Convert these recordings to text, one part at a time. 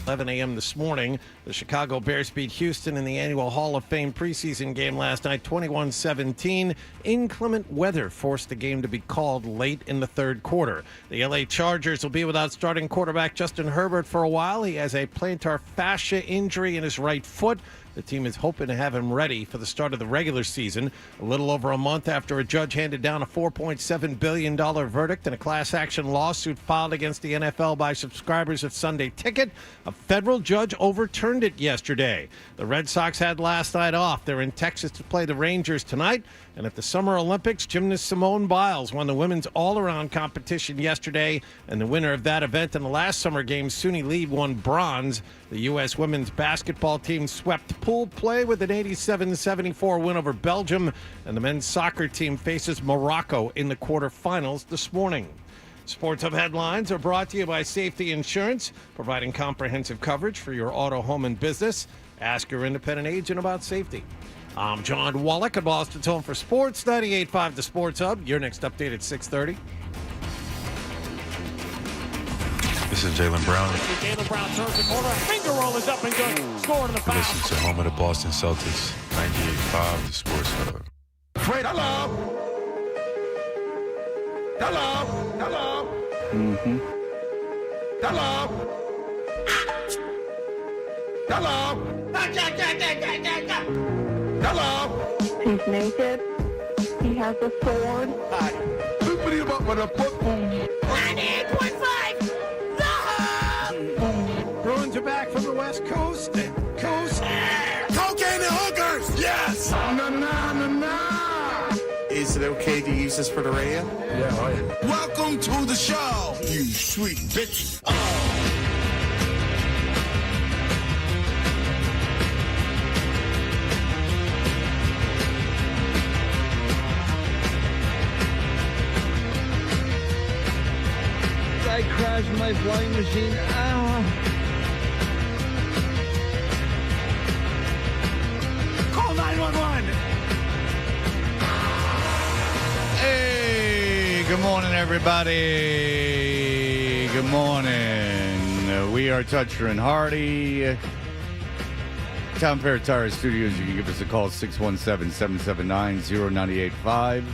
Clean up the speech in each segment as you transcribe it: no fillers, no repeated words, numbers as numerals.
11 a.m. this morning. The Chicago Bears beat Houston in the annual Hall of Fame preseason game last night, 21-17. Inclement weather forced the game to be called late in the third quarter. The LA Chargers will be without starting quarterback Justin Herbert for a while. He has a plantar fascia injury in his right foot. The team is hoping to have him ready for the start of the regular season. A little over a month after a judge handed down a $4.7 billion verdict in a class action lawsuit filed against the NFL by subscribers of Sunday Ticket, a federal judge overturned it yesterday. The Red Sox had last night off. They're in Texas to play the Rangers tonight. And at the Summer Olympics, gymnast Simone Biles won the women's all-around competition yesterday. And the winner of that event in the last Summer Games, Suni Lee, won bronze. The U.S. women's basketball team swept pool play with an 87-74 win over Belgium. And the men's soccer team faces Morocco in the quarterfinals this morning. Sports Hub headlines are brought to you by Safety Insurance, providing comprehensive coverage for your auto, home, and business. Ask your independent agent about safety. I'm John Wallach at Boston's Home for Sports, 98.5 The Sports Hub. Your next update at 6:30. This is Jaylen Brown. Jaylen Brown turns the corner. Finger roll is up and good. Scoring the foul. Listen to home of the Boston Celtics, 98.5 The Sports Hub. Fred, hello. Hello. Hello. Mm-hmm. Hello. Hello. Hello. He's naked. He has a sword. Open him up with a football. 98.5 The Hub. Bruins are back from the West Coast. Cocaine and hookers. Yes. Na na na na. Is it okay to use this for the radio? Yeah. Welcome to the show, you sweet bitch. I crashed my flying machine. Call 911. Hey, good morning, everybody. Good morning. We are Toucher and Hardy. Town Fair Tire Studios. You can give us a call, 617-779-0985.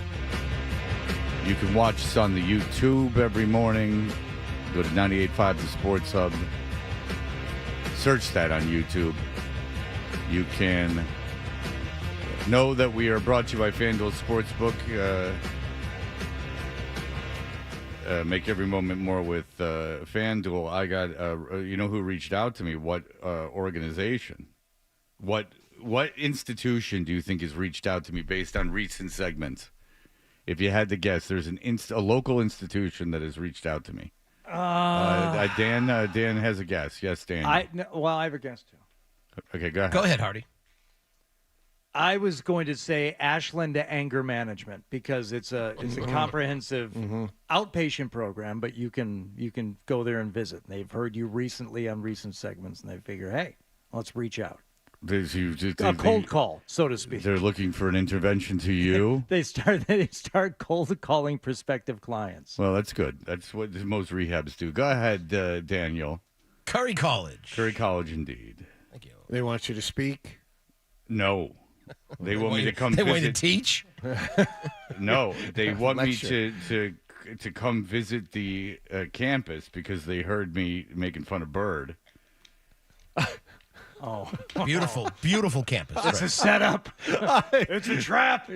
You can watch us on the YouTube every morning. Go to 98.5 The Sports Hub. Search that on YouTube. You can know that we are brought to you by FanDuel Sportsbook. Make every moment more with FanDuel. I got, you know who reached out to me? What organization? What institution do you think has reached out to me based on recent segments? If you had to guess, there's a local institution that has reached out to me. Dan has a guess. Yes, Dan. I have a guess too. Okay, go ahead. Go ahead, Hardy. I was going to say Ashland Anger Management because it's a comprehensive outpatient program, but you can go there and visit. They've heard you recently on recent segments, and they figure, hey, let's reach out. A cold call, so to speak. They're looking for an intervention to you. They start cold calling prospective clients. Well, that's good. That's what most rehabs do. Go ahead, Daniel. Curry College. Curry College, indeed. Thank you. They want you to speak? No. They want me to come They visit. want you to teach? No. They want me to come visit the campus because they heard me making fun of Bird. Oh, Beautiful campus. It's a setup. It's a trap.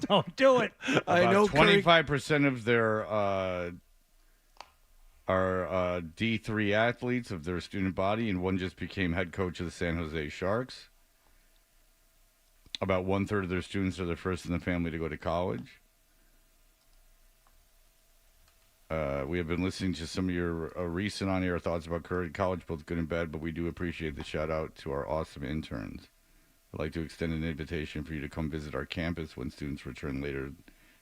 Don't do it. I know 25% of their are D3 athletes of their student body, and one just became head coach of the San Jose Sharks. About 1/3 of their students are the first in the family to go to college. We have been listening to some of your recent on-air thoughts about Curry College, both good and bad, but we do appreciate the shout-out to our awesome interns. I'd like to extend an invitation for you to come visit our campus when students return later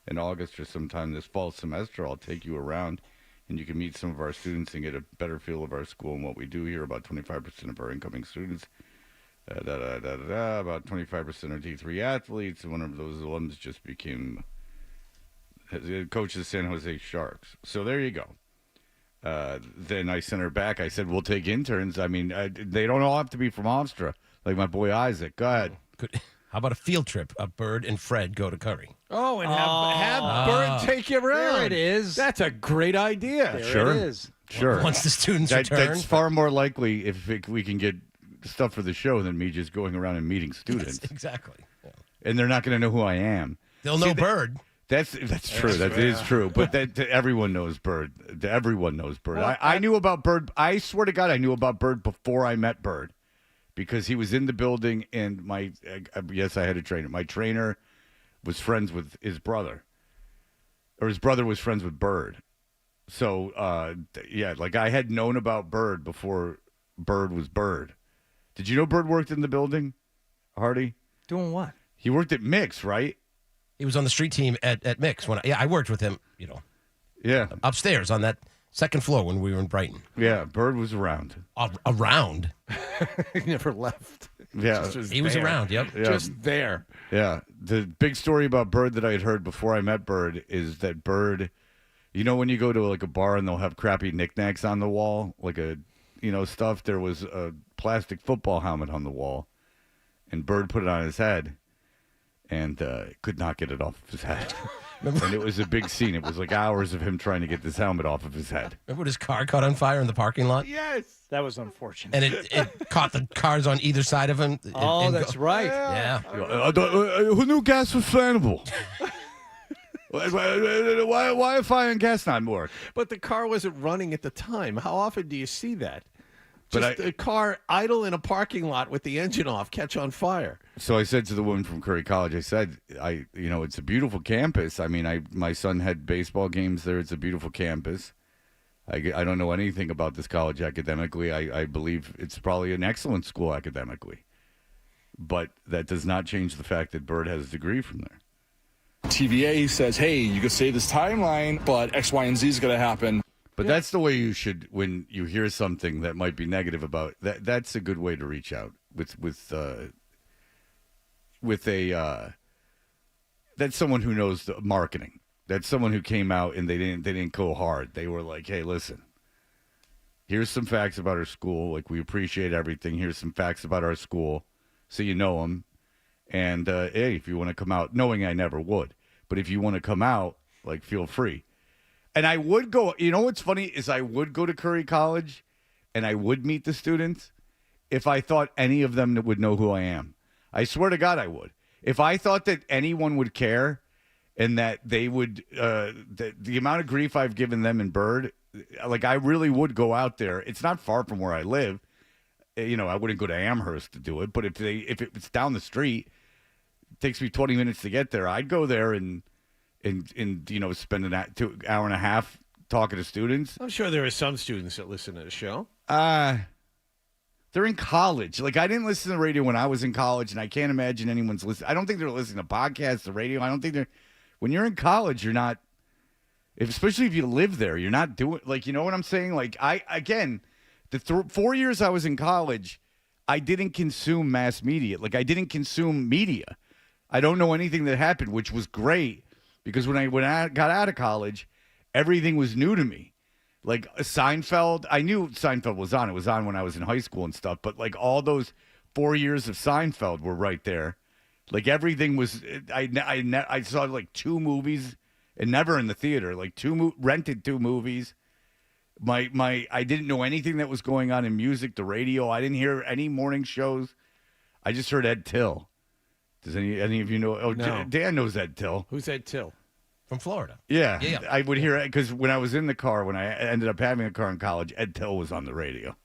in August or sometime this fall semester. I'll take you around, and you can meet some of our students and get a better feel of our school and what we do here. About 25% of our incoming students, about 25% are D3 athletes, and one of those alums just became coach of the San Jose Sharks. So there you go. then I sent her back. I said, we'll take interns. I mean, they don't all have to be from Hofstra, like my boy Isaac. Go ahead. How about a field trip? Bird and Fred go to Curry. Oh, and have Bird take you around. There it is. That's a great idea. There Sure. it is. Sure. Once the students return. That's far more likely if we can get stuff for the show than me just going around and meeting students. Exactly. Yeah. And they're not going to know who I am. They'll know Bird. That's true. That is true. But everyone knows Bird. Everyone knows Bird. I knew about Bird. I swear to God, I knew about Bird before I met Bird, because he was in the building. And yes, I had a trainer. My trainer was friends with his brother, or his brother was friends with Bird. So yeah, like I had known about Bird before Bird was Bird. Did you know Bird worked in the building, Hardy? Doing what? He worked at Mix, right? He was on the street team at Mix. I worked with him, Yeah. upstairs on that second floor when we were in Brighton. Yeah, Bird was around. Around. He never left. Yeah. He was around, yep. Yeah. Just there. Yeah. The big story about Bird that I had heard before I met Bird is that Bird, when you go to like a bar and they'll have crappy knickknacks on the wall, like stuff, there was a plastic football helmet on the wall, and Bird put it on his head and could not get it off of his head. And it was a big scene. It was like hours of him trying to get this helmet off of his head. Remember when his car caught on fire in the parking lot? Yes. That was unfortunate. And it caught the cars on either side of him. That's right. Yeah. Who knew gas was flammable? Why if fire and gas not work? But the car wasn't running at the time. How often do you see that? But Just a car idle in a parking lot with the engine off, catch on fire. So I said to the woman from Curry College, I said, it's a beautiful campus. I mean, my son had baseball games there. It's a beautiful campus. I don't know anything about this college academically. I believe it's probably an excellent school academically. But that does not change the fact that Bird has a degree from there. TVA says, hey, you could say this timeline, but X, Y, and Z is going to happen. But that's the way you should, when you hear something that might be negative about that. That's a good way to reach out with that's someone who knows the marketing. That's someone who came out and they didn't go hard. They were like, hey, listen, here's some facts about our school. Like, we appreciate everything. Here's some facts about our school, so you know them. And hey, if you want to come out, knowing I never would, but if you want to come out, like, feel free. And I would go, what's funny is I would go to Curry College and I would meet the students if I thought any of them would know who I am. I swear to God I would. If I thought that anyone would care and that they would, the amount of grief I've given them in Bird, like, I really would go out there. It's not far from where I live. I wouldn't go to Amherst to do it, but if it's down the street, it takes me 20 minutes to get there. I'd go there and spend an hour and a half talking to students. I'm sure there are some students that listen to the show. They're in college. Like, I didn't listen to the radio when I was in college, and I can't imagine anyone's listening. I don't think they're listening to podcasts, the radio. I don't think they're. When you're in college, you're not. Especially if you live there, you're not doing. Like, you know what I'm saying? Like, the 4 years I was in college, I didn't consume mass media. Like, I didn't consume media. I don't know anything that happened, which was great. Because when I got out of college, everything was new to me. Like Seinfeld, I knew Seinfeld was on. It was on when I was in high school and stuff. But like all those 4 years of Seinfeld were right there. Like everything was. I saw like 2 movies and never in the theater. Like rented 2 movies. I didn't know anything that was going on in music, the radio. I didn't hear any morning shows. I just heard Ed Till. Does any of you know? Oh, no. Dan knows Ed Till. Who's Ed Till? From Florida. Yeah. I would hear it because when I was in the car, when I ended up having a car in college, Ed Till was on the radio.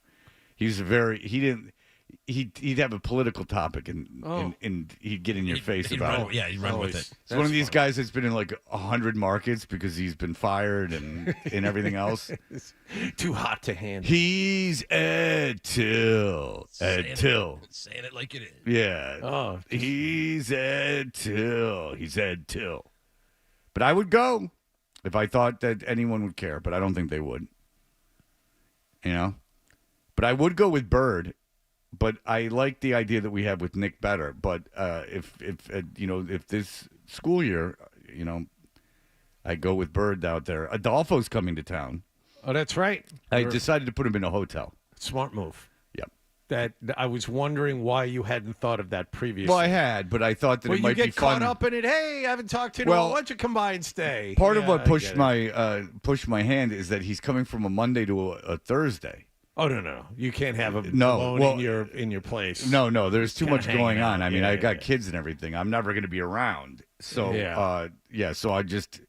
He'd have a political topic and he'd get in your face about it. Yeah, he'd run with it. He's one of these guys that's been in like 100 markets because he's been fired and everything else. Too hot to handle. He's Ed Till. Ed Till. Saying it like it is. Yeah. Oh, he's Ed Till. He's Ed Till. But I would go if I thought that anyone would care, but I don't think they would. But I would go with Bird. But I like the idea that we have with Nick better. But if this school year, I go with Bird out there. Adolfo's coming to town. Oh, that's right. I decided to put him in a hotel. Smart move. Yep. That I was wondering why you hadn't thought of that previously. Well, I had, but I thought that it might be you get caught fun. up in it. Hey, I haven't talked to you. Well, why don't you come by and stay? Part of what pushed my hand is that he's coming from a Monday to a Thursday. Oh no, you can't have a in your place. No, there's too much going on. I mean, I got yeah. kids and everything. I'm never going to be around. So Yeah. So I just,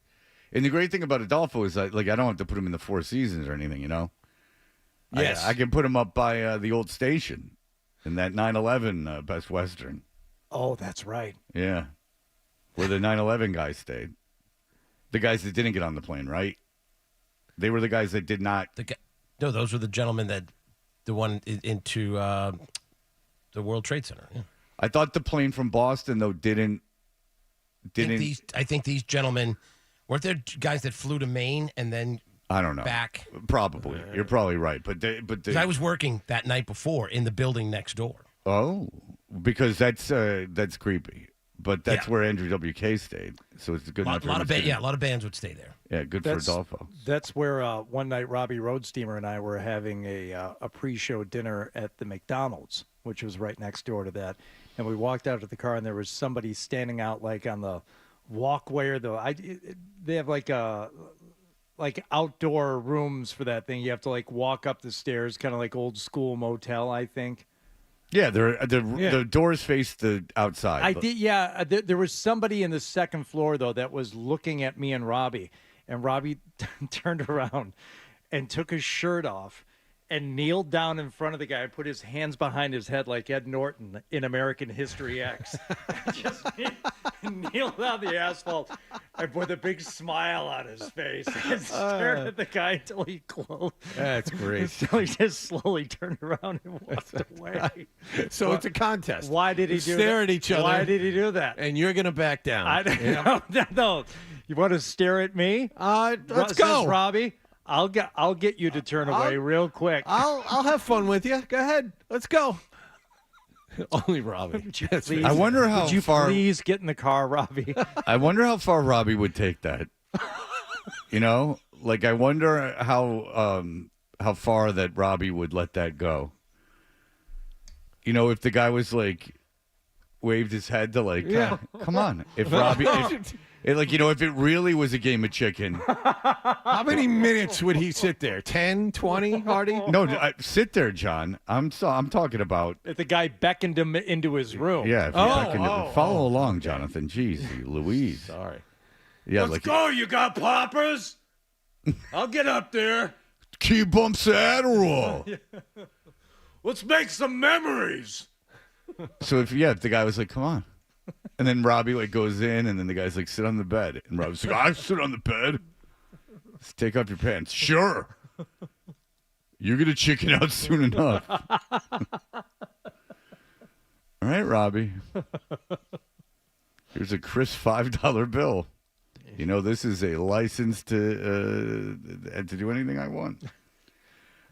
and the great thing about Adolfo is that, like, I don't have to put him in the Four Seasons or anything. You know. Yes, I can put him up by the old station in that 9/11 Best Western. Oh, that's right. Yeah, where the 9/11 guys stayed. The guys that didn't get on the plane, right? They were the guys that did not. No, those were the gentlemen the one into the World Trade Center. Yeah. I thought the plane from Boston though didn't. I think these gentlemen weren't there guys that flew to Maine and then I don't know. Back. Probably. You're probably right. But I was working that night before in the building next door. Oh, because that's creepy. But that's where Andrew WK stayed. So it's a good enough. A lot of bands would stay there. Yeah, good for Adolfo. That's where one night Robbie Roadsteamer and I were having a pre-show dinner at the McDonald's, which was right next door to that. And we walked out of the car and there was somebody standing out like on the walkway or they have like outdoor rooms for that thing. You have to like walk up the stairs, kind of like old school motel, I think. Yeah, the doors face the outside. There was somebody in the second floor though that was looking at me and Robbie, and Robbie turned around and took his shirt off and kneeled down in front of the guy, put his hands behind his head like Ed Norton in American History X. Just kneeled on the asphalt and with a big smile on his face and stared at the guy until he closed. That's great. Until he just slowly turned around and walked away. So it's a contest. Why did he do that? Stare at each other. Why did he do that? And you're going to back down. No. You want to stare at me? Let's go, Robbie. I'll get you to turn away real quick. I'll have fun with you. Go ahead. Let's go. Only Robbie. I wonder how Would you far. please get in the car, Robbie? I wonder how far Robbie would take that. You know, like I wonder how far that Robbie would let that go. You know, if the guy was like waved his head to like, come on. If Robbie, if it really was a game of chicken. How many minutes would he sit there? 10, 20, Hardy? No, sit there, John. I'm talking about. If the guy beckoned him into his room. Yeah, if you beckoned him. Follow along, Jonathan. Jeez, Louise. Sorry. Yeah, Let's go. You got poppers? I'll get up there. Key bumps Adderall. Let's make some memories. So if the guy was like, come on. And then Robbie like goes in, and then the guy's like, sit on the bed. And Robbie's like, I sit on the bed. Let's take off your pants. Sure. You're going to chicken out soon enough. All right, Robbie. Here's a crisp $5 bill. You know, this is a license to do anything I want.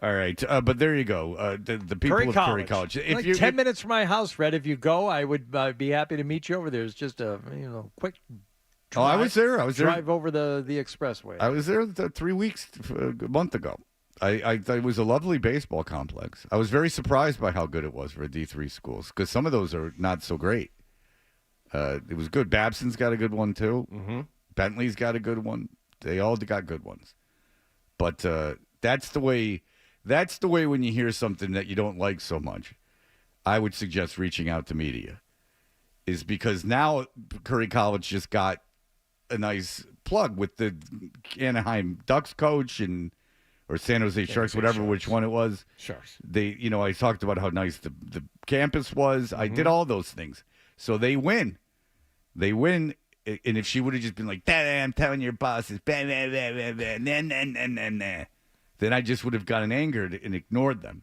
All right, but there you go. The people of Curry College. If you're 10 minutes from my house, Fred. If you go, I would be happy to meet you over there. It's just a quick. Drive, I was there. Drive over the expressway. I was there 3 weeks, a month ago. I thought it was a lovely baseball complex. I was very surprised by how good it was for D3 schools because some of those are not so great. It was good. Babson's got a good one too. Mm-hmm. Bentley's got a good one. They all got good ones. But that's the way. That's the way when you hear something that you don't like so much, I would suggest reaching out to media. Is because now Curry College just got a nice plug with the Anaheim Ducks coach or San Jose Sharks, whatever, which one it was. Sharks. I talked about how nice the campus was. I did all those things. So they win. They win. And if she would have just been like, I'm telling your bosses, then I just would have gotten angered and ignored them.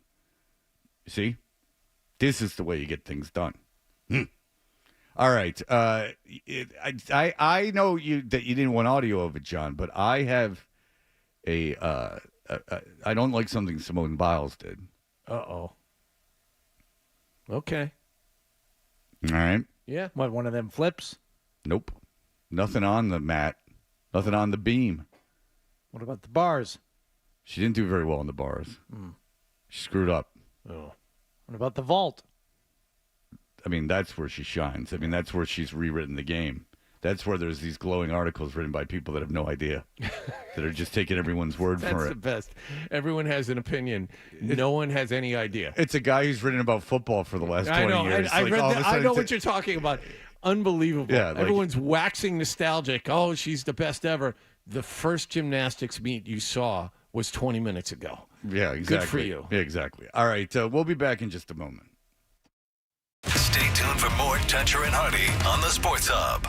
See? This is the way you get things done. All right. I know that you didn't want audio of it, John, but I have I don't like something Simone Biles did. Uh-oh. Okay. All right. Yeah. What, one of them flips? Nope. Nothing on the mat. Nothing on the beam. What about the bars? She didn't do very well in the bars. She screwed up. Oh. What about the vault? I mean, that's where she shines. I mean, that's where she's rewritten the game. That's where there's these glowing articles written by people that have no idea, that are just taking everyone's word for That's it. the best. Everyone has an opinion. No one has any idea. It's a guy who's written about football for the last 20 I know. years. I Like, read all of a that. I sudden know it's- what you're talking about. Unbelievable. Yeah, like- Everyone's waxing nostalgic. Oh, she's the best ever. The first gymnastics meet you saw was 20 minutes ago. Yeah, exactly. Good for you. Yeah, exactly. All right, we'll be back in just a moment. Stay tuned for more Toucher and Hardy on the Sports Hub.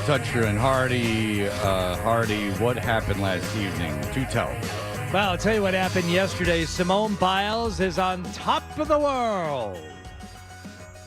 Toucher and Hardy. Hardy, what happened last evening? Do tell. Well, I'll tell you what happened yesterday. Simone Biles is on top of the world.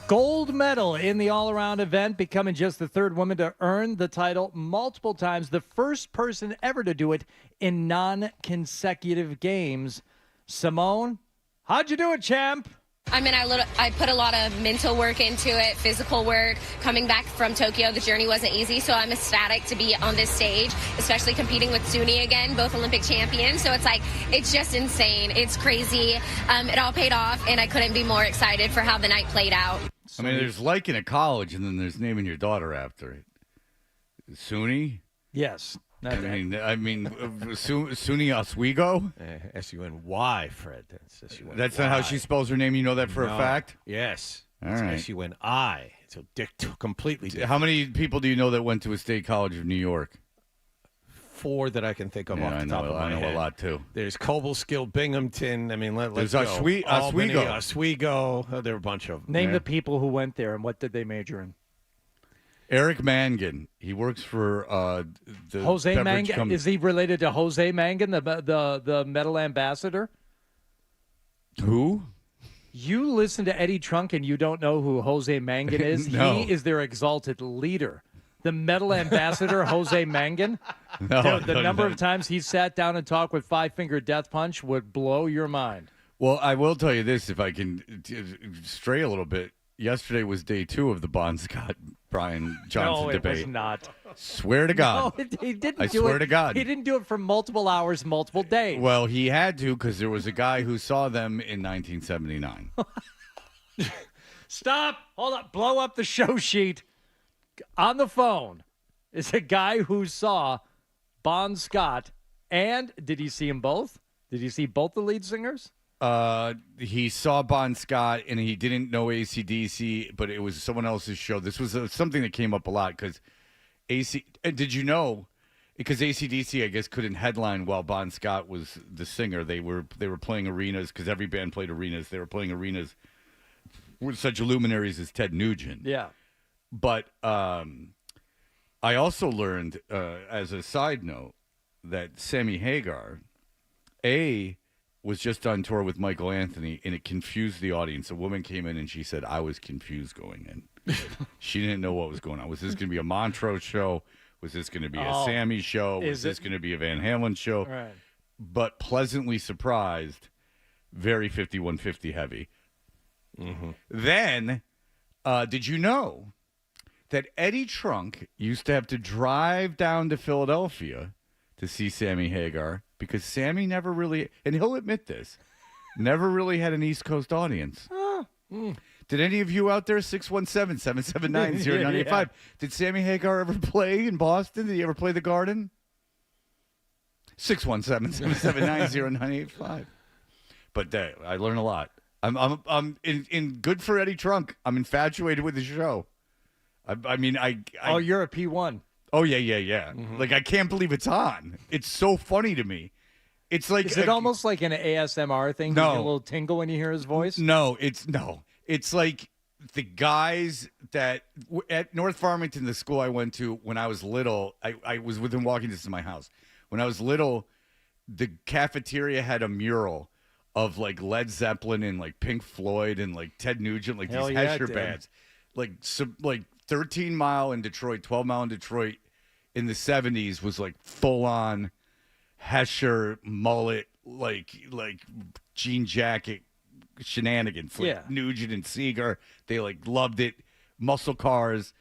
Gold medal in the all-around event, becoming just the third woman to earn the title multiple times, the first person ever to do it in non-consecutive games. Simone, how'd you do it, champ? I mean, I put a lot of mental work into it, physical work. Coming back from Tokyo, the journey wasn't easy, so I'm ecstatic to be on this stage, especially competing with Suni again, both Olympic champions. So it's just insane. It's crazy. It all paid off, and I couldn't be more excited for how the night played out. I mean, there's liking a college, and then there's naming your daughter after it. Suni? Yes. Suni Oswego? S-U-N-Y, Fred. That's S-U-N-Y. That's not how she spells her name. You know that for a fact? Yes. All It's right. S-U-N-I. So completely different. How many people do you know that went to a state college of New York? 4 that I can think of Yeah, off the top of my head. I know a lot, too. There's Cobleskill, Binghamton. I mean, let's There's go. Oswego. Oswego. There are a bunch of them. Name the people who went there and what did they major in? Eric Mangan. He works for the Jose beverage Mangan. company. Is he related to Jose Mangan, the medal ambassador? Who? You listen to Eddie Trunk and you don't know who Jose Mangan is? No. He is their exalted leader. The medal ambassador, Jose Mangan. No, The number of times he sat down and talked with Five Finger Death Punch would blow your mind. Well, I will tell you this, if I can stray a little bit. Yesterday was day 2 of the Bon Scott Brian Johnson No, debate. it was not. Swear to God. No, he didn't I do swear it. to God. He didn't do it for multiple hours, multiple days. Well, he had to because there was a guy who saw them in 1979. Stop. Hold up. Blow up the show sheet. On the phone is a guy who saw Bon Scott. And did he see them both? Did he see both the lead singers? He saw Bon Scott, and he didn't know AC/DC, but it was someone else's show. This was something that came up a lot because did you know? Because AC/DC, I guess, couldn't headline while Bon Scott was the singer. They were playing arenas because every band played arenas. They were playing arenas with such luminaries as Ted Nugent. Yeah. But I also learned, as a side note, that Sammy Hagar, was just on tour with Michael Anthony, and it confused the audience. A woman came in and she said, I was confused going in. She didn't know what was going on. Was this going to be a Montrose show? Was this going to be a Sammy show? Was this going to be a Van Halen show? Right. But pleasantly surprised, very 5150 heavy. Mm-hmm. Then, did you know that Eddie Trunk used to have to drive down to Philadelphia to see Sammy Hagar because Sammy never really, and he'll admit this, never really had an East Coast audience. Did any of you out there, 617-779-0985, Yeah. did Sammy Hagar ever play in Boston? Did he ever play the Garden? 617-779-0985. But I learned a lot. I'm in good for Eddie Trunk. I'm infatuated with the show. I mean, you're a P1. Oh, yeah. Mm-hmm. Like, I can't believe it's on. It's so funny to me. It's like... Is it almost like an ASMR thing? No. You get a little tingle when you hear his voice? No. It's like the guys that... At North Farmington, the school I went to when I was little, I was within walking distance of my house. When I was little, the cafeteria had a mural of, like, Led Zeppelin and, like, Pink Floyd and, like, Ted Nugent, like, Hell these yeah, Hesher dude. bands. Like 13 Mile in Detroit, 12 Mile in Detroit in the 70s was like full on Hesher mullet, like jean jacket shenanigans. Like Yeah. Nugent and Seeger, they like loved it. Muscle cars.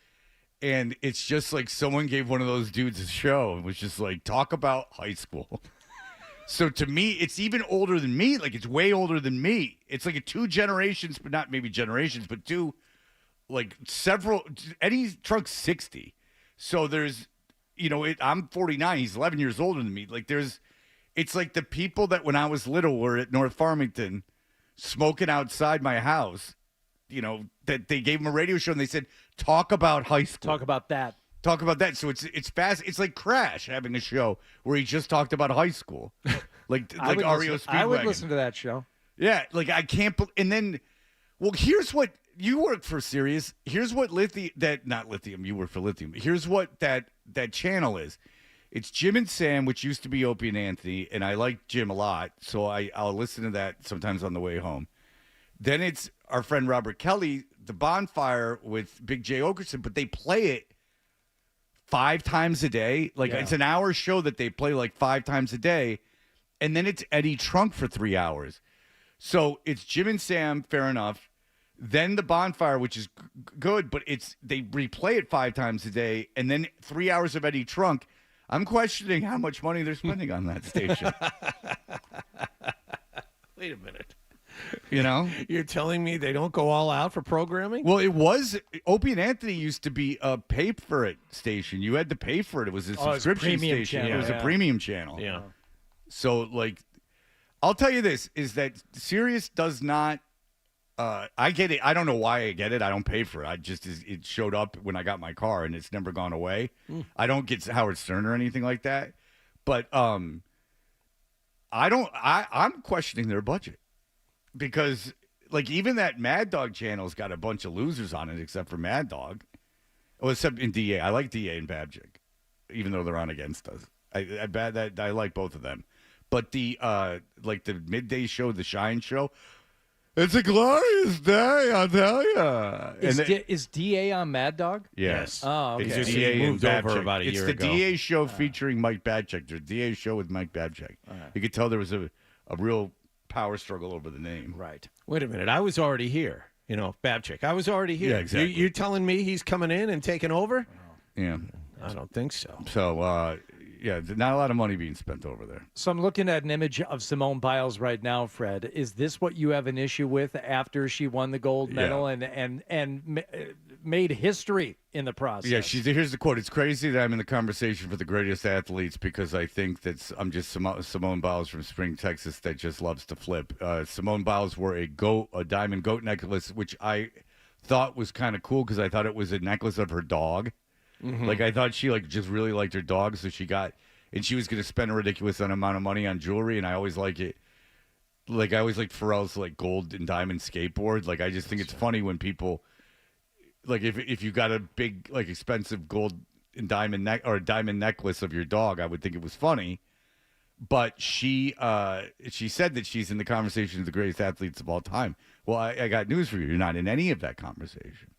And it's just like someone gave one of those dudes a show and was just like, talk about high school. So to me, it's even older than me. Like, it's way older than me. It's like a 2 generations, but not maybe generations, but 2, like several. Eddie Trunk's 60. So there's, I'm 49. He's 11 years older than me. Like, it's like the people that when I was little were at North Farmington smoking outside my house, that they gave him a radio show and they said, talk about high school. Talk about that. Talk about that. So it's fast. It's like Crash having a show where he just talked about high school, like I would REO listen- Speedwagon. I would listen to that show. Yeah, like I can't. And then, well, here's what you work for Sirius. Here's what not lithium. You work for lithium. Here's what that channel is. It's Jim and Sam, which used to be Opie and Anthony, and I like Jim a lot, so I'll listen to that sometimes on the way home. Then it's our friend Robert Kelly, The Bonfire with Big J. Okerson, but they play it 5 times a day. Like, it's an hour show that they play like 5 times a day, and then it's Eddie Trunk for 3 hours. So it's Jim and Sam, fair enough. Then The Bonfire, which is good, but they replay it 5 times a day, and then 3 hours of Eddie Trunk. I'm questioning how much money they're spending on that station. Wait a minute. You know? You're telling me they don't go all out for programming? Well, Opie and Anthony used to be a pay-for-it station. You had to pay for it. It was a subscription station. Channel. It was a premium channel. Yeah. So, like, I'll tell you this, is that Sirius does not, I get it. I don't know why I get it. I don't pay for it. It showed up when I got my car, and it's never gone away. I don't get Howard Stern or anything like that. But I'm questioning their budget. Because, like, even that Mad Dog channel's got a bunch of losers on it, except for Mad Dog. Oh, except in DA. I like DA and Babchick, even though they're on against us. I like both of them. But the midday show, the Shine show, it's a glorious day, I'll tell you. Is DA on Mad Dog? Yes. Oh, okay. It's DA moved over about a year ago. It's the DA show featuring Mike Babchick. There's a DA show with Mike Babchick. You could tell there was a real power struggle over the name. Right. Wait a minute. I was already here. Babchick. I was already here. Yeah, exactly. You're telling me he's coming in and taking over? Yeah. I don't think so. So, not a lot of money being spent over there. So I'm looking at an image of Simone Biles right now, Fred. Is this what you have an issue with after she won the gold medal and made history in the process? Yeah, here's the quote. It's crazy that I'm in the conversation for the greatest athletes because I think that I'm just Simone Biles from Spring, Texas that just loves to flip. Simone Biles wore a diamond goat necklace, which I thought was kind of cool because I thought it was a necklace of her dog. Mm-hmm. Like, I thought she just really liked her dog, so she was going to spend a ridiculous amount of money on jewelry, and I always like it. Like, I always liked Pharrell's gold and diamond skateboard. Like, I just think it's funny when people, like, if you got a big expensive gold and diamond diamond necklace of your dog, I would think it was funny. But she said that she's in the conversation of the greatest athletes of all time. Well, I got news for you. You're not in any of that conversation.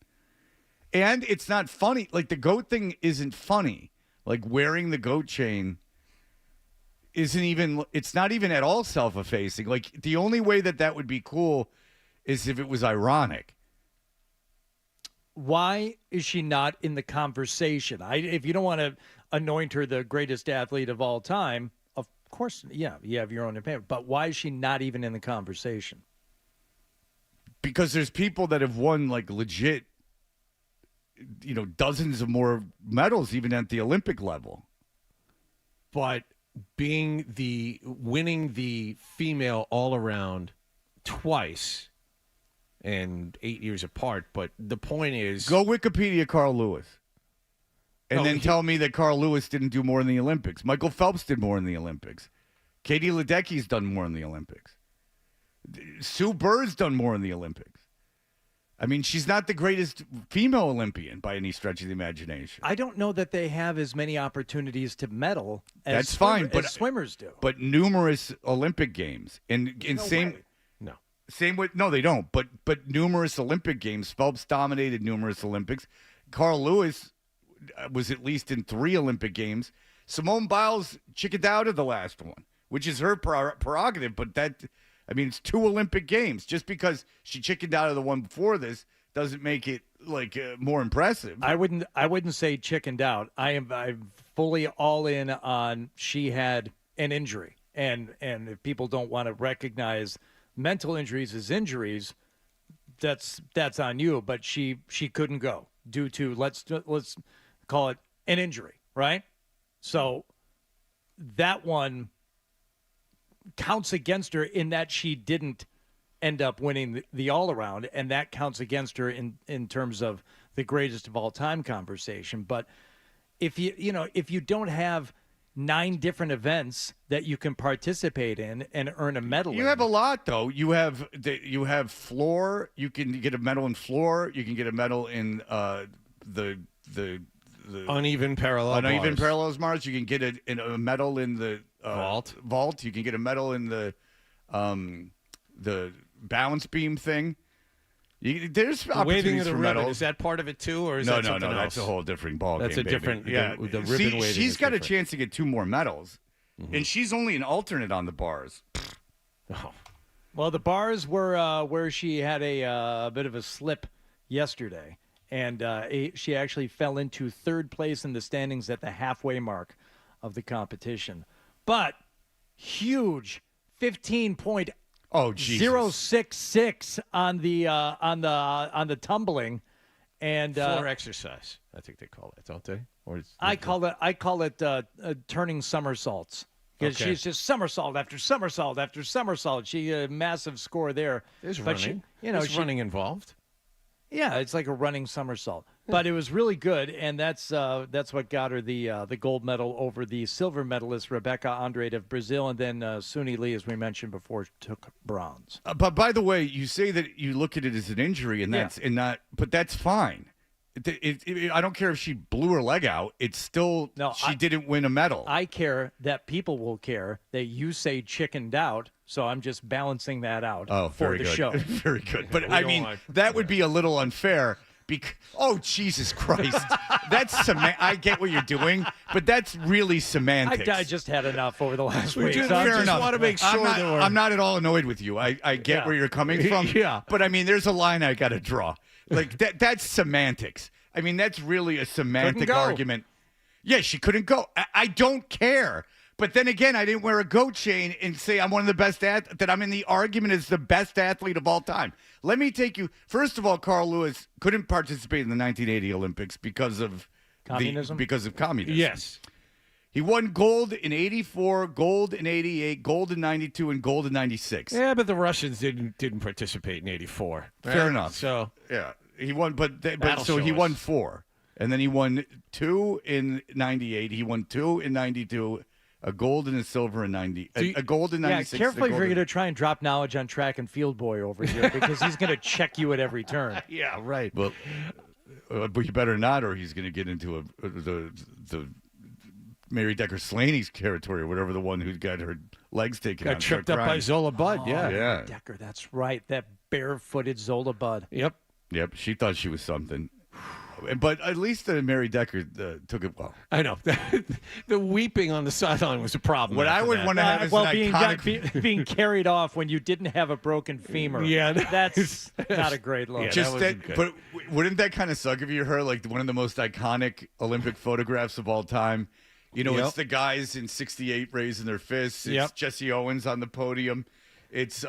And it's not funny. Like, the goat thing isn't funny. Like, wearing the goat chain it's not even at all self-effacing. Like, the only way that would be cool is if it was ironic. Why is she not in the conversation? If you don't want to anoint her the greatest athlete of all time, of course, yeah, you have your own opinion. But why is she not even in the conversation? Because there's people that have won, legit, dozens of more medals even at the Olympic level. But winning the female all around twice and 8 years apart, but the point is, go Wikipedia Carl Lewis and tell me that Carl Lewis didn't do more in the Olympics. Michael Phelps did more in the Olympics. Katie Ledecky's done more in the Olympics. Sue Bird's done more in the Olympics. I mean, she's not the greatest female Olympian by any stretch of the imagination. I don't know that they have as many opportunities to medal as swimmers do. But numerous Olympic games. No, they don't. But numerous Olympic games. Phelps dominated numerous Olympics. Carl Lewis was at least in 3 Olympic games. Simone Biles chickened out of the last one, which is her prerogative, but it's 2 Olympic games. Just because she chickened out of the one before this doesn't make it more impressive. I wouldn't say chickened out. I'm fully all in on she had an injury, and if people don't want to recognize mental injuries as injuries, that's on you. But she couldn't go due to let's call it an injury, right? So that one counts against her in that she didn't end up winning the all-around, and that counts against her in terms of the greatest of all time conversation. But if you don't have 9 different events that you can participate in and earn a medal. You have a lot, though. You have floor. You can get a medal in floor. You can get a medal in the uneven parallels bars. You can get a medal in the vault. You can get a medal in the balance beam thing. There's opportunities for medals. Is that part of it too, or is no, that something else? That's a whole different ball game. That's a different. Yeah, the ribbon waving. She's got different. a chance to get 2 more medals, and she's only an alternate on the bars. Oh. Well, the bars were where she had a bit of a slip yesterday, and she actually fell into 3rd place in the standings at the halfway mark of the competition. But huge 15-point. Oh, Jesus. 0.66 on the tumbling, and floor exercise. I think they call it, don't they? Or I call it turning somersaults, because she's just somersault after somersault after somersault. She a massive score there. There's but running. There's running involved. Yeah, it's like a running somersault. But it was really good, and that's what got her the gold medal over the silver medalist Rebecca Andrade of Brazil, and then Suni Lee, as we mentioned before, took bronze. But by the way, you say that you look at it as an injury, and but that's fine. I don't care if she blew her leg out. It's still she didn't win a medal. I care that people will care that you say chickened out. So I'm just balancing that out for the show. Very good. But I mean, that would be a little unfair. Oh, Jesus Christ. I get what you're doing, but that's really semantics. I just had enough over the last week. Fair enough. Want to make sure I'm not at all annoyed with you. I get where you're coming from. Yeah. But I mean, there's a line I got to draw. Like that's semantics. I mean, that's really a semantic argument. Yeah, she couldn't go. I don't care. But then again, I didn't wear a goat chain and say I'm one of the best that I'm in the argument as the best athlete of all time. Let me take you. First of all, Carl Lewis couldn't participate in the 1980 Olympics because of communism. Yes. He won gold in 84, gold in 88, gold in 92, and gold in 96. Yeah, but the Russians didn't participate in 84. Fair enough. So yeah, he won, but he won 4, and then he won 2 in 98. He won 2 in 92. A gold and a silver in 90. A gold in 96. Yeah, carefully for you to try and drop knowledge on track and field boy over here, because he's going to check you at every turn. Yeah, right. Well, but you better not, or he's going to get into the Mary Decker Slaney's territory, or whatever, the one who got her legs taken out. Got tripped up by Zola Budd. Yeah. Decker, that's right. That barefooted Zola Budd. Yep. She thought she was something. But at least Mary Decker took it well. I know. The weeping on the sideline was a problem. What I would want to have is being being carried off when you didn't have a broken femur. Yeah, that's not a great look. Yeah, but wouldn't that kind of suck if you heard like one of the most iconic Olympic photographs of all time? You know, it's the guys in '68 raising their fists. It's Jesse Owens on the podium. It's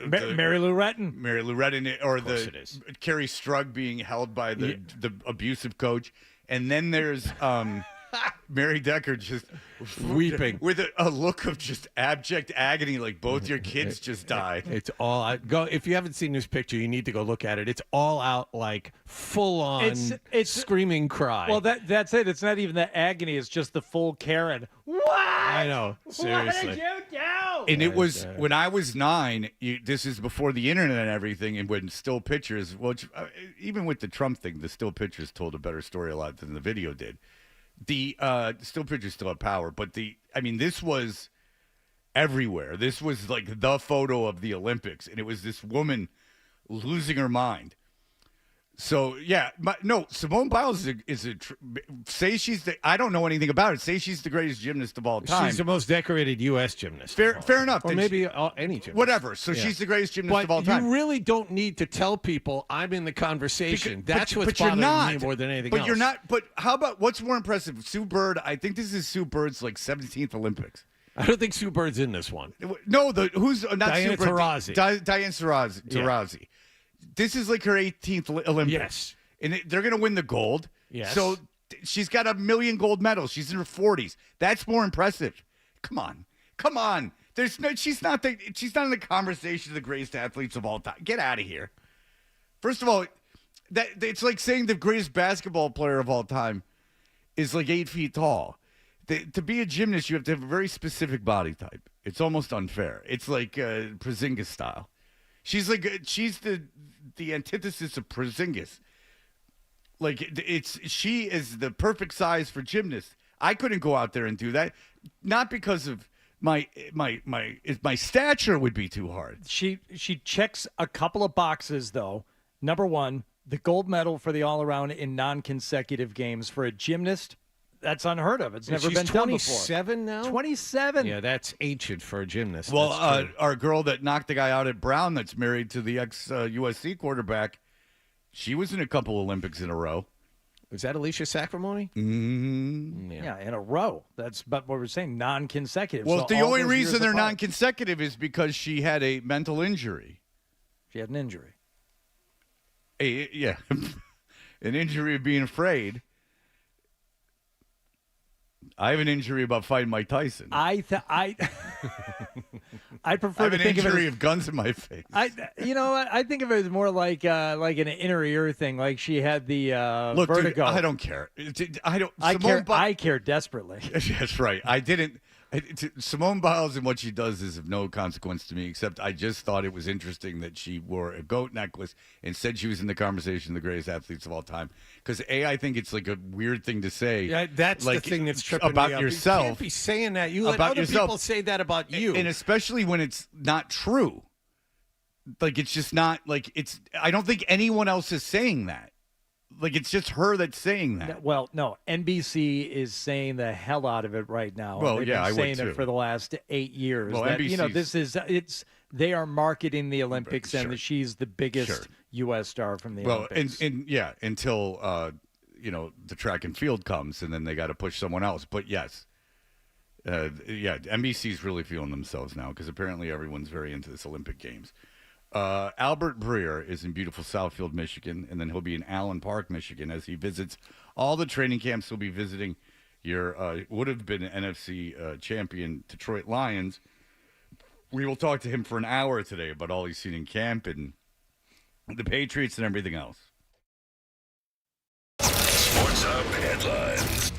Mary Lou Retton, or the Kerry Strug being held by the abusive coach, and then there's Mary Decker just weeping with a look of just abject agony, like both your kids just died. It's all go. If you haven't seen this picture, you need to go look at it. It's all out, like full on, it's screaming cry. Well, that's it. It's not even the agony. It's just the full Karen. What? I know. Seriously. What did you do? And it was when I was 9. This is before the internet and everything, and when still pictures, which even with the Trump thing, the still pictures told a better story a lot than the video did. The still pictures still have power, but this was everywhere. This was like the photo of the Olympics, and it was this woman losing her mind. So yeah, Simone Biles say she's I don't know anything about it. Say she's the greatest gymnast of all time. She's the most decorated U.S. gymnast. Fair enough. Or maybe any gymnast. Whatever. So she's the greatest gymnast of all time. You really don't need to tell people I'm in the conversation. That's what's bothering me more than anything else. But you're not. But how about what's more impressive? Sue Bird. I think this is Sue Bird's 17th Olympics. I don't think Sue Bird's in this one. No, who's not Diana Sue Bird? Taurasi. Diana Taurasi. Yeah. This is like her 18th Olympics. Yes. And they're going to win the gold. Yes. So she's got 1 million gold medals. She's in her 40s. That's more impressive. Come on. She's not in the conversation of the greatest athletes of all time. Get out of here. First of all, it's like saying the greatest basketball player of all time is 8 feet tall. to be a gymnast, you have to have a very specific body type. It's almost unfair. It's like Porzingis style. She's the antithesis of Porzingis. Like she is the perfect size for gymnasts. I couldn't go out there and do that, not because of my stature would be too hard. She checks a couple of boxes though. Number one, the gold medal for the all-around in non-consecutive games for a gymnast. That's unheard of. It's never been done before. She's 27 now? 27. Yeah, that's ancient for a gymnast. Well, our girl that knocked the guy out at Brown that's married to the ex-USC quarterback, she was in a couple Olympics in a row. Was that Alicia Sacramone? Mm-hmm. Yeah, in a row. But what we're saying, non-consecutive. Well, So the all only those reason years they're apart. non-consecutive is because she had a mental injury. She had an injury. Yeah, an injury of being afraid. I have an injury about fighting Mike Tyson. I prefer I have to an think of it injury as, of guns in my face. you know what? I think of it as more like an inner ear thing. Like she had the Look, vertigo. dude, I don't care. I care desperately. That's right. I didn't. Simone Biles and what she does is of no consequence to me, except I just thought it was interesting that she wore a goat necklace and said she was in the conversation of the greatest athletes of all time. Because I think it's like a weird thing to say. Yeah, that's like, the thing that's tripping about me up. yourself. You can't be saying that. You let about other yourself. people say that about you. And especially when it's not true. Like, it's just not, like, it's, I don't think anyone else is saying that. Like, it's just her that's saying that. Well, no, NBC is saying the hell out of it right now. Well, They've yeah, been I would saying too. it for the last 8 years. Well, that, NBC's they are marketing the Olympics Sure. and that she's the biggest Sure. U.S. star from the Well, Olympics. until the track and field comes, and then they got to push someone else. But yes, NBC's really feeling themselves now because apparently everyone's very into this Olympic Games. Albert Breer is in beautiful Southfield, Michigan, and then he'll be in Allen Park, Michigan, as he visits all the training camps. He'll be visiting your would have been NFC champion Detroit Lions. We will talk to him for an hour today about all he's seen in camp and the Patriots and everything else. Sports Hub headlines.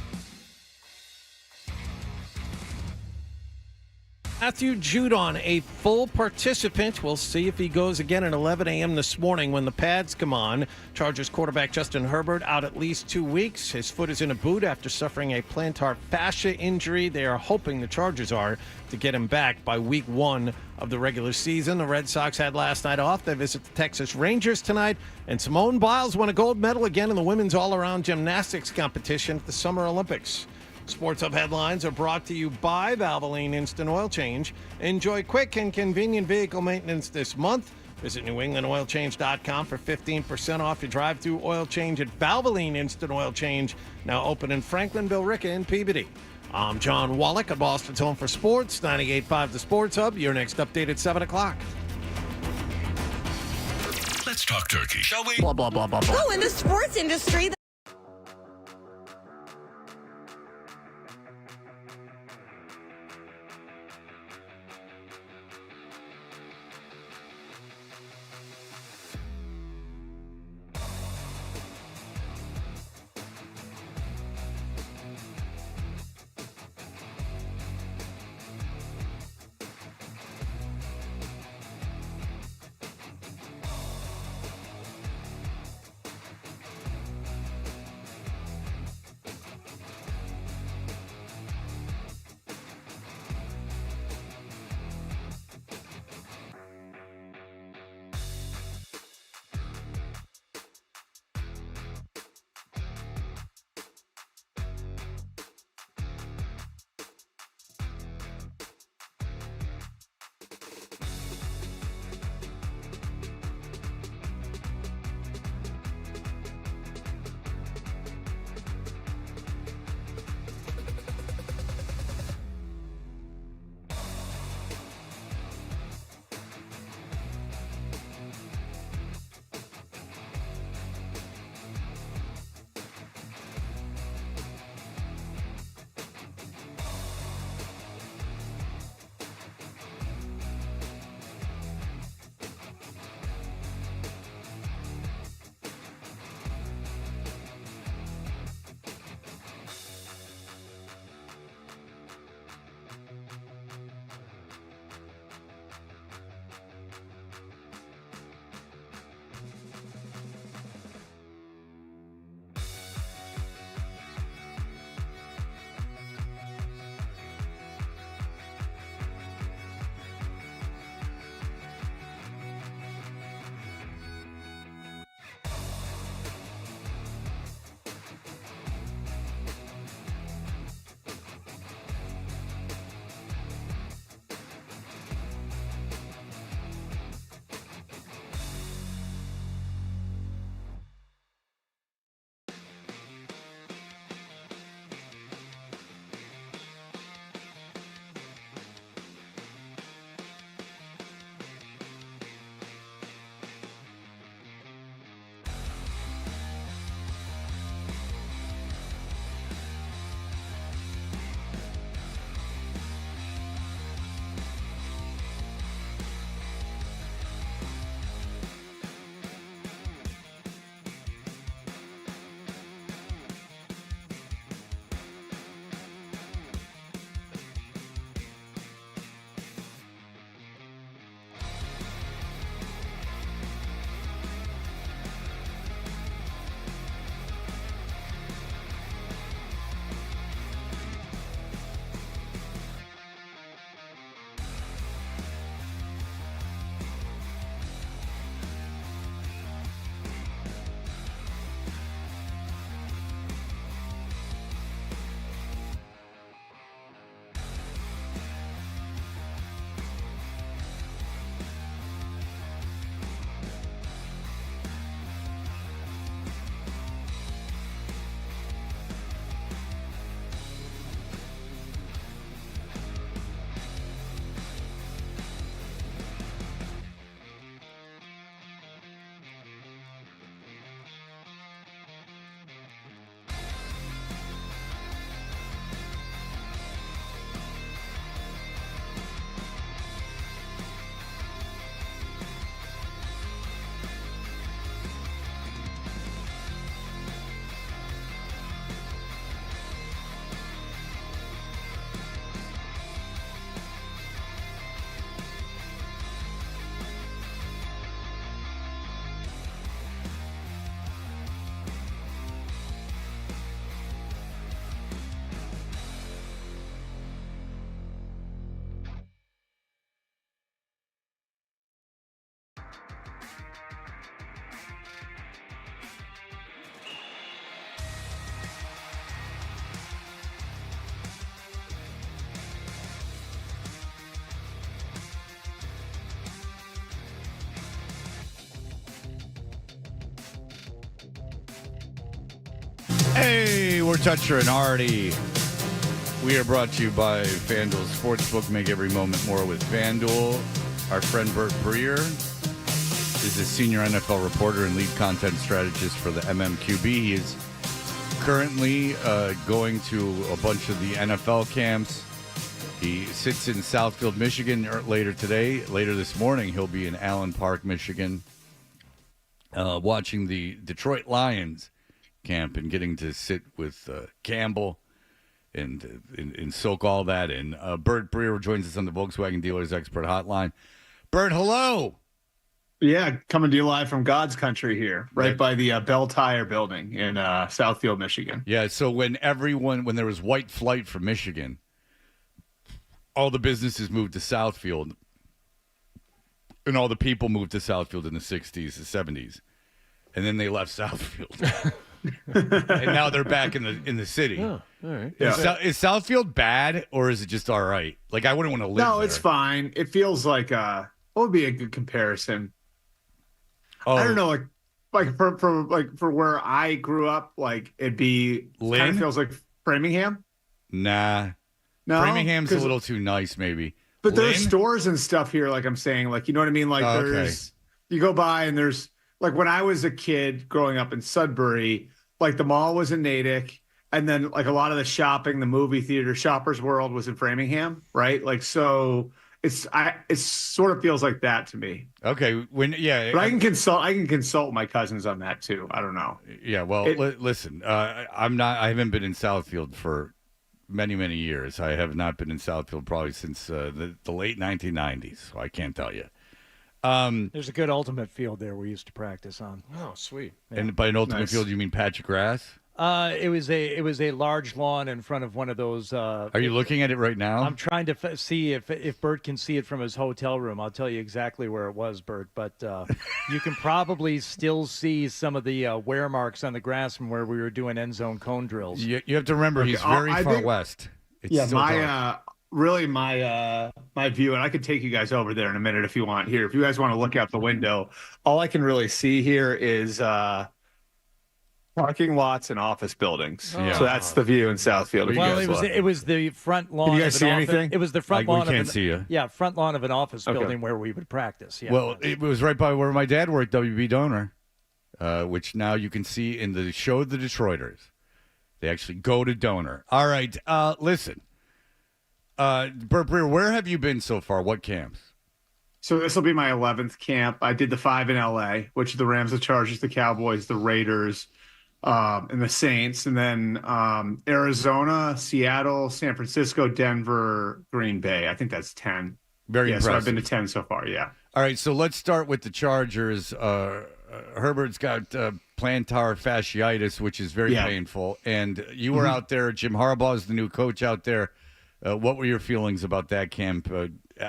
Matthew Judon, a full participant. We'll see if he goes again at 11 a.m. this morning when the pads come on. Chargers quarterback Justin Herbert out at least 2 weeks. His foot is in a boot after suffering a plantar fascia injury. They are hoping, the Chargers are, to get him back by week 1 of the regular season. The Red Sox had last night off. They visit the Texas Rangers tonight. And Simone Biles won a gold medal again in the women's all-around gymnastics competition at the Summer Olympics. Sports Hub headlines are brought to you by Valvoline Instant Oil Change. Enjoy quick and convenient vehicle maintenance this month. Visit NewEnglandOilChange.com for 15% off your drive-through oil change at Valvoline Instant Oil Change, now open in Franklin, Billerica, and Peabody. I'm John Wallach at Boston's Home for Sports, 98.5 The Sports Hub. Your next update at 7 o'clock. Let's talk turkey, shall we? Blah, blah, blah, blah, blah. Oh, in the sports industry. More Toucher and Hardy. We are brought to you by FanDuel Sportsbook. Make every moment more with FanDuel. Our friend Albert Breer is a senior NFL reporter and lead content strategist for the MMQB. He is currently going to a bunch of the NFL camps. He sits in Southfield, Michigan later this morning. He'll be in Allen Park, Michigan, watching the Detroit Lions camp and getting to sit with Campbell and soak all that in. Bert Breer joins us on the Volkswagen Dealers Expert Hotline. Bert, hello. Yeah, coming to you live from God's country here, right by the Bell Tire building in Southfield, Michigan. Yeah, so when there was white flight from Michigan, all the businesses moved to Southfield, and all the people moved to Southfield in the 60s, the 70s, and then they left Southfield. And now they're back in the city. Oh, all right. Yeah. Is Southfield bad, or is it just all right? Like, I wouldn't want to live there. No, it's fine. It feels like what would be a good comparison? Oh. I don't know, like for where I grew up, like it'd be kind of feels like Framingham. Nah. No, Framingham's a little too nice, maybe. But there's stores and stuff here, like I'm saying, like, you know what I mean? Like you go by and there's, like when I was a kid growing up in Sudbury, like the mall was in Natick, and then like a lot of the shopping, the movie theater, Shoppers World was in Framingham, right? Like, so it sort of feels like that to me. Okay. But I can consult my cousins on that too. I don't know. Yeah. Well, listen, I haven't been in Southfield for many, many years. I have not been in Southfield probably since the late 1990s. So I can't tell you. There's a good ultimate field there we used to practice on. Oh, sweet. Yeah. And by an ultimate field, you mean patch of grass? It was a large lawn in front of one of those. Are you looking at it right now? I'm trying to see if Bert can see it from his hotel room. I'll tell you exactly where it was, Bert. But you can probably still see some of the wear marks on the grass from where we were doing end zone cone drills. You have to remember he's very far west. It's my view, and I could take you guys over there in a minute if you want. Here, if you guys want to look out the window, all I can really see here is parking lots and office buildings. Yeah. So that's the view in Southfield. Well, it was the front lawn. Can you guys see anything? It was the front lawn. We can't see you. Yeah, front lawn of an office building where we would practice. Yeah. Well, it was right by where my dad worked, WB Donor, which now you can see in the show The Detroiters. They actually go to Donor. All right, listen. Bert Breer, where have you been so far? What camps? So this will be my 11th camp. I did the 5 in LA, which are the Rams, the Chargers, the Cowboys, the Raiders, and the Saints. And then Arizona, Seattle, San Francisco, Denver, Green Bay. I think that's 10. Very impressive. So I've been to 10 so far, yeah. All right, so let's start with the Chargers. Herbert's got plantar fasciitis, which is very painful. And you were out there. Jim Harbaugh is the new coach out there. What were your feelings about that camp?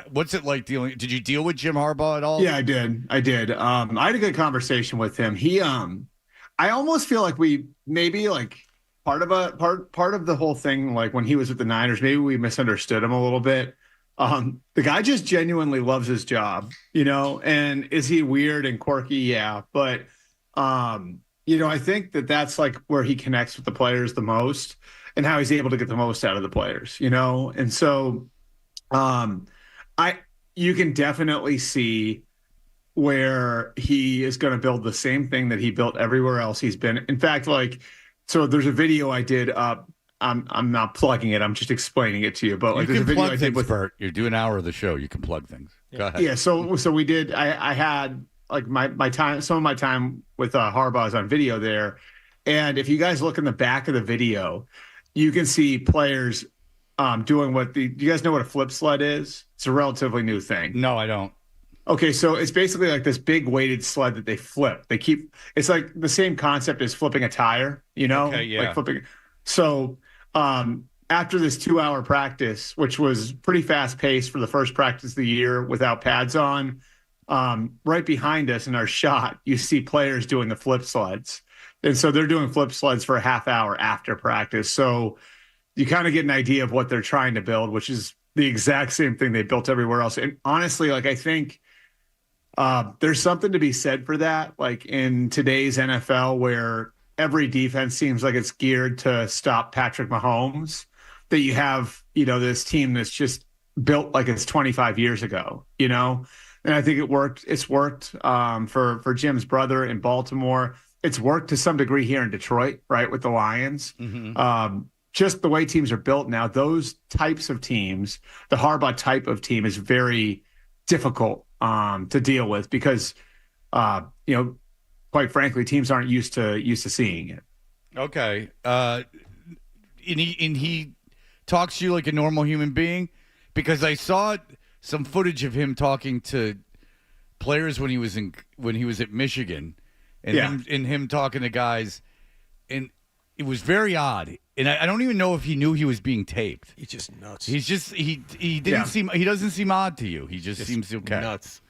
What's it like dealing? Did you deal with Jim Harbaugh at all? Yeah, I did. I had a good conversation with him. I almost feel like we maybe like part of the whole thing, like when he was at the Niners, maybe we misunderstood him a little bit. The guy just genuinely loves his job, and is he weird and quirky? Yeah. But, I think that's like where he connects with the players the most and how he's able to get the most out of the players, And so, you can definitely see where he is going to build the same thing that he built everywhere else he's been. In fact, so there's a video I did up. I'm not plugging it. I'm just explaining it to you. But you there's a can video plug I did things, with Bert. You do an hour of the show. You can plug things. Go ahead. Yeah. So we did. I had like my time. Some of my time with Harbaugh is on video there, and if you guys look in the back of the video, you can see players doing do you guys know what a flip sled is? It's a relatively new thing. No, I don't. Okay, so it's basically like this big weighted sled that they flip. It's like the same concept as flipping a tire, Okay, yeah. like flipping. So after this 2-hour practice, which was pretty fast paced for the first practice of the year without pads on, right behind us in our shot, you see players doing the flip sleds. And so they're doing flip sleds for a half hour after practice. So you kind of get an idea of what they're trying to build, which is the exact same thing they built everywhere else. And honestly, I think there's something to be said for that. Like in today's NFL where every defense seems like it's geared to stop Patrick Mahomes, that you have, this team that's just built like it's 25 years ago, And I think it worked. It's worked for Jim's brother in Baltimore. It's worked to some degree here in Detroit, right, with the Lions. Just the way teams are built now, those types of teams, the Harbaugh type of team is very difficult to deal with because, quite frankly, teams aren't used to seeing it. Okay. And he talks to you like a normal human being, because I saw some footage of him talking to players when he was at Michigan, and him talking to guys, and it was very odd. And I don't even know if he knew he was being taped. He's just nuts. He doesn't seem odd to you. He just seems okay. Nuts.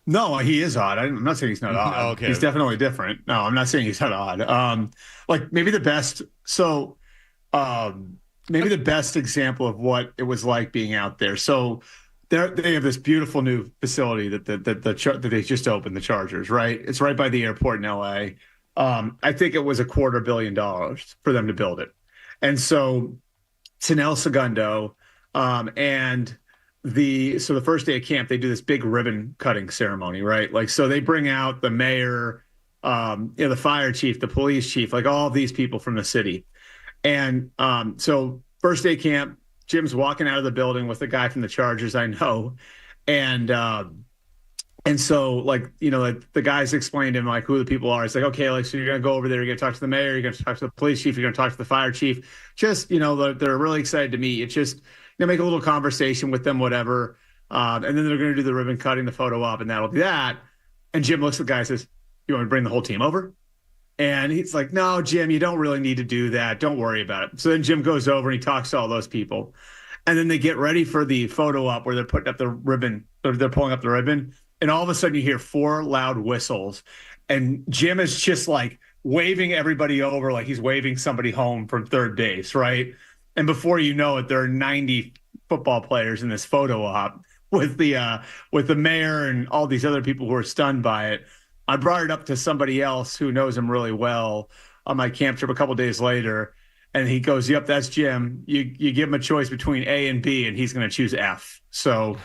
No, he is odd. I'm not saying he's not odd. Okay. He's definitely different. No, I'm not saying he's not odd. Maybe the best. So, maybe the best example of what it was like being out there. So, they have this beautiful new facility that they just opened, the Chargers. Right, it's right by the airport in LA. I think it was $250 million for them to build it, and so Tanel Segundo, and the first day of camp, they do this big ribbon cutting ceremony, right? Like, so they bring out the mayor, the fire chief, the police chief, like all of these people from the city. And so first day camp, Jim's walking out of the building with a guy from the Chargers I know. And so, the guys explained to him, like, who the people are. It's like, okay, like, so you're going to go over there, you're going to talk to the mayor, you're going to talk to the police chief, you're going to talk to the fire chief. Just, they're really excited to meet. It's just, make a little conversation with them, whatever. And then they're going to do the ribbon cutting, the photo op, and that'll be that. And Jim looks at the guy and says, you want me to bring the whole team over? And he's like, no, Jim, you don't really need to do that. Don't worry about it. So then Jim goes over and he talks to all those people. And then they get ready for the photo op where they're putting up the ribbon, or they're pulling up the ribbon. And all of a sudden you hear 4 loud whistles. And Jim is just like waving everybody over like he's waving somebody home from third base, right? And before you know it, there are 90 football players in this photo op with the mayor and all these other people who are stunned by it. I brought it up to somebody else who knows him really well on my camp trip a couple days later, and he goes, "Yep, that's Jim. You give him a choice between A and B, and he's going to choose F." So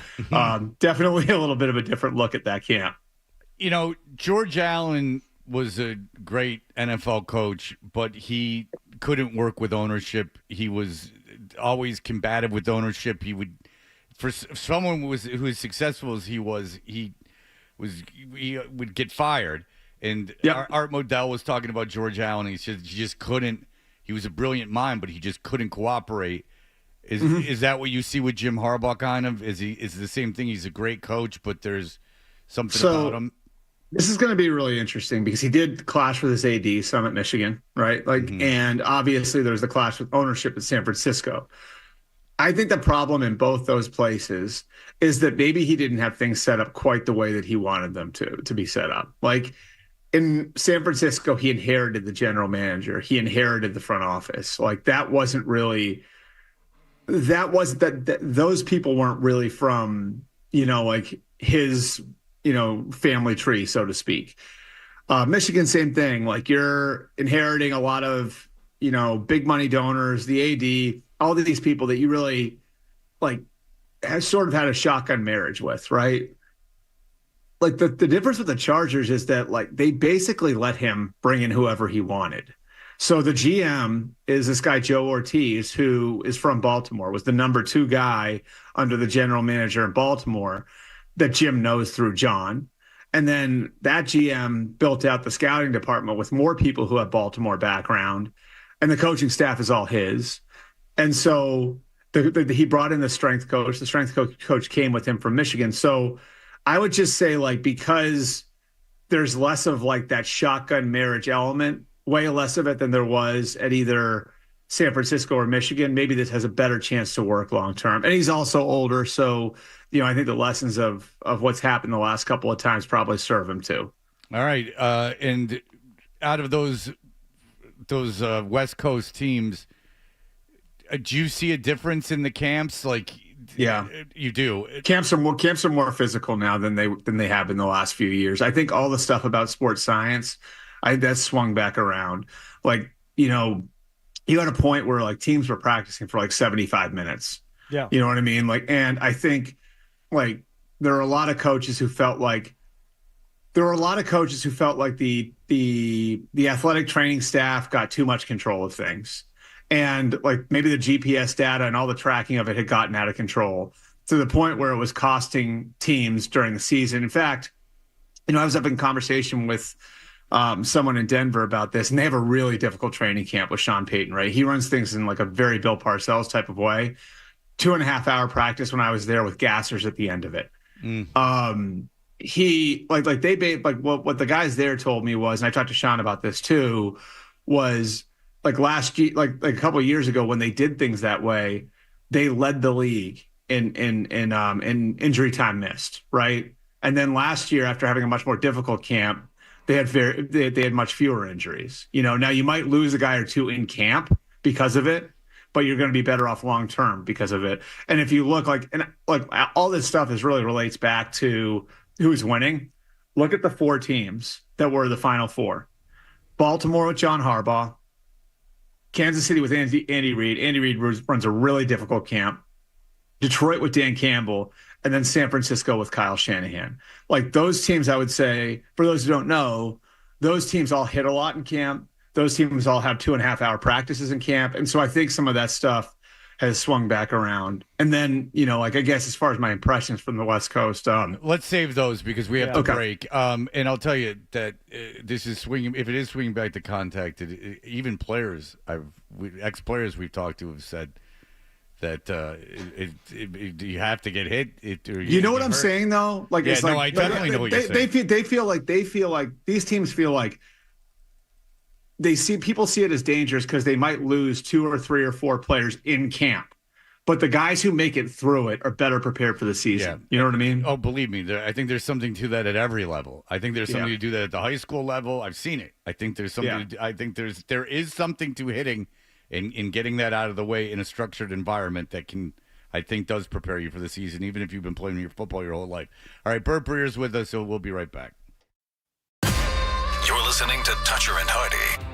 definitely a little bit of a different look at that camp. George Allen was a great NFL coach, but he couldn't work with ownership. He was always combative with ownership. He would, for someone who was successful as he would get fired. And Art Modell was talking about George Allen. He said he just couldn't. He was a brilliant mind, but he just couldn't cooperate. Is that what you see with Jim Harbaugh? Kind of is the same thing. He's a great coach, but there's something about him. This is going to be really interesting because he did clash with his AD, some at Michigan, right? And obviously there's the clash with ownership at San Francisco. I think the problem in both those places is that maybe he didn't have things set up quite the way that he wanted them to be set up. Like in San Francisco, he inherited the general manager. He inherited the front office. Like those people weren't really from, his, family tree, so to speak. Michigan, same thing. Like you're inheriting a lot of, big money donors, the AD, all of these people that you really has sort of had a shotgun marriage with, right? Like the difference with the Chargers is that they basically let him bring in whoever he wanted. So the GM is this guy, Joe Ortiz, who is from Baltimore, was the number 2 guy under the general manager in Baltimore that Jim knows through John. And then that GM built out the scouting department with more people who have Baltimore background, and the coaching staff is all his. And so he brought in the strength coach. The strength coach came with him from Michigan. So I would just say, because there's less of that shotgun marriage element, way less of it than there was at either San Francisco or Michigan, maybe this has a better chance to work long term. And he's also older, so I think the lessons of what's happened the last couple of times probably serve him too. All right, and out of those West Coast teams, do you see a difference in the camps? Yeah, you do. Camps are more physical now than they have in the last few years. I think all the stuff about sports science That swung back around. Like, you know, you had a point where like teams were practicing for like 75 minutes. Yeah. You know what I mean? Like, and I think like there are a lot of coaches who felt like the athletic training staff got too much control of things. And like maybe the GPS data and all the tracking of it had gotten out of control to the point where it was costing teams during the season. In fact, you know, I was up in conversation with someone in Denver about this, and they have a really difficult training camp with Sean Payton, right? He runs things in like a very Bill Parcells type of way. 2.5-hour practice when I was there with gassers at the end of it. He what the guys there told me was, and I talked to Sean about this too, was like last year, like a couple of years ago when they did things that way, they led the league in injury time missed, right? And then last year, after having a much more difficult camp, they had much fewer injuries. You know, now you might lose a guy or two in camp because of it, but you're going to be better off long term because of it. And if you look like all this stuff really relates back to who's winning. Look at the 4 teams that were the Final Four: Baltimore with John Harbaugh, Kansas City with Andy Reid. Andy Reid runs a really difficult camp. Detroit with Dan Campbell, and then San Francisco with Kyle Shanahan. Like those teams, I would say, for those who don't know, those teams all hit a lot in camp. Those teams all have 2.5-hour practices in camp. And so I think some of that stuff has swung back around. And then, you know, like I guess as far as my impressions from the West Coast. Let's save those because we have to break. And I'll tell you that this is swinging. If it is swinging back to contact, even players, ex-players we've talked to have said that you have to get hit. You know what I'm saying, though? Like, yeah, it's no, like, I definitely know what you're saying. They feel like these teams feel like people see it as dangerous because they might lose 2 or 3 or 4 players in camp. But the guys who make it through it are better prepared for the season. Yeah. You know what I mean? Oh, believe me, I think there's something to that at every level. I think there's something to do that at the high school level. I've seen it. I think there's something. I think there is something to hitting in getting that out of the way in a structured environment that I think does prepare you for the season, even if you've been playing your football your whole life. All right, Albert Breer's with us, so we'll be right back. You're listening to Toucher and Hardy.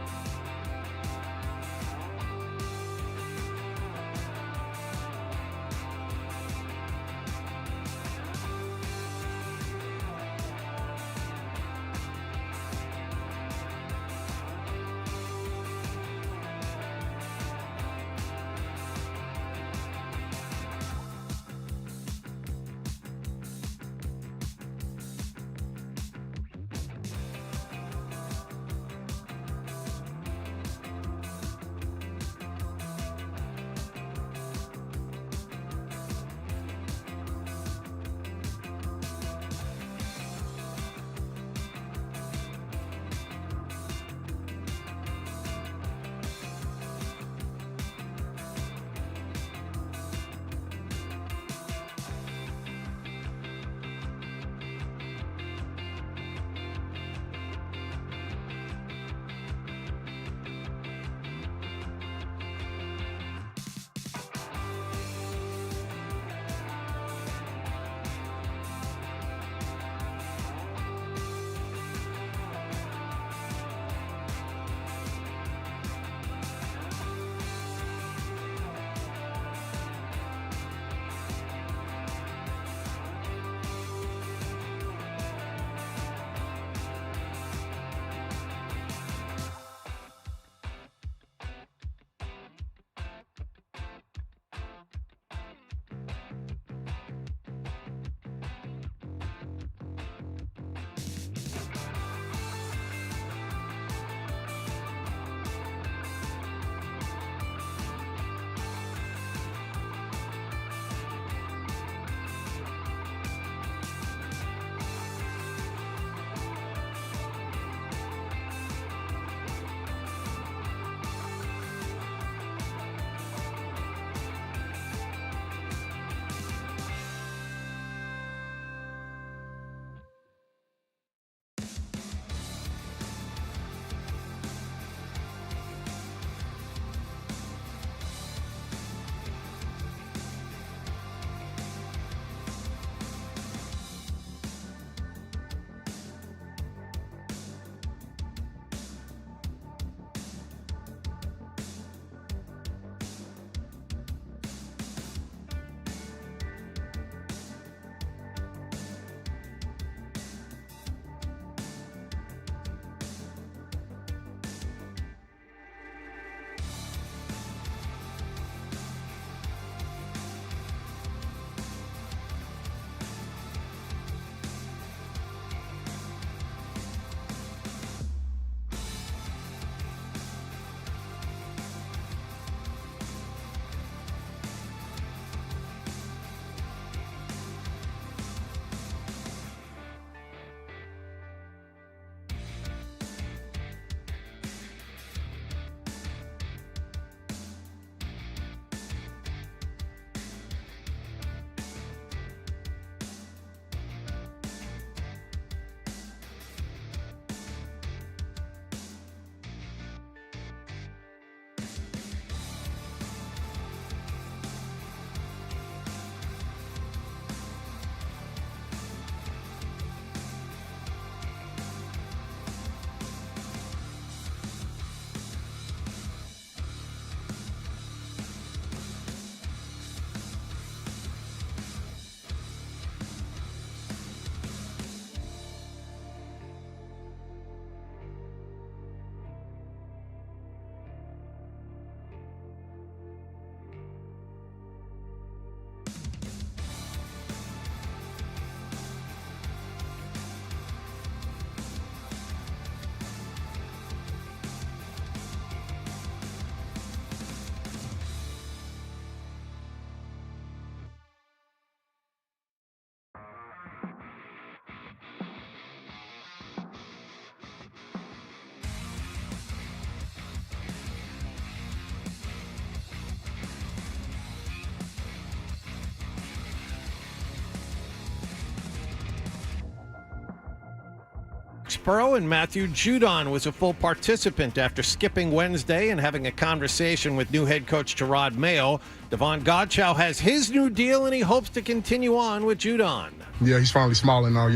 Foxborough, and Matthew Judon was a full participant after skipping Wednesday and having a conversation with new head coach Gerard Mayo. Devon Godchow has his new deal, and he hopes to continue on with Judon. Yeah, he's finally smiling now.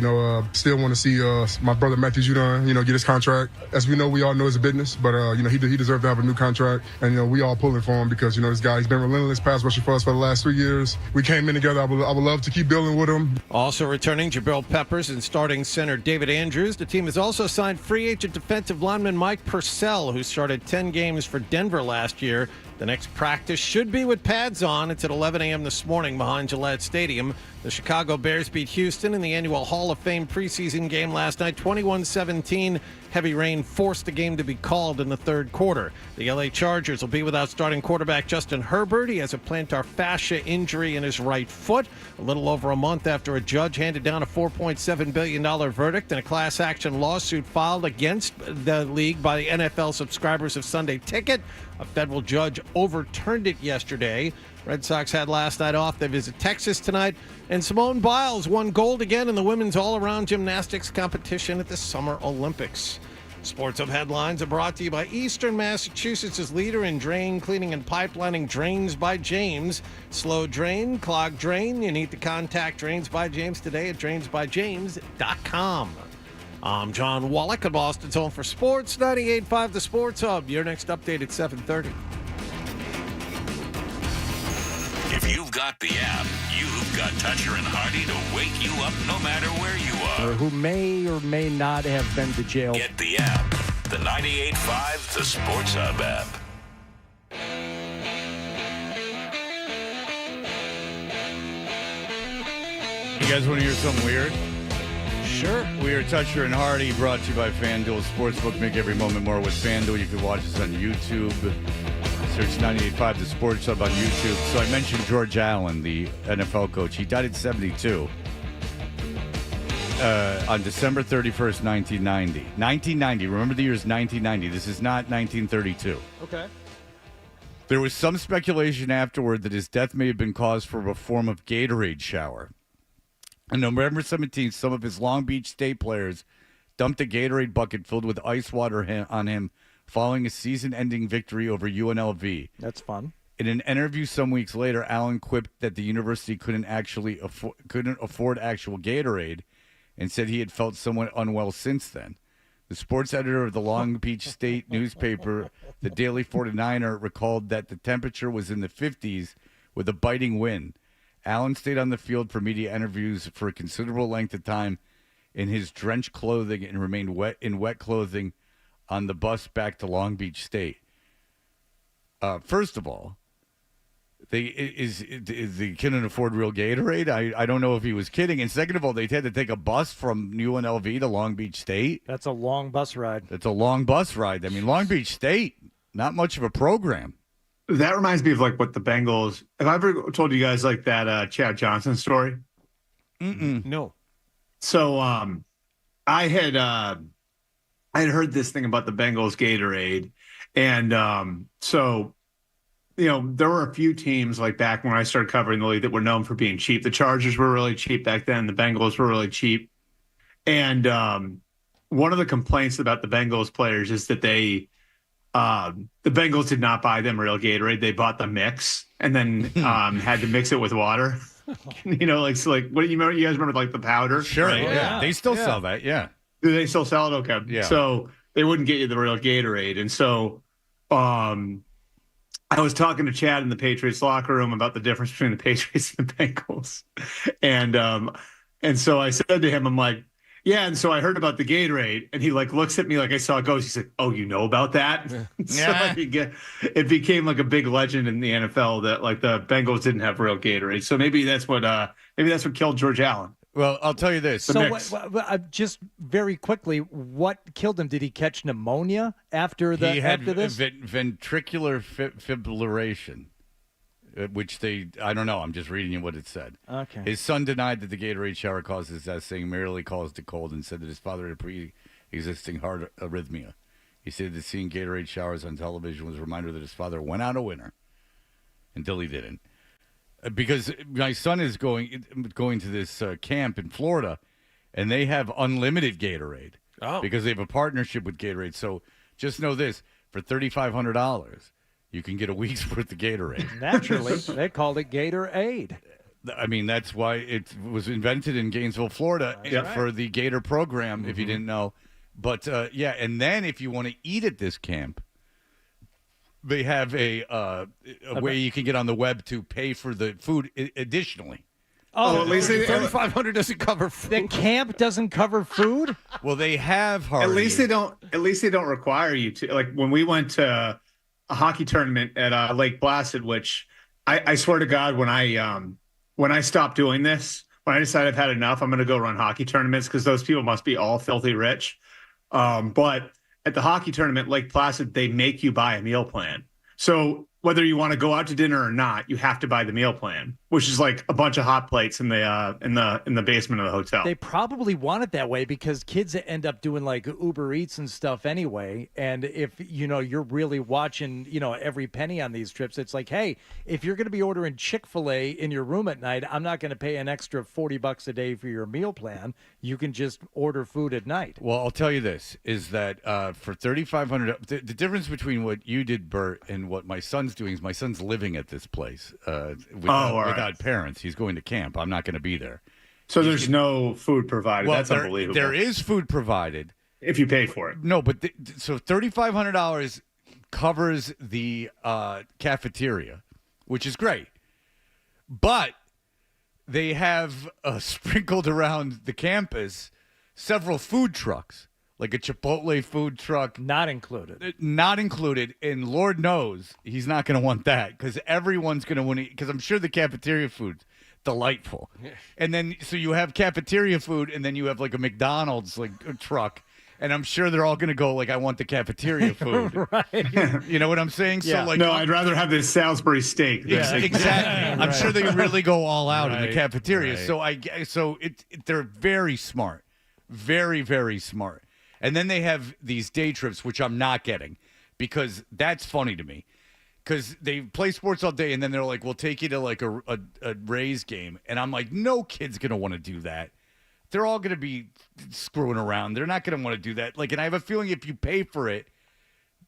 Still want to see my brother Matthew Judon, get his contract. As we know, we all know it's a business, but he deserved to have a new contract, and we all pulling for him because this guy, he's been relentless pass rusher for us for the last 3 years. We came in together. I would love to keep building with him. Also returning Jabril Peppers and starting center David Andrews. The team has also signed free agent defensive lineman Mike Purcell, who started 10 games for Denver last year. The next practice should be with pads on. It's at 11 a.m. this morning behind Gillette Stadium. The Chicago Bears beat Houston in the annual Hall of Fame preseason game last night, 21-17. Heavy rain forced the game to be called in the third quarter. The LA Chargers will be without starting quarterback Justin Herbert. He has a plantar fascia injury in his right foot. A little over a month after a judge handed down a $4.7 billion verdict in a class action lawsuit filed against the league by the NFL subscribers of Sunday Ticket. A federal judge overturned it yesterday. Red Sox had last night off. They visit Texas tonight. And Simone Biles won gold again in the women's all-around gymnastics competition at the Summer Olympics. Sports Hub headlines are brought to you by Eastern Massachusetts' leader in drain cleaning and pipelining, Drains by James. Slow drain, clogged drain. You need to contact Drains by James today at drainsbyjames.com. I'm John Wallach of Boston's Home for Sports, 98.5 The Sports Hub. Your next update at 7:30. If you've got the app, you've got Toucher and Hardy to wake you up no matter where you are. Or who may or may not have been to jail. Get the app, the 98.5 The Sports Hub app. You guys want to hear something weird? Sure. We are Toucher and Hardy, brought to you by FanDuel Sportsbook. Make every moment more with FanDuel. You can watch us on YouTube. Search 98.5 The Sports Hub on YouTube. So I mentioned George Allen, the NFL coach. He died at 72 on December 31st, 1990. 1990. Remember the year is 1990. This is not 1932. Okay. There was some speculation afterward that his death may have been caused from a form of Gatorade shower. On November 17th, some of his Long Beach State players dumped a Gatorade bucket filled with ice water on him following a season-ending victory over UNLV. That's fun. In an interview some weeks later, Allen quipped that the university couldn't afford actual Gatorade and said he had felt somewhat unwell since then. The sports editor of the Long Beach State newspaper, the Daily 49er, recalled that the temperature was in the 50s with a biting wind. Allen stayed on the field for media interviews for a considerable length of time in his drenched clothing and remained wet clothing on the bus back to Long Beach State. First of all, is he couldn't afford real Gatorade? I don't know if he was kidding. And second of all, they had to take a bus from UNLV to Long Beach State. That's a long bus ride. That's a long bus ride. I mean, Long Beach State, not much of a program. That reminds me of what the Bengals. Have I ever told you guys that Chad Johnson story? No. So I had heard this thing about the Bengals Gatorade, and so there were a few teams back when I started covering the league that were known for being cheap. The Chargers were really cheap back then. The Bengals were really cheap, and one of the complaints about the Bengals players is that the Bengals did not buy them real Gatorade. They bought the mix and then had to mix it with water. What do you remember? You guys remember the powder? Sure. Right? Yeah. They still sell that. Yeah. Do they still sell it? Okay. Yeah. So they wouldn't get you the real Gatorade. And so I was talking to Chad in the Patriots locker room about the difference between the Patriots and the Bengals. And so I said to him, I'm like, yeah, and so I heard about the Gatorade, and he looks at me like I saw a ghost. He's like, "Oh, you know about that?" Yeah. So it became a big legend in the NFL that the Bengals didn't have real Gatorade. So maybe that's what killed George Allen. Well, I'll tell you this. So just very quickly, what killed him? Did he catch pneumonia after this? He had ventricular fibrillation. Which I don't know. I'm just reading you what it said. Okay. His son denied that the Gatorade shower caused his death, saying merely caused a cold, and said that his father had pre-existing heart arrhythmia. He said that seeing Gatorade showers on television was a reminder that his father went out a winner until he didn't. Because my son is going to this camp in Florida, and they have unlimited Gatorade. because they have a partnership with Gatorade. So just know this: for $3,500, you can get a week's worth of Gatorade. Naturally, they called it Gatorade. I mean, that's why it was invented in Gainesville, Florida, for the Gator program, if you didn't know. But, and then if you want to eat at this camp, they have a way you can get on the web to pay for the food additionally. Oh, at least $3,500 doesn't cover food. The camp doesn't cover food? Well, they have, Hardy. At least they don't require you to. Like when we went to a hockey tournament at Lake Placid, which I swear to God, when I stopped doing this, when I decided I've had enough, I'm going to go run hockey tournaments because those people must be all filthy rich. But at the hockey tournament, Lake Placid, they make you buy a meal plan. So whether you want to go out to dinner or not, you have to buy the meal plan, which is like a bunch of hot plates in the basement of the hotel. They probably want it that way because kids end up doing like Uber Eats and stuff anyway. And if you're really watching every penny on these trips, it's like, hey, if you're going to be ordering Chick-fil-A in your room at night, I'm not going to pay an extra $40 a day for your meal plan. You can just order food at night. Well, I'll tell you this is that for $3,500, the difference between what you did, Bert, and what my son's doing is my son's living at this place without parents. He's going to camp. I'm not going to be there. So there's no food provided. Well, That's unbelievable. There is food provided if you pay for it. No, but so $3,500 covers the cafeteria, which is great. But they have sprinkled around the campus several food trucks. Like a Chipotle food truck. Not included. Not included. And Lord knows he's not going to want that because everyone's going to want to eat. Because I'm sure the cafeteria food's delightful. And then, so you have cafeteria food and then you have like a McDonald's truck. And I'm sure they're all going to go like, I want the cafeteria food. Right. You know what I'm saying? Yeah. So no, I'd rather have this Salisbury steak. Yeah, exactly. I'm sure they really go all out in the cafeteria. Right. So they're very smart. Very, very smart. And then they have these day trips, which I'm not getting because that's funny to me. Because they play sports all day, and then they're like, we'll take you to like a Rays game. And I'm like, no kid's going to want to do that. They're all going to be screwing around. They're not going to want to do that. Like, and I have a feeling if you pay for it,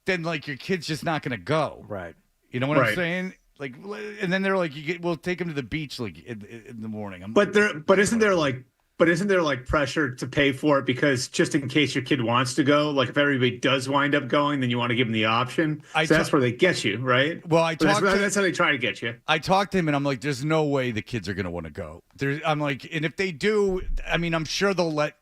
then like your kid's just not going to go. Right. You know what I'm saying? Like, and then they're like, we'll take them to the beach like in the morning. But isn't there like pressure to pay for it because just in case your kid wants to go, like if everybody does wind up going, then you want to give them the option. That's where they get you, right? Well, that's how they try to get you. I talked to him and I'm like, there's no way the kids are going to want to go. I'm like, and if they do, I mean, I'm sure they'll let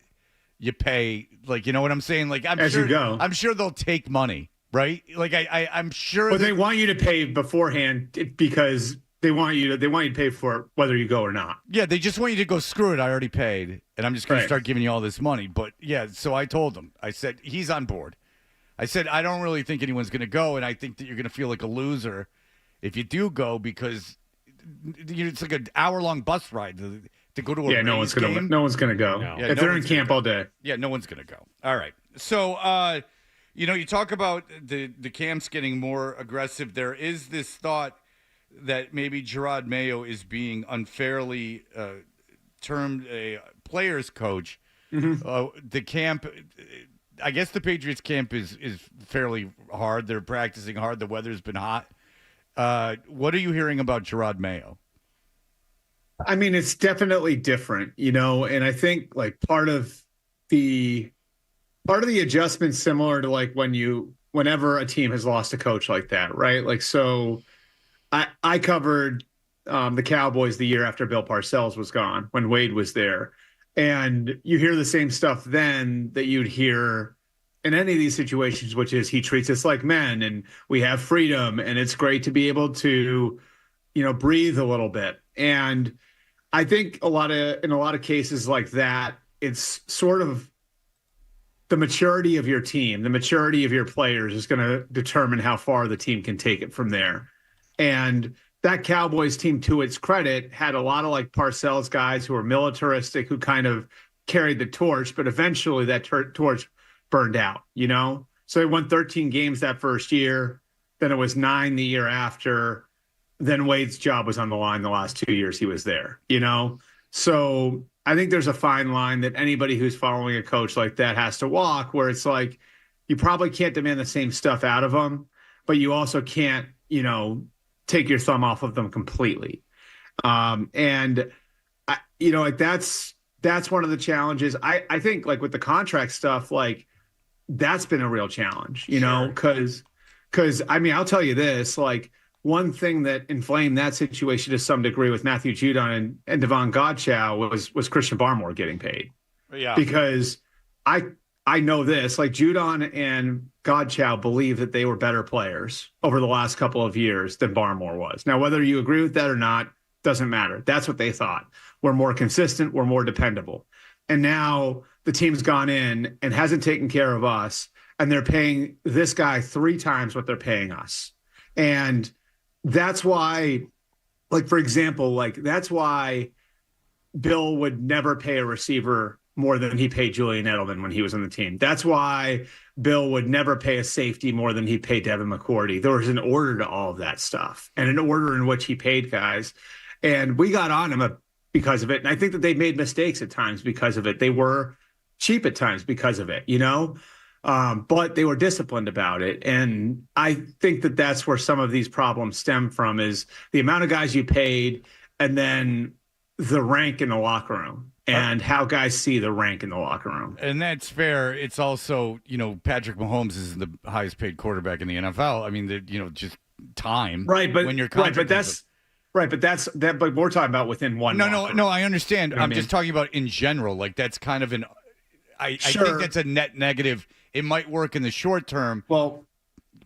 you pay. Like, you know what I'm saying? Like, As you go. I'm sure they'll take money, right? Like, I'm sure. But they want you to pay beforehand because they want you to pay for it whether you go or not. Yeah, they just want you to go, screw it, I already paid, and I'm just going to start giving you all this money. But, yeah, so I told him. I said, he's on board. I said, I don't really think anyone's going to go, and I think that you're going to feel like a loser if you do go because it's like an hour-long bus ride to go to a no one's going to go. No. If they're in camp all day. Yeah, no one's going to go. All right. So, you talk about the camps getting more aggressive. There is this thought that maybe Gerard Mayo is being unfairly termed a player's coach. Mm-hmm. The camp, I guess the Patriots camp is fairly hard. They're practicing hard. The weather's been hot. What are you hearing about Gerard Mayo? I mean, it's definitely different, and I think like part of the adjustment similar to like whenever a team has lost a coach like that, right? Like, so I covered the Cowboys the year after Bill Parcells was gone when Wade was there. And you hear the same stuff then that you'd hear in any of these situations, which is he treats us like men and we have freedom and it's great to be able to, breathe a little bit. And I think in a lot of cases like that, it's sort of the maturity of your team, the maturity of your players is going to determine how far the team can take it from there. And that Cowboys team, to its credit, had a lot of like Parcells guys who were militaristic, who kind of carried the torch, but eventually that torch burned out, So they won 13 games that first year. Then it was 9 the year after. Then Wade's job was on the line the last 2 years he was there, So I think there's a fine line that anybody who's following a coach like that has to walk, where it's like you probably can't demand the same stuff out of them, but you also can't, take your thumb off of them completely. And like that's one of the challenges. I think like with the contract stuff, like that's been a real challenge, because I'll tell you this, like one thing that inflamed that situation to some degree with Matthew Judon and Devon Godchow was Christian Barmore getting paid. Yeah. Because I know this, like Judon and Godchow believe that they were better players over the last couple of years than Barmore was. Now, whether you agree with that or not, doesn't matter. That's what they thought. We're more consistent. We're more dependable. And now the team's gone in and hasn't taken care of us, and they're paying this guy 3 times what they're paying us. And that's why, like, for example, like that's why Bill would never pay a receiver more than he paid Julian Edelman when he was on the team. That's why Bill would never pay a safety more than he paid Devin McCourty. There was an order to all of that stuff and an order in which he paid guys. And we got on him because of it. And I think that they made mistakes at times because of it. They were cheap at times because of it, but they were disciplined about it. And I think that that's where some of these problems stem from, is the amount of guys you paid and then the rank in the locker room and how guys see the rank in the locker room. And that's fair. It's also, Patrick Mahomes is the highest paid quarterback in the NFL. I mean, just time. Right, but when you're but we're talking about within one. No, I understand. You know I'm just talking about in general. Like that's kind of I think that's a net negative. It might work in the short term. Well,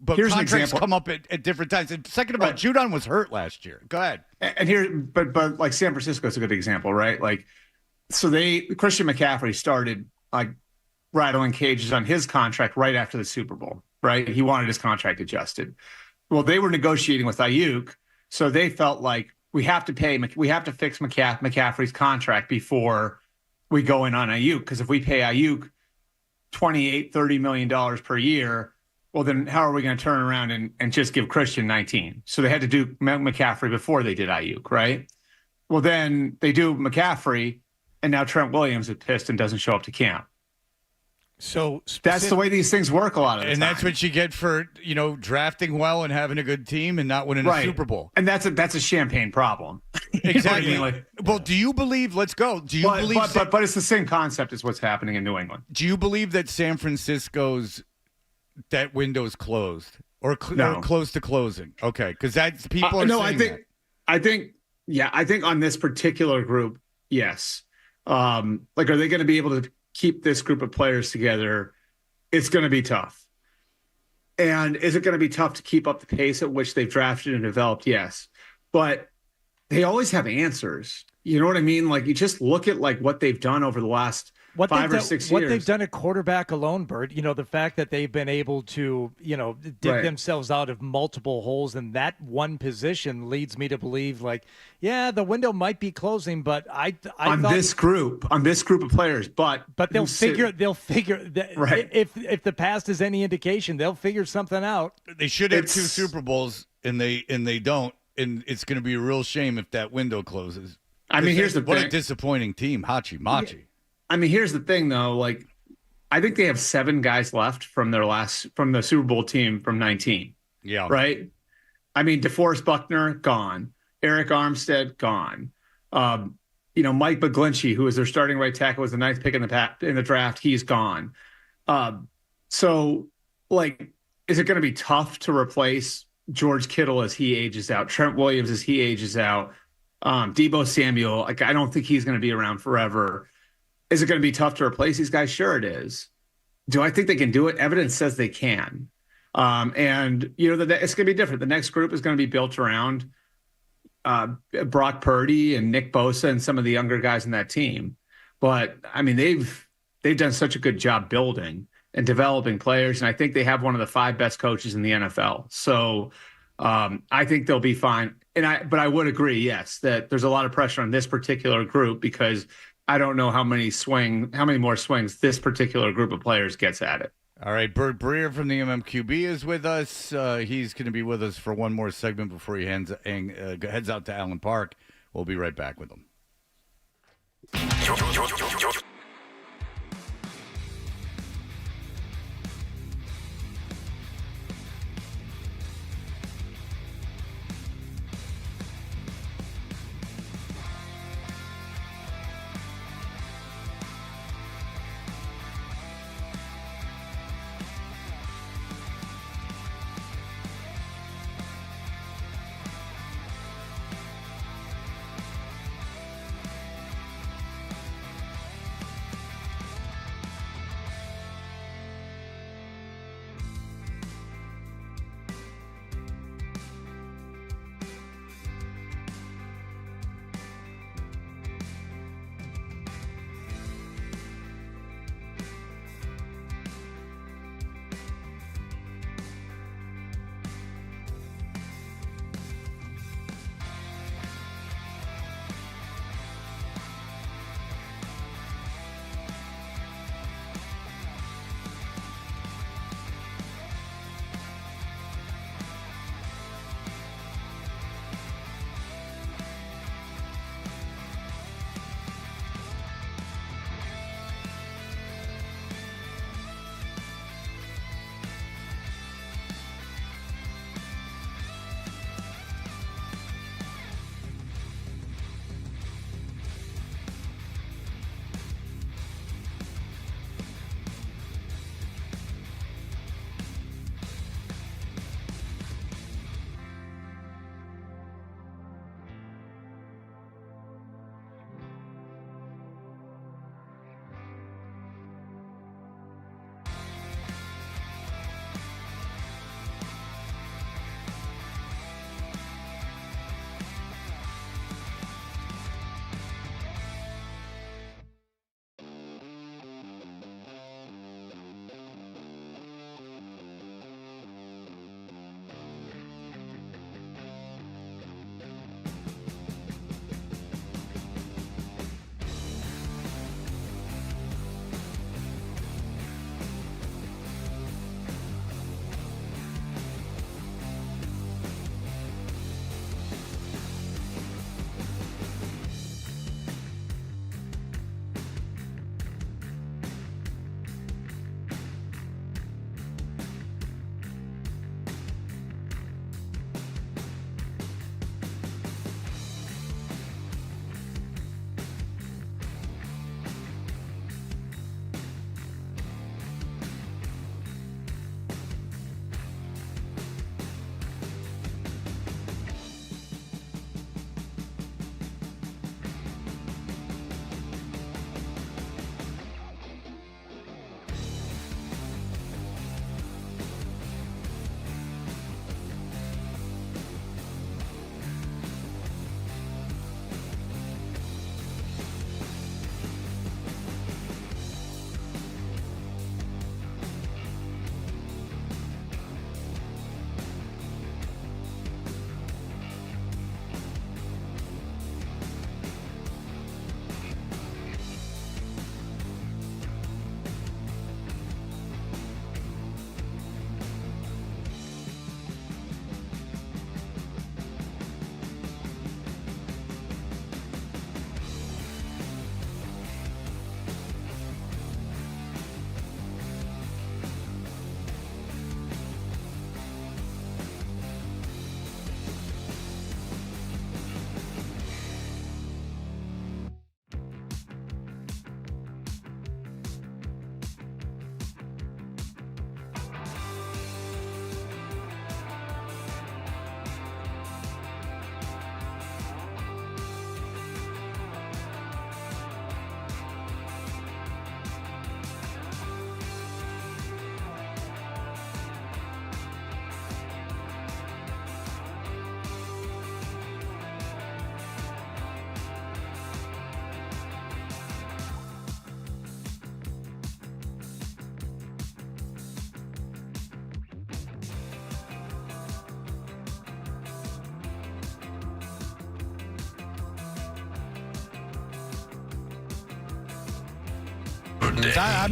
but here's contracts come up at different times. And second of all, Judon was hurt last year. Go ahead. And but like San Francisco is a good example, right? Like, so Christian McCaffrey started like rattling cages on his contract right after the Super Bowl, right? He wanted his contract adjusted. Well, they were negotiating with Ayuk, so they felt like we have to fix McCaffrey's contract before we go in on Ayuk, because if we pay Ayuk $28-30 million per year, well, then how are we going to turn around and just give Christian 19? So they had to do McCaffrey before they did Ayuk, right? Well, then they do McCaffrey, and now Trent Williams is pissed and doesn't show up to camp. So that's the way these things work a lot of the time. And that's what you get for, drafting well and having a good team and not winning a Super Bowl. And that's a champagne problem. Exactly. Like, well, do you believe, let's go. Do you believe but it's the same concept as what's happening in New England. Do you believe that San Francisco's that window's closed or close to closing? Okay, because that's people are saying that. I think on this particular group, yes. Are they going to be able to keep this group of players together? It's going to be tough. And is it going to be tough to keep up the pace at which they've drafted and developed? Yes. But they always have answers. You know what I mean? Like, you just look at like what they've done over the last 5 or 6 years. What they've done at quarterback alone, Bert, the fact that they've been able to, dig themselves out of multiple holes in that one position leads me to believe, like, yeah, the window might be closing, but I on this group of players, but they'll figure that right. If the past is any indication, they'll figure something out. They should have 2 Super Bowls, and they don't, and it's going to be a real shame if that window closes. I mean, here's the thing. What a disappointing team, Hachi-Machi. Yeah. I mean, here's the thing, though. Like, I think they have 7 guys left from the Super Bowl team from 19. Yeah. Right? I mean, DeForest Buckner, gone. Eric Armstead, gone. Mike McGlinchey, who was their starting right tackle, was the 9th pick in the draft. He's gone. So, like, is it going to be tough to replace George Kittle as he ages out, Trent Williams as he ages out, Deebo Samuel? Like, I don't think he's going to be around forever. Is it going to be tough to replace these guys? Sure it is. Do I think they can do it? Evidence says they can. And it's going to be different. The next group is going to be built around Brock Purdy and Nick Bosa and some of the younger guys in that team. But I mean, they've done such a good job building and developing players, and I think they have one of the 5 best coaches in the NFL. So I think they'll be fine. But I would agree, yes, that there's a lot of pressure on this particular group, because I don't know how many more swings this particular group of players gets at it. All right, Albert Breer from the MMQB is with us. He's going to be with us for one more segment before he heads out to Allen Park. We'll be right back with him.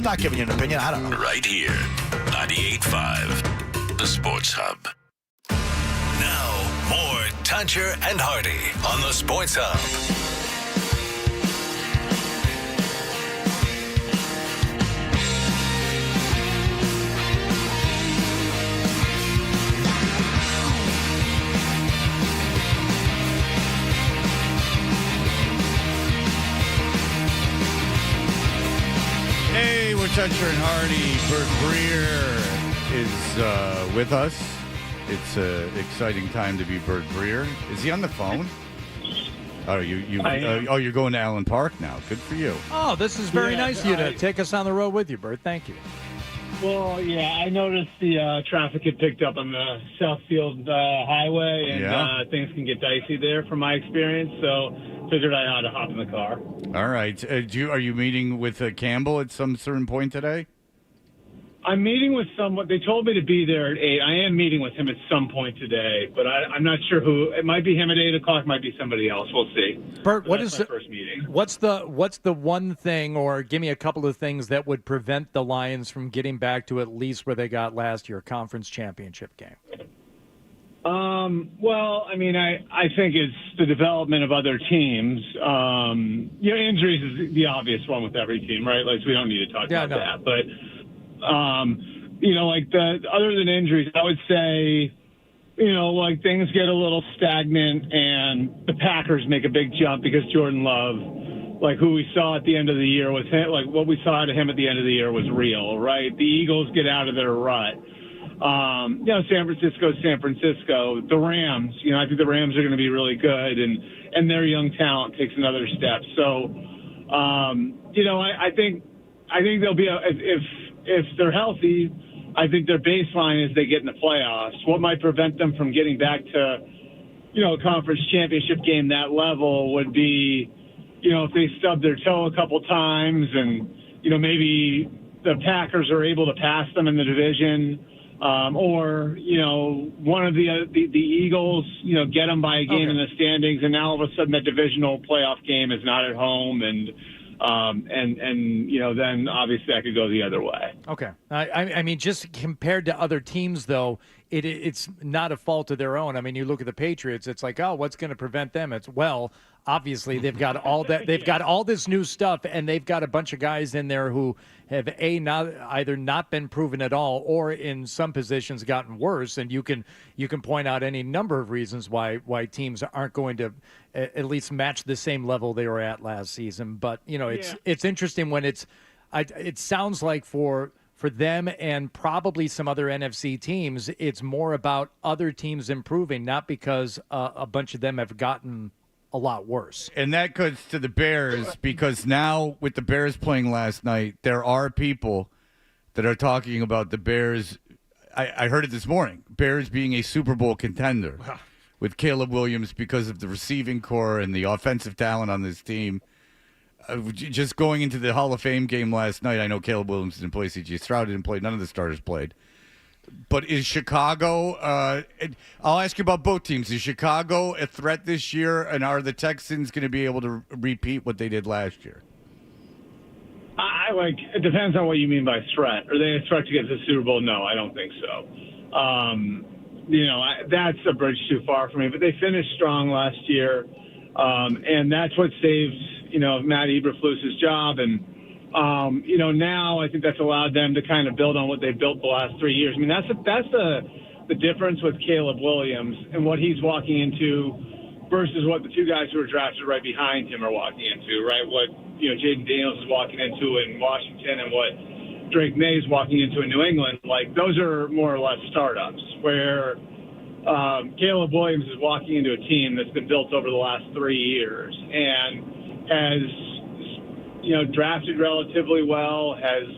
I'm not giving you an opinion. I don't know. Right here, 98.5, the Sports Hub. Now, more Tuncher and Hardy on the Sports Hub. Toucher and Hardy. Bert Breer is with us. It's an exciting time to be Bert Breer. Is he on the phone? Oh, you're going to Allen Park now. Good for you. Oh, this is very nice of you to take us on the road with you, Bert. Thank you. Well, yeah, I noticed the traffic had picked up on the Southfield Highway, and things can get dicey there from my experience, so figured I ought to hop in the car. All right. Are you meeting with Campbell at some certain point today? I'm meeting with someone. They told me to be there at 8. I am meeting with him at some point today, but I'm not sure who. It might be him at 8 o'clock. Might be somebody else. We'll see. Bert, what is the first meeting? What's the one thing, or give me a couple of things that would prevent the Lions from getting back to at least where they got last year, conference championship game? Well, I mean, I think it's the development of other teams. Injuries is the obvious one with every team, right? Like, so we don't need to talk about that. But, other than injuries, I would say, things get a little stagnant and the Packers make a big jump because Jordan Love, like who we saw at the end of the year was him, like what we saw out of him at the end of the year was real, right? The Eagles get out of their rut. San Francisco, the Rams, I think the Rams are going to be really good and their young talent takes another step. So, I think they'll be, if they're healthy, I think their baseline is they get in the playoffs. What might prevent them from getting back to, a conference championship game that level would be, if they stub their toe a couple times and, maybe the Packers are able to pass them in the division. Or one of the Eagles, get them by a game in the standings, and now all of a sudden that divisional playoff game is not at home, and then obviously I could go the other way. Okay, I mean, just compared to other teams, though, it's not a fault of their own. I mean, you look at the Patriots, it's like, oh, what's going to prevent them? It's obviously they've got all that, they've got all this new stuff, and they've got a bunch of guys in there who have either not been proven at all, or in some positions gotten worse. And you can point out any number of reasons why teams aren't going to at least match the same level they were at last season. But it's interesting when it sounds like for them and probably some other NFC teams, it's more about other teams improving, not because a bunch of them have gotten a lot worse. And that goes to the Bears, because now with the Bears playing last night, there are people that are talking about the Bears. I heard it this morning, Bears being a Super Bowl contender with Caleb Williams because of the receiving core and the offensive talent on this team. Just going into the Hall of Fame game last night, I know Caleb Williams didn't play, C.J. Stroud didn't play, none of the starters played. But is Chicago, I'll ask you about both teams. Is Chicago a threat this year, and are the Texans going to be able to repeat what they did last year? It depends on what you mean by threat. Are they a threat to get to the Super Bowl? No, I don't think so. That's a bridge too far for me. But they finished strong last year, and that's what saved, Matt Eberflus's job. And now I think that's allowed them to kind of build on what they've built the last 3 years. I mean, that's the difference with Caleb Williams and what he's walking into versus what the two guys who were drafted right behind him are walking into, right? What, Jaden Daniels is walking into in Washington and what Drake May is walking into in New England. Like, those are more or less startups, where Caleb Williams is walking into a team that's been built over the last 3 years and has drafted relatively well, has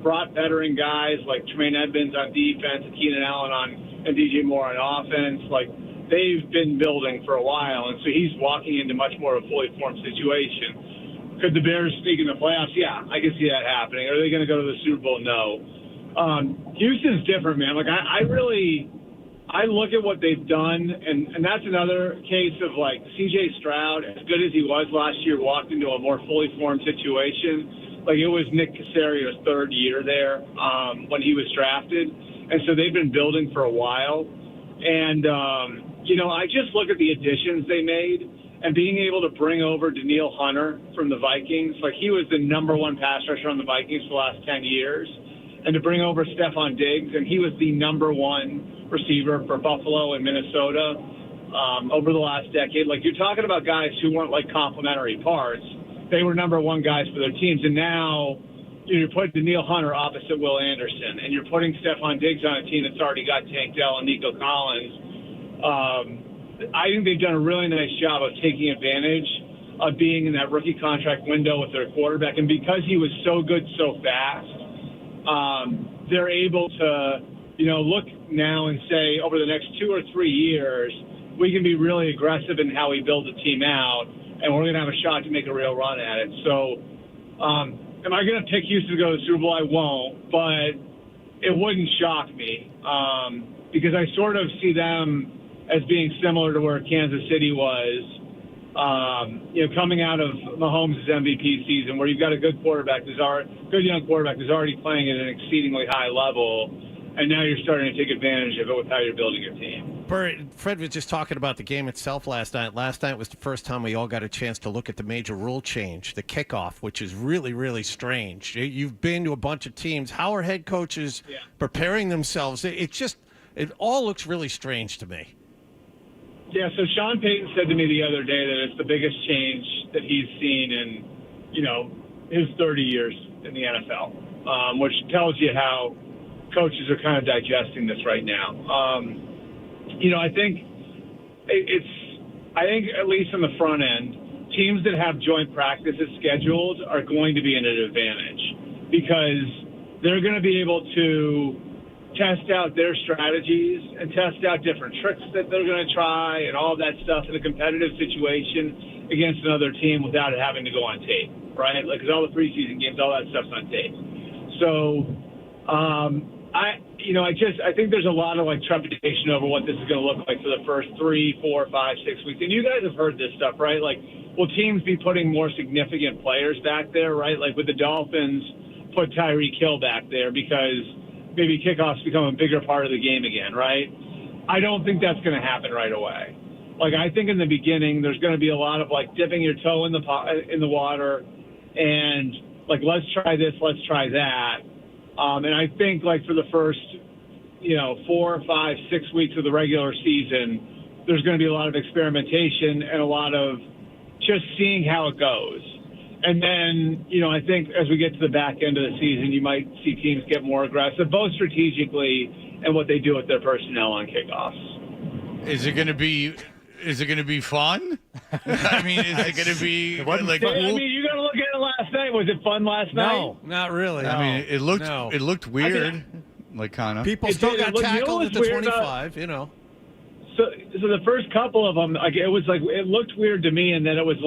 brought veteran guys like Tremaine Edmonds on defense, Keenan Allen and DJ Moore on offense. Like, they've been building for a while, and so he's walking into much more of a fully formed situation. Could the Bears sneak in the playoffs? Yeah, I can see that happening. Are they going to go to the Super Bowl? No. Houston's different, man. Like, I look at what they've done, and that's another case of, like, C.J. Stroud, as good as he was last year, walked into a more fully formed situation. Like, it was Nick Casario's third year there when he was drafted, and so they've been building for a while. And, I just look at the additions they made and being able to bring over Danielle Hunter from the Vikings. Like, he was the number one pass rusher on the Vikings for the last 10 years. And to bring over Stephon Diggs, and he was the number one receiver for Buffalo and Minnesota over the last decade. Like, you're talking about guys who weren't like complementary parts. They were number one guys for their teams. And now you're putting Daniil Hunter opposite Will Anderson, and you're putting Stephon Diggs on a team that's already got Tank Dell and Nico Collins. I think they've done a really nice job of taking advantage of being in that rookie contract window with their quarterback. And because he was so good so fast, they're able to, look now and say over the next 2 or 3 years, we can be really aggressive in how we build the team out, and we're going to have a shot to make a real run at it. So am I going to pick Houston to go to the Super Bowl? I won't, but it wouldn't shock me because I sort of see them as being similar to where Kansas City was, coming out of Mahomes' MVP season, where you've got a good young quarterback who's already playing at an exceedingly high level, and now you're starting to take advantage of it with how you're building your team. Fred was just talking about the game itself last night. Last night was the first time we all got a chance to look at the major rule change, the kickoff, which is really, really strange. You've been to a bunch of teams. How are head coaches preparing themselves? It all looks really strange to me. Yeah, so Sean Payton said to me the other day that it's the biggest change that he's seen in, his 30 years in the NFL, which tells you how coaches are kind of digesting this right now. I think at least on the front end, teams that have joint practices scheduled are going to be in an advantage because they're going to be able to test out their strategies and test out different tricks that they're going to try and all of that stuff in a competitive situation against another team without it having to go on tape, right? Like, because all the preseason games, all that stuff's on tape. So, I think there's a lot of trepidation over what this is going to look like for the first 3, 4, 5, 6 weeks. And you guys have heard this stuff, right? Like, will teams be putting more significant players back there, right? Like with the Dolphins, put Tyreek Hill back there because maybe kickoffs become a bigger part of the game again, right? I don't think that's going to happen right away. I think in the beginning there's going to be a lot of dipping your toe in the water and let's try this, let's try that. And I think for the first 4, 5, 6 weeks of the regular season, there's going to be a lot of experimentation and a lot of just seeing how it goes. And then, I think as we get to the back end of the season, you might see teams get more aggressive, both strategically and what they do with their personnel on kickoffs. Is it going to be fun? I mean, is it going to be cool? I mean, you got to look at it last night. Was it fun last night? No, not really. I mean, it looked weird, kind of. People still got tackled at the 25, So the first couple of them, it looked weird to me, and then it was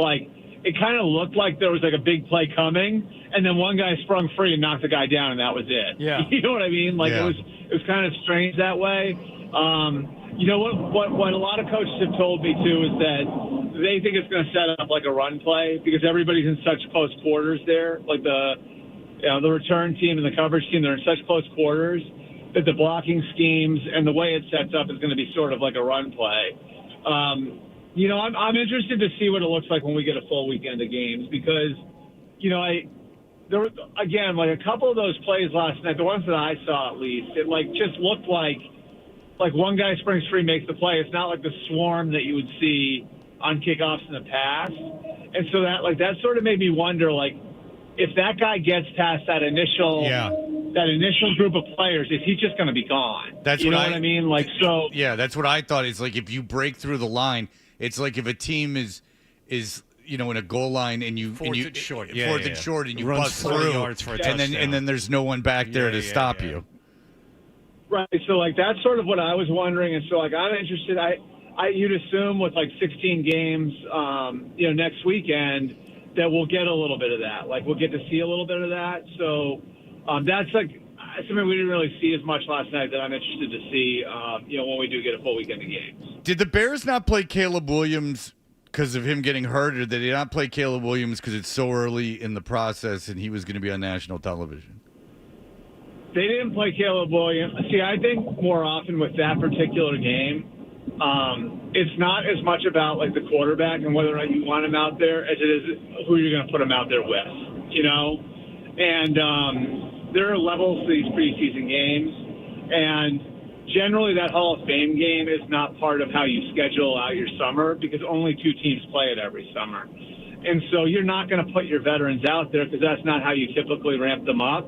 it kind of looked like there was a big play coming, and then one guy sprung free and knocked the guy down, and that was it. Yeah. You know what I mean? It was kind of strange that way. What a lot of coaches have told me too is that they think it's going to set up a run play because everybody's in such close quarters there. The return team and the coverage team, they're in such close quarters that the blocking schemes and the way it sets up is going to be sort of like a run play. I'm interested to see what it looks like when we get a full weekend of games because, there were, again, a couple of those plays last night, the ones that I saw at least, it just looked like one guy springs free, makes the play. It's not like the swarm that you would see on kickoffs in the past. And so that sort of made me wonder, if that guy gets past that initial group of players, is he just going to be gone? That's what I mean? Yeah, that's what I thought. It's if you break through the line, it's if a team is in a goal line and you fourth and short, and you runs bust 40 through, yards for a and touchdown. then there's no one back there to stop you. Right. So that's sort of what I was wondering, and so I'm interested. You'd assume with 16 games, next weekend, that we'll get a little bit of that. We'll get to see a little bit of that. So that's something we didn't really see as much last night that I'm interested to see. When we do get a full weekend of games. Did the Bears not play Caleb Williams because of him getting hurt, or did they not play Caleb Williams because it's so early in the process and he was going to be on national television? They didn't play Caleb Williams. See, I think more often with that particular game, it's not as much about the quarterback and whether or not you want him out there as it is who you're going to put him out there with, And there are levels to these preseason games, and generally that Hall of Fame game is not part of how you schedule out your summer because only 2 teams play it every summer. And so you're not going to put your veterans out there because that's not how you typically ramp them up.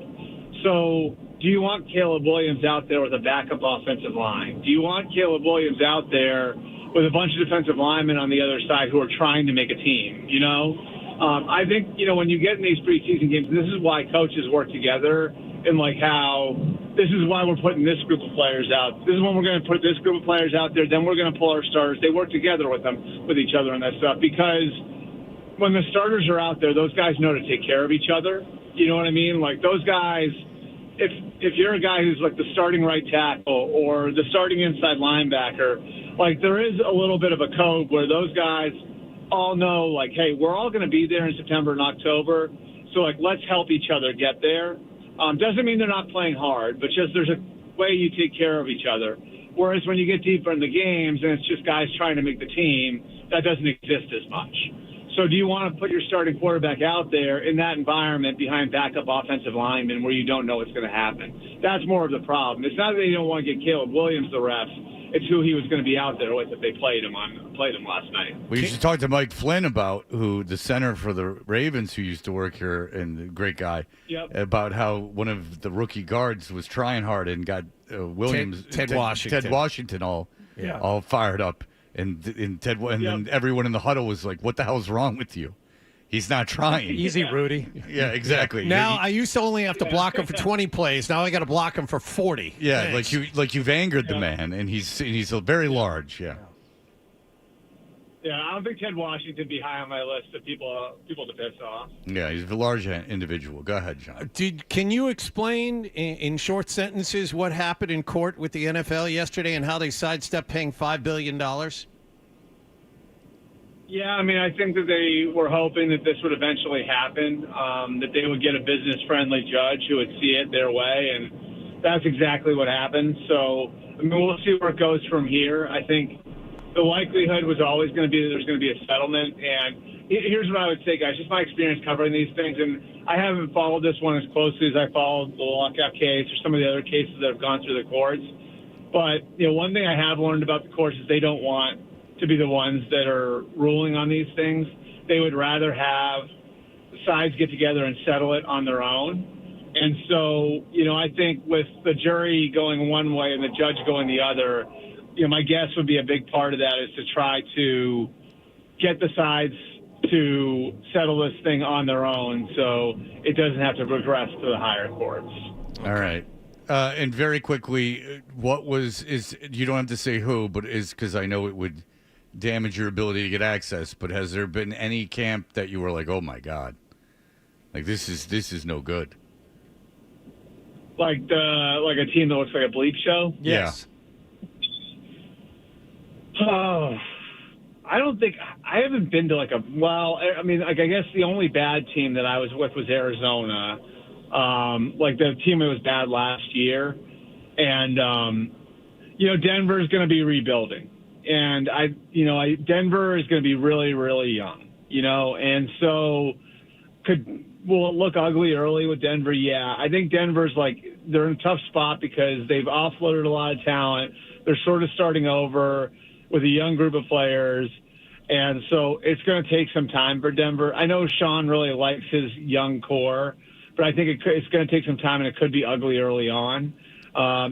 So do you want Caleb Williams out there with a backup offensive line? Do you want Caleb Williams out there with a bunch of defensive linemen on the other side who are trying to make a team, you know? I think, you know, when you get in these preseason games, this is why coaches work together and, like, how this is why we're putting this group of players out. This is when we're going to put this group of players out there. Then we're going to pull our starters. They work together with each other on that stuff because when the starters are out there, those guys know to take care of each other. You know what I mean? Like, those guys, if you're a guy who's, like, the starting right tackle or the starting inside linebacker, like, there is a little bit of a code where those guys all know, like, hey, we're all going to be there in September and October, so, like, let's help each other get there. Doesn't mean they're not playing hard, but just there's a way you take care of each other. Whereas when you get deeper in the games and it's just guys trying to make the team, that doesn't exist as much. So do you want to put your starting quarterback out there in that environment behind backup offensive linemen where you don't know what's going to happen? That's more of the problem. It's not that they don't want to get Caleb Williams the reps. It's who he was going to be out there with if they played him last night. We used to talk to Mike Flynn about the center for the Ravens who used to work here, and a great guy, about how one of the rookie guards was trying hard and got Williams, Ted Washington, all fired up, and then everyone in the huddle was like, "What the hell's wrong with you? He's not trying." Easy, Rudy. Yeah, exactly. Now I used to only have to block him for 20 plays. Now I got to block him for 40. Yeah, Thanks. like you've angered the man, and he's very large. Yeah. Yeah, I don't think Ted Washington would be high on my list of people to piss off. Yeah, he's a large individual. Go ahead, John. Can you explain in short sentences what happened in court with the NFL yesterday and how they sidestepped paying $5 billion? Yeah, I mean, I think that they were hoping that this would eventually happen, that they would get a business-friendly judge who would see it their way, and that's exactly what happened. So, I mean, we'll see where it goes from here. I think the likelihood was always going to be that there's going to be a settlement, and here's what I would say, guys, just my experience covering these things, and I haven't followed this one as closely as I followed the lockout case or some of the other cases that have gone through the courts. But, you know, one thing I have learned about the courts is they don't want to be the ones that are ruling on these things. They would rather have the sides get together and settle it on their own. And so, you know, I think with the jury going one way and the judge going the other, you know, my guess would be a big part of that is to try to get the sides to settle this thing on their own so it doesn't have to regress to the higher courts. All right. And very quickly, you don't have to say who, but because I know it would damage your ability to get access, but has there been any camp that you were like, oh my God, like this is no good? Like a team that looks like a bleep show? Yes. Oh, I don't think I haven't been to I guess the only bad team that I was with was Arizona. Like the team that was bad last year. And, Denver is going to be rebuilding. And Denver is going to be really, really young, and so will it look ugly early with Denver? Yeah, I think Denver's they're in a tough spot because they've offloaded a lot of talent. They're sort of starting over with a young group of players. And so it's going to take some time for Denver. I know Sean really likes his young core, but I think it's going to take some time and it could be ugly early on. I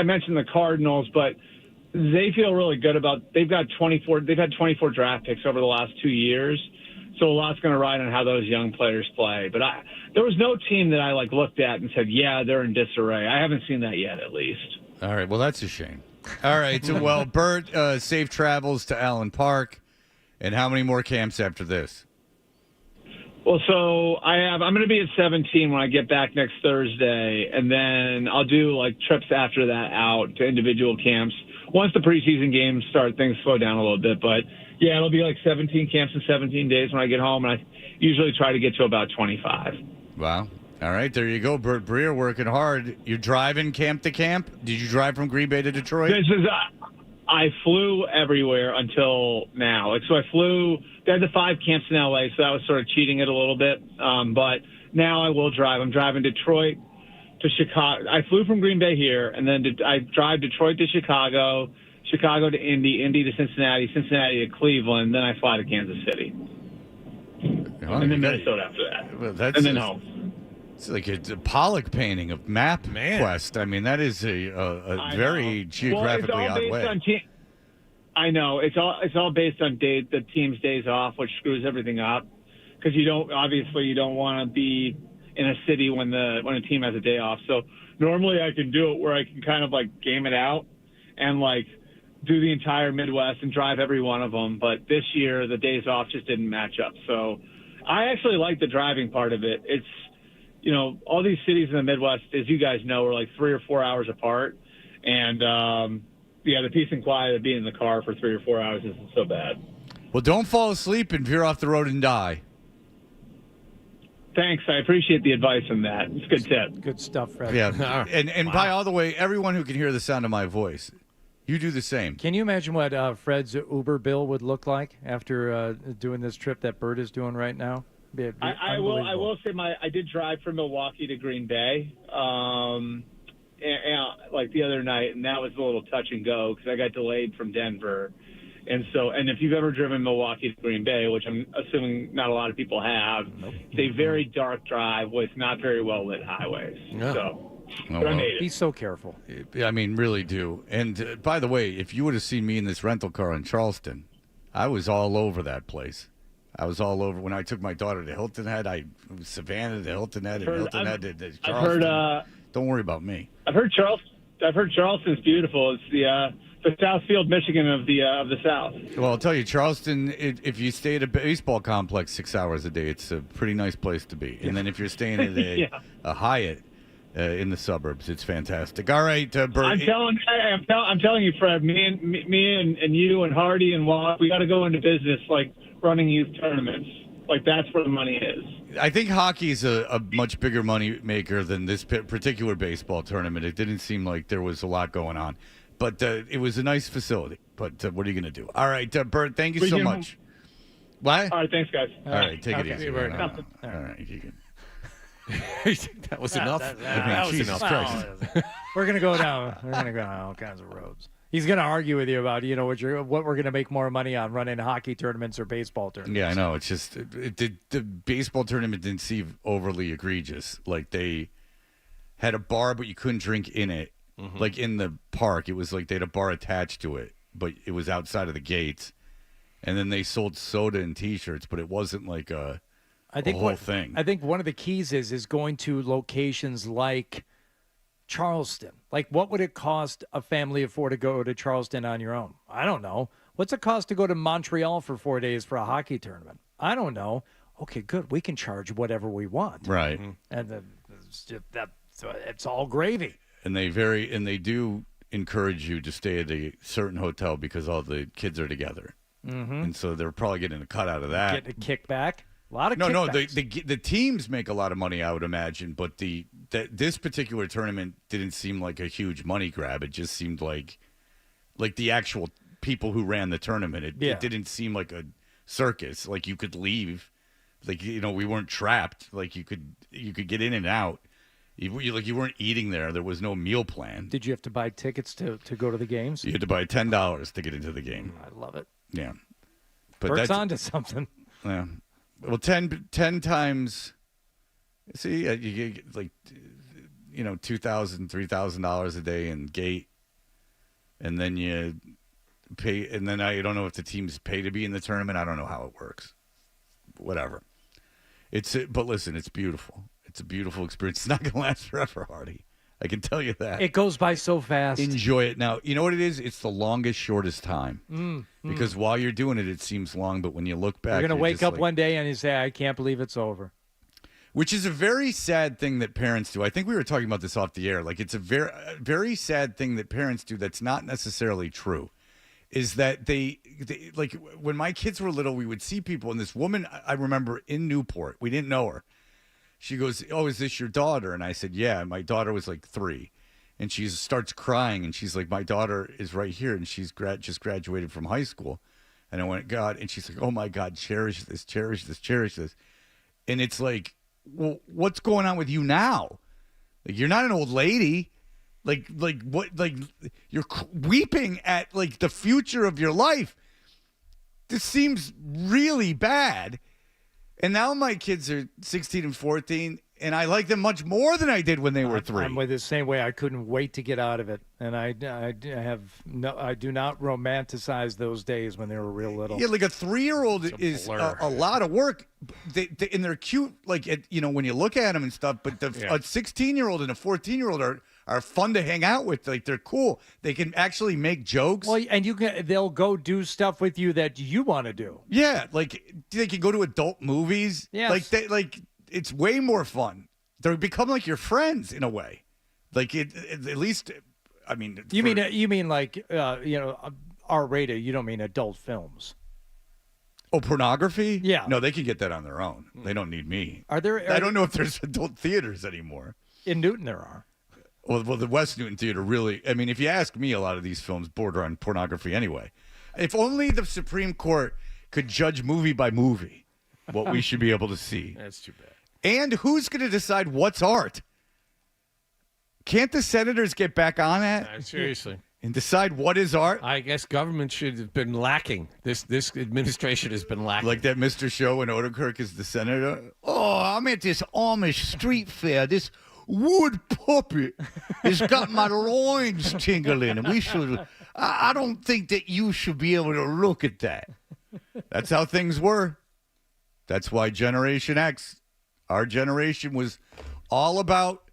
mentioned the Cardinals, but they feel really good about they've had 24 draft picks over the last 2 years. So a lot's going to ride on how those young players play. But there was no team that I looked at and said, yeah, they're in disarray. I haven't seen that yet, at least. All right. Well, that's a shame. All right. So, well, Bert, safe travels to Allen Park. And how many more camps after this? Well, so I'm going to be at 17 when I get back next Thursday, and then I'll do trips after that out to individual camps. Once the preseason games start, things slow down a little bit, but yeah, it'll be 17 camps in 17 days when I get home, and I usually try to get to about 25. Wow. All right, there you go. Albert Breer working hard. You're driving camp to camp? Did you drive from Green Bay to Detroit? I flew everywhere until now. So I flew. They had the 5 camps in LA, so that was sort of cheating it a little bit. But now I will drive. I'm driving Detroit to Chicago. I flew from Green Bay here, and then I drive Detroit to Chicago, Chicago to Indy, Indy to Cincinnati, Cincinnati to Cleveland, then I fly to Kansas City. Oh, and then Minnesota after that, Well, that's and then home. It's like a Pollock painting of MapQuest. I mean, that is a very geographically odd way. I know it's all based on the team's days off, which screws everything up because you don't want to be in a city when a team has a day off. So normally I can do it where I can kind of like game it out and like do the entire Midwest and drive every one of them. But this year the days off just didn't match up. So I actually like the driving part of it. It's, all these cities in the Midwest, as you guys know, are like 3 or 4 hours apart. And, the peace and quiet of being in the car for 3 or 4 hours isn't so bad. Well, don't fall asleep and veer off the road and die. Thanks. I appreciate the advice on that. It's a good tip. Good stuff, Fred. Yeah. And by all the way, everyone who can hear the sound of my voice, you do the same. Can you imagine what Fred's Uber bill would look like after doing this trip that Bert is doing right now? I will say I did drive from Milwaukee to Green Bay, like the other night, and that was a little touch and go because I got delayed from Denver. And if you've ever driven Milwaukee to Green Bay, which I'm assuming not a lot of people have, it's a very dark drive with not very well lit highways. Yeah. So be so careful. I mean, really do. And by the way, if you would have seen me in this rental car in Charleston, I was all over that place. I was all over when I took my daughter to Hilton Head. Savannah to Hilton Head, and Hilton Head to Charleston. I've heard. Don't worry about me. I've heard Charleston's beautiful. It's the Southfield, Michigan of the South. Well, I'll tell you, Charleston. If you stay at a baseball complex 6 hours a day, it's a pretty nice place to be. And then if you're staying at a Hyatt in the suburbs, it's fantastic. All right, Bert. I'm telling you, Fred. Me and you and Hardy and Watt, we got to go into business like running youth tournaments. Like that's where the money is. I think hockey's a much bigger money maker than this particular baseball tournament. It didn't seem like there was a lot going on, but it was a nice facility. But what are you going to do? All right, Bert, thank you so much. What? All right, thanks, guys. All right, take it easy. Bert. All right, you can. That was enough. That was Jesus Christ. We're gonna go down. We're gonna go down all kinds of roads. He's gonna argue with you about what we're gonna make more money on, running hockey tournaments or baseball tournaments. Yeah, I know. It's just the baseball tournament didn't seem overly egregious. Like they had a bar, but you couldn't drink in it. Mm-hmm. Like in the park, it was like they had a bar attached to it, but it was outside of the gates. And then they sold soda and T-shirts, but it wasn't like a whole thing. I think one of the keys is going to locations like Charleston. Like, what would it cost a family of four to go to Charleston on your own? I don't know. What's it cost to go to Montreal for 4 days for a hockey tournament? I don't know. Okay, good. We can charge whatever we want. Right. And it's all gravy. And they do encourage you to stay at a certain hotel because all the kids are together. Mm-hmm. And so they're probably getting a cut out of that. Get a kickback. A lot of No, kickbacks. the teams make a lot of money, I would imagine, but this particular tournament didn't seem like a huge money grab. It just seemed like the actual people who ran the tournament. It didn't seem like a circus. Like you could leave, like we weren't trapped. Like you could get in and out. You weren't eating there. There was no meal plan. Did you have to buy tickets to go to the games? You had to buy $10 to get into the game. I love it. Yeah, but Bert's onto something. Yeah. Well, 10 times. See, you get like, $2,000, $3,000 a day in gate, and then you pay, and then I don't know if the teams pay to be in the tournament. I don't know how it works. Whatever. But listen, it's beautiful. It's a beautiful experience. It's not going to last forever, Hardy. I can tell you that. It goes by so fast. Enjoy it. Now, you know what it is? It's the longest, shortest time. Because while you're doing it, it seems long, but when you look back, you're going to wake up one day and you say, I can't believe it's over. Which is a very sad thing that parents do. I think we were talking about this off the air. Like, it's a very, very sad thing that parents do that's not necessarily true. Is that they like, when my kids were little, we would see people, and this woman, I remember in Newport, we didn't know her. She goes, "Oh, is this your daughter?" And I said, "Yeah." My daughter was like 3. And she starts crying, and she's like, "My daughter is right here, and she's just graduated from high school." And I went, "God," and she's like, "Oh my God, cherish this, cherish this, cherish this." And it's like, well, what's going on with you now? Like, you're not an old lady. Like what? Like, you're weeping at like the future of your life. This seems really bad. And now my kids are 16 and 14, and I like them much more than I did when they were 3. I'm with the same way. I couldn't wait to get out of it, and I do not romanticize those days when they were real little. Yeah, like a 3-year-old is a lot of work. And they're cute, like when you look at them and stuff. But a 16-year-old and a 14-year-old are fun to hang out with. Like they're cool. They can actually make jokes. Well, and they'll go do stuff with you that you want to do. Yeah, like they can go to adult movies. Yes. Like it's way more fun. They become like your friends in a way. Like at least, I mean. You mean like R-rated? You don't mean adult films? Oh, pornography? Yeah. No, they can get that on their own. They don't need me. I don't know if there's adult theaters anymore. In Newton, there are. Well, the West Newton Theater really, I mean, if you ask me, a lot of these films border on pornography anyway. If only the Supreme Court could judge movie by movie what we should be able to see. That's too bad. And who's going to decide what's art? Can't the senators get back on that? Seriously. And decide what is art? I guess government should have been lacking. This administration has been lacking. Like that Mr. Show when Odekirk is the senator. Oh, I'm at this Amish street fair. This wood puppet has got my loins tingling, and we should. I don't think that you should be able to look at that. That's how things were. That's why Generation X, our generation, was all about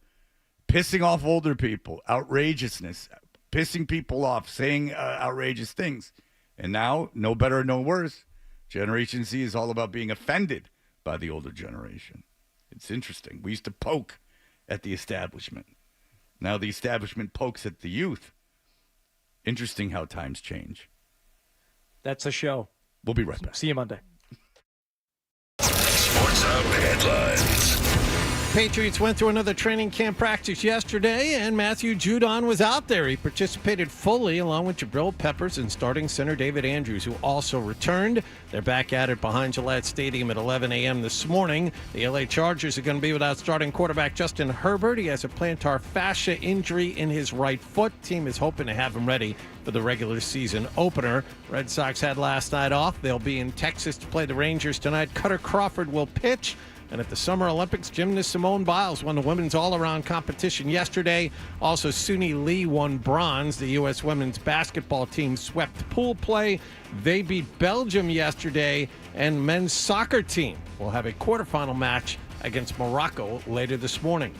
pissing off older people, outrageousness, pissing people off, saying outrageous things. And now, no better, no worse. Generation Z is all about being offended by the older generation. It's interesting. We used to poke at the establishment. Now the establishment pokes at the youth. Interesting how times change. That's a show. We'll be right back. See you Monday. Sports Hub headlines. Patriots went through another training camp practice yesterday, and Matthew Judon was out there. He participated fully along with Jabril Peppers and starting center David Andrews, who also returned. They're back at it behind Gillette Stadium at 11 a.m. this morning. The LA Chargers are going to be without starting quarterback Justin Herbert. He has a plantar fascia injury in his right foot. Team is hoping to have him ready for the regular season opener. Red Sox had last night off. They'll be in Texas to play the Rangers tonight. Cutter Crawford will pitch. And at the Summer Olympics, gymnast Simone Biles won the women's all-around competition yesterday. Also, Suni Lee won bronze. The U.S. women's basketball team swept pool play. They beat Belgium yesterday. And men's soccer team will have a quarterfinal match against Morocco later this morning.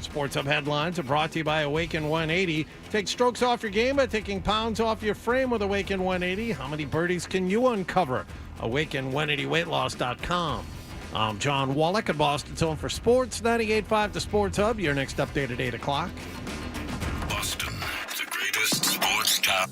Sports Hub headlines are brought to you by Awaken 180. Take strokes off your game by taking pounds off your frame with Awaken 180. How many birdies can you uncover? Awaken180weightloss.com. I'm John Wallach at Boston's Home for Sports, 98.5 The Sports Hub. Your next update at 8 o'clock. Boston, the greatest sports top.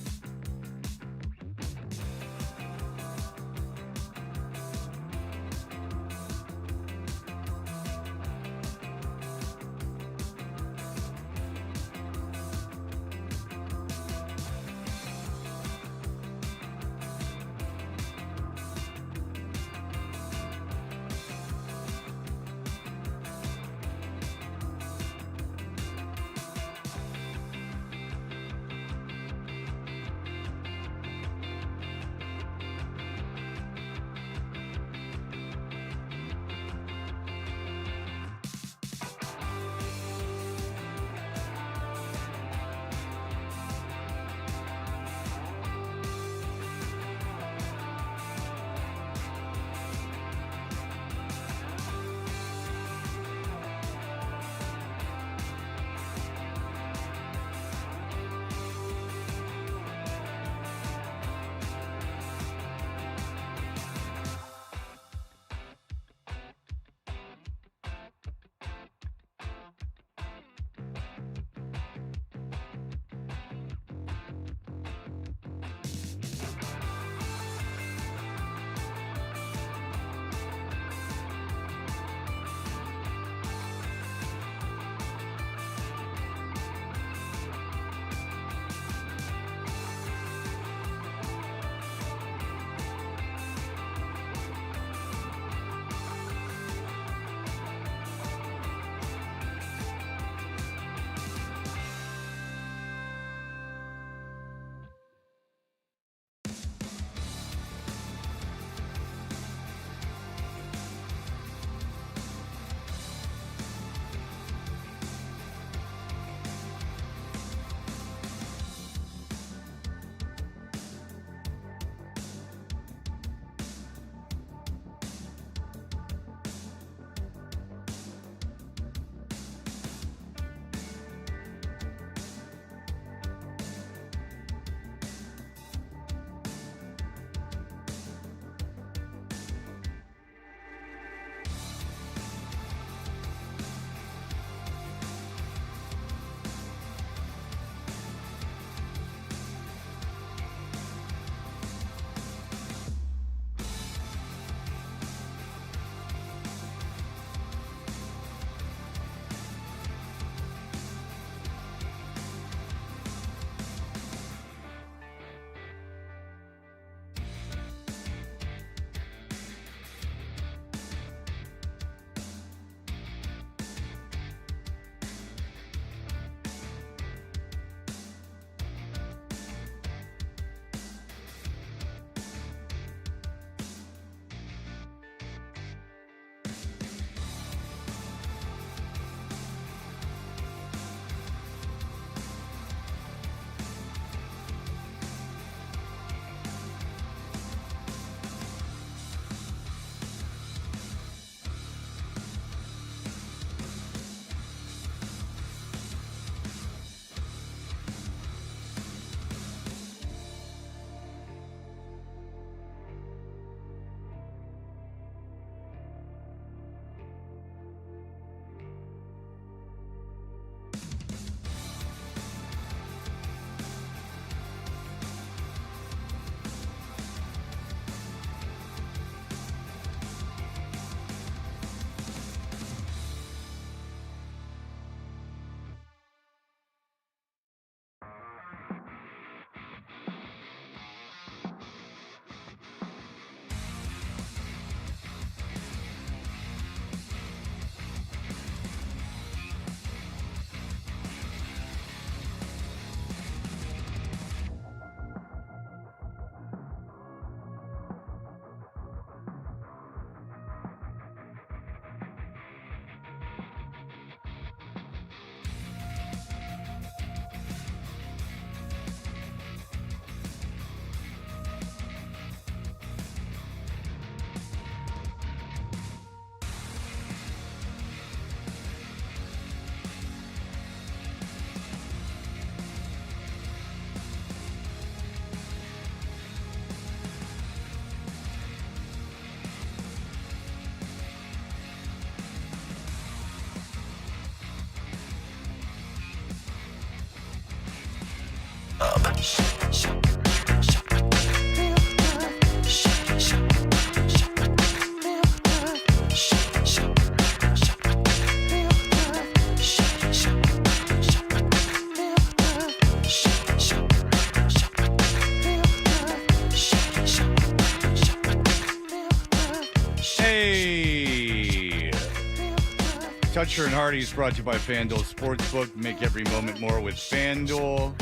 Toucher and Hardy is brought to you by FanDuel Sportsbook. Make every moment more with FanDuel.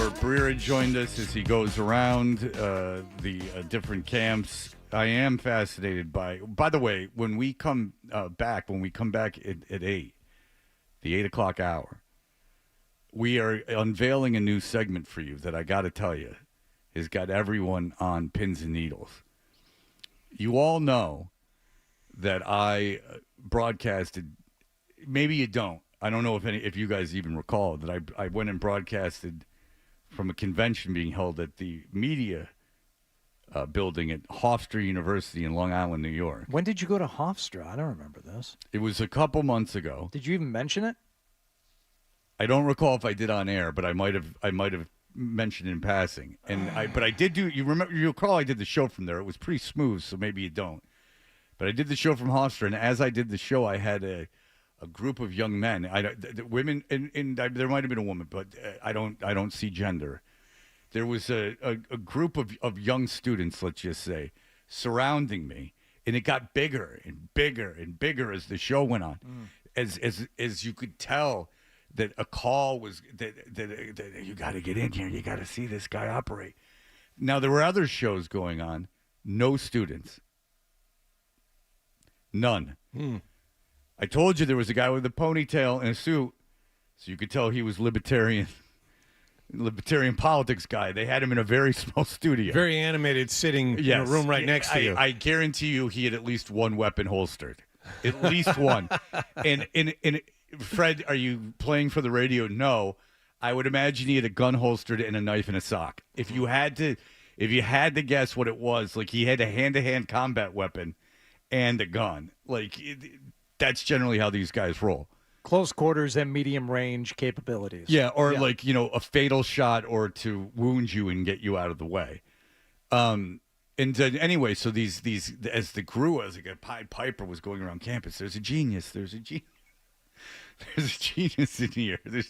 Albert Breer joined us as he goes around the different camps. I am fascinated by the way, when we come back at 8, the 8 o'clock hour, we are unveiling a new segment for you that I got to tell you has got everyone on pins and needles. You all know that I broadcasted, maybe you don't. I don't know if you guys even recall that I went and broadcasted from a convention being held at the media building at Hofstra University in Long Island, New York. When did you go to Hofstra? I don't remember this. It was a couple months ago. Did you even mention it? I don't recall if I did on air, but I might have mentioned it in passing. But I did do. You recall I did the show from there. It was pretty smooth, so maybe you don't. But I did the show from Hofstra, and as I did the show, I had a group of young men, women, and there might have been a woman, but I don't see gender. There was a group of young students, let's just say, surrounding me, and it got bigger and bigger and bigger as the show went on, as you could tell that a call was that you got to get in here, you got to see this guy operate. Now there were other shows going on, no students. None. I told you there was a guy with a ponytail and a suit, so you could tell he was libertarian politics guy. They had him in a very small studio. Very animated, sitting in a room right next to you. I guarantee you he had at least one weapon holstered. At least one. And Fred, are you playing for the radio? No. I would imagine he had a gun holstered and a knife in a sock. If you had to guess what it was, like he had a hand-to-hand combat weapon and a gun. That's generally how these guys roll. Close quarters and medium range capabilities. Yeah, or a fatal shot or to wound you and get you out of the way. Anyway, so these as the crew, as like a Pied Piper was going around campus, there's a genius in here. Do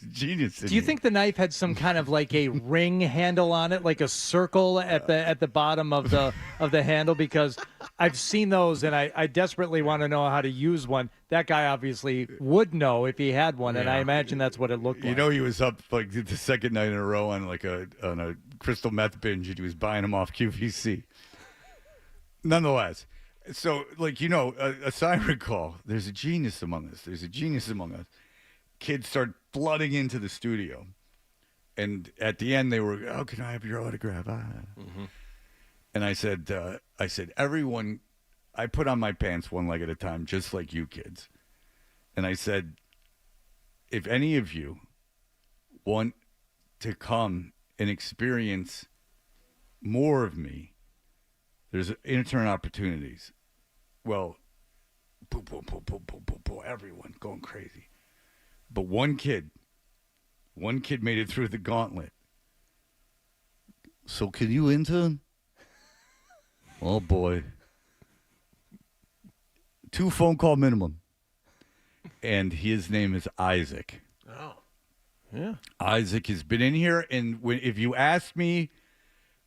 you think the knife had some kind of like a ring handle on it, like a circle at the bottom of the handle? Because I've seen those, and I desperately want to know how to use one. That guy obviously would know if he had one, and I imagine that's what it looked like. You know, he was up like the second night in a row on a crystal meth binge, and he was buying them off QVC. Nonetheless. So, a siren call. There's a genius among us. Kids start flooding into the studio. And at the end, they were, "Oh, can I have your autograph?" And I said, everyone, I put on my pants one leg at a time, just like you kids. And I said, if any of you want to come and experience more of me, there's intern opportunities. Well, boom, everyone going crazy. But one kid made it through the gauntlet. So can you intern? Oh, boy. 2 phone call minimum. And his name is Isaac. Oh, yeah. Isaac has been in here, and if you ask me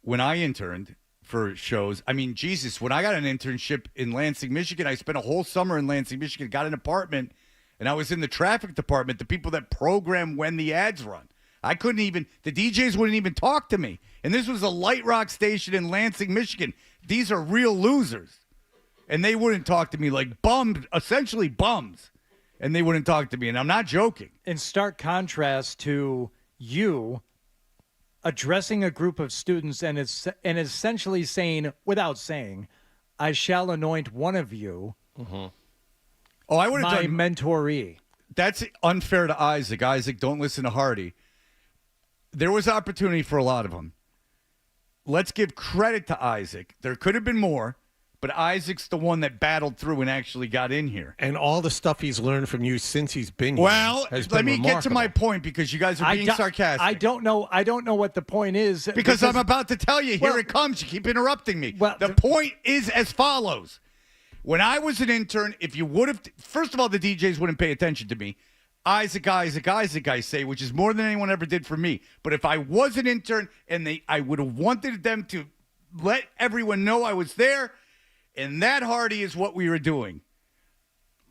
when I interned for shows, I mean, Jesus, when I got an internship in Lansing, Michigan, I spent a whole summer in Lansing, Michigan, got an apartment, and I was in the traffic department, the people that program when the ads run. The DJs wouldn't even talk to me. And this was a light rock station in Lansing, Michigan. These are real losers. And they wouldn't talk to me, like bums, essentially bums. And they wouldn't talk to me, and I'm not joking. In stark contrast to you addressing a group of students and essentially saying, without saying, "I shall anoint one of you Oh, I would have my done mentoree." That's unfair to Isaac. Isaac, don't listen to Hardy. There was opportunity for a lot of them. Let's give credit to Isaac. There could have been more, But Isaac's the one that battled through and actually got in here. And all the stuff he's learned from you since he's been here. Well, has let been me get to my point because you guys are being sarcastic. I don't know what the point is. Because I'm about to tell you. Here it comes. You keep interrupting me. Well, the point is as follows. When I was an intern, if you would have, first of all, the DJs wouldn't pay attention to me. Isaac, I say, which is more than anyone ever did for me. But if I was an intern and I would have wanted them to let everyone know I was there, and that, Hardy, is what we were doing.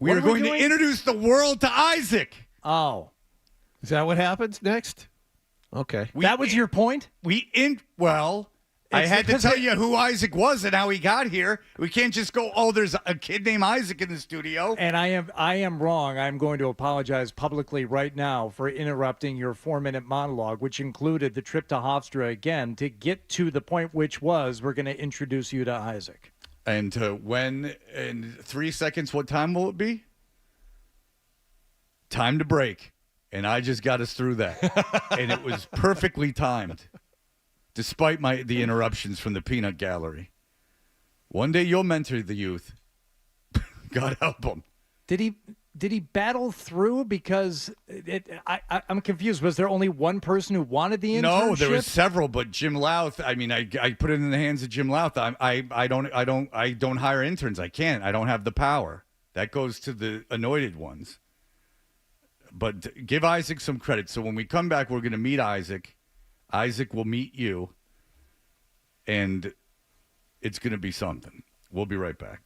We were going to introduce the world to Isaac. Oh. Is that what happens next? Okay. That was your point? I had to tell you who Isaac was and how he got here. We can't just go, there's a kid named Isaac in the studio. And I am wrong. I'm going to apologize publicly right now for interrupting your 4-minute monologue, which included the trip to Hofstra again, to get to the point which was we're going to introduce you to Isaac. And when, in 3 seconds, what time will it be? Time to break. And I just got us through that. And it was perfectly timed. Despite the interruptions from the peanut gallery. One day you'll mentor the youth. God help them. Did he battle through? Because I'm confused. Was there only one person who wanted the internship? No, there was several, but Jim Louth. I mean, I put it in the hands of Jim Louth. I don't hire interns. I can't. I don't have the power. That goes to the anointed ones. But give Isaac some credit. So when we come back, we're going to meet Isaac. Isaac will meet you, and it's going to be something. We'll be right back.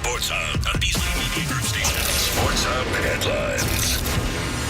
Sports Hub, a Beasley Media Group station. Sports Hub headlines.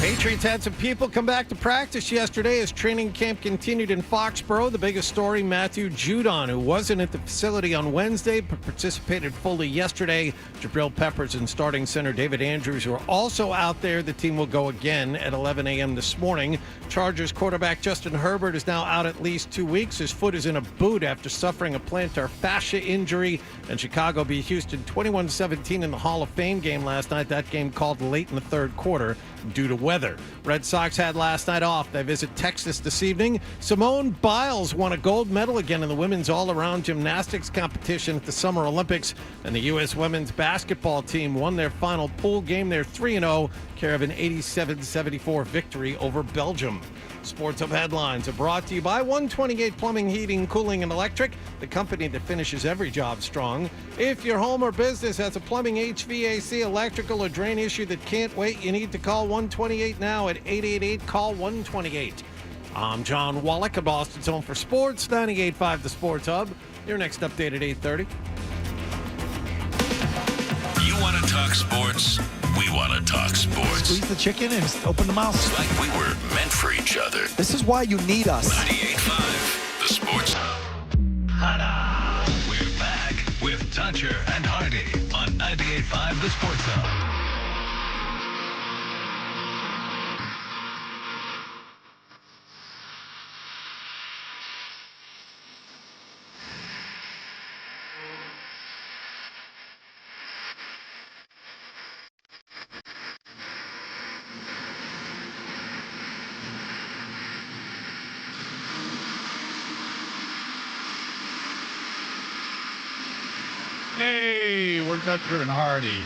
Patriots had some people come back to practice yesterday as training camp continued in Foxborough. The biggest story, Matthew Judon, who wasn't at the facility on Wednesday but participated fully yesterday. Jabril Peppers and starting center David Andrews, who are also out there. The team will go again at 11 a.m. this morning. Chargers quarterback Justin Herbert is now out at least 2 weeks. His foot is in a boot after suffering a plantar fascia injury. And Chicago beat Houston 21-17 in the Hall of Fame game last night. That game called late in the third quarter due to weather. Red Sox had last night off. They visit Texas this evening. Simone Biles won a gold medal again in the women's all-around gymnastics competition at the Summer Olympics. And the U.S. women's basketball team won their final pool game. They're 3-0, care of an 87-74 victory over Belgium. Sports Hub headlines are brought to you by 128 Plumbing, Heating, Cooling, and Electric, the company that finishes every job strong. If your home or business has a plumbing, HVAC, electrical, or drain issue that can't wait, you need to call 128 now at 888-CALL-128. I'm John Wallach at Boston's Home for Sports, 98.5 The Sports Hub. Your next update at 8:30. You want to talk sports? We want to talk sports. Squeeze the chicken and open the mouth. It's like we were meant for each other. This is why you need us. 98.5 The Sports Hub. Ta-da! We're back with Toucher and Hardy on 98.5 The Sports Hub. Hey, we're Toucher and Hardy.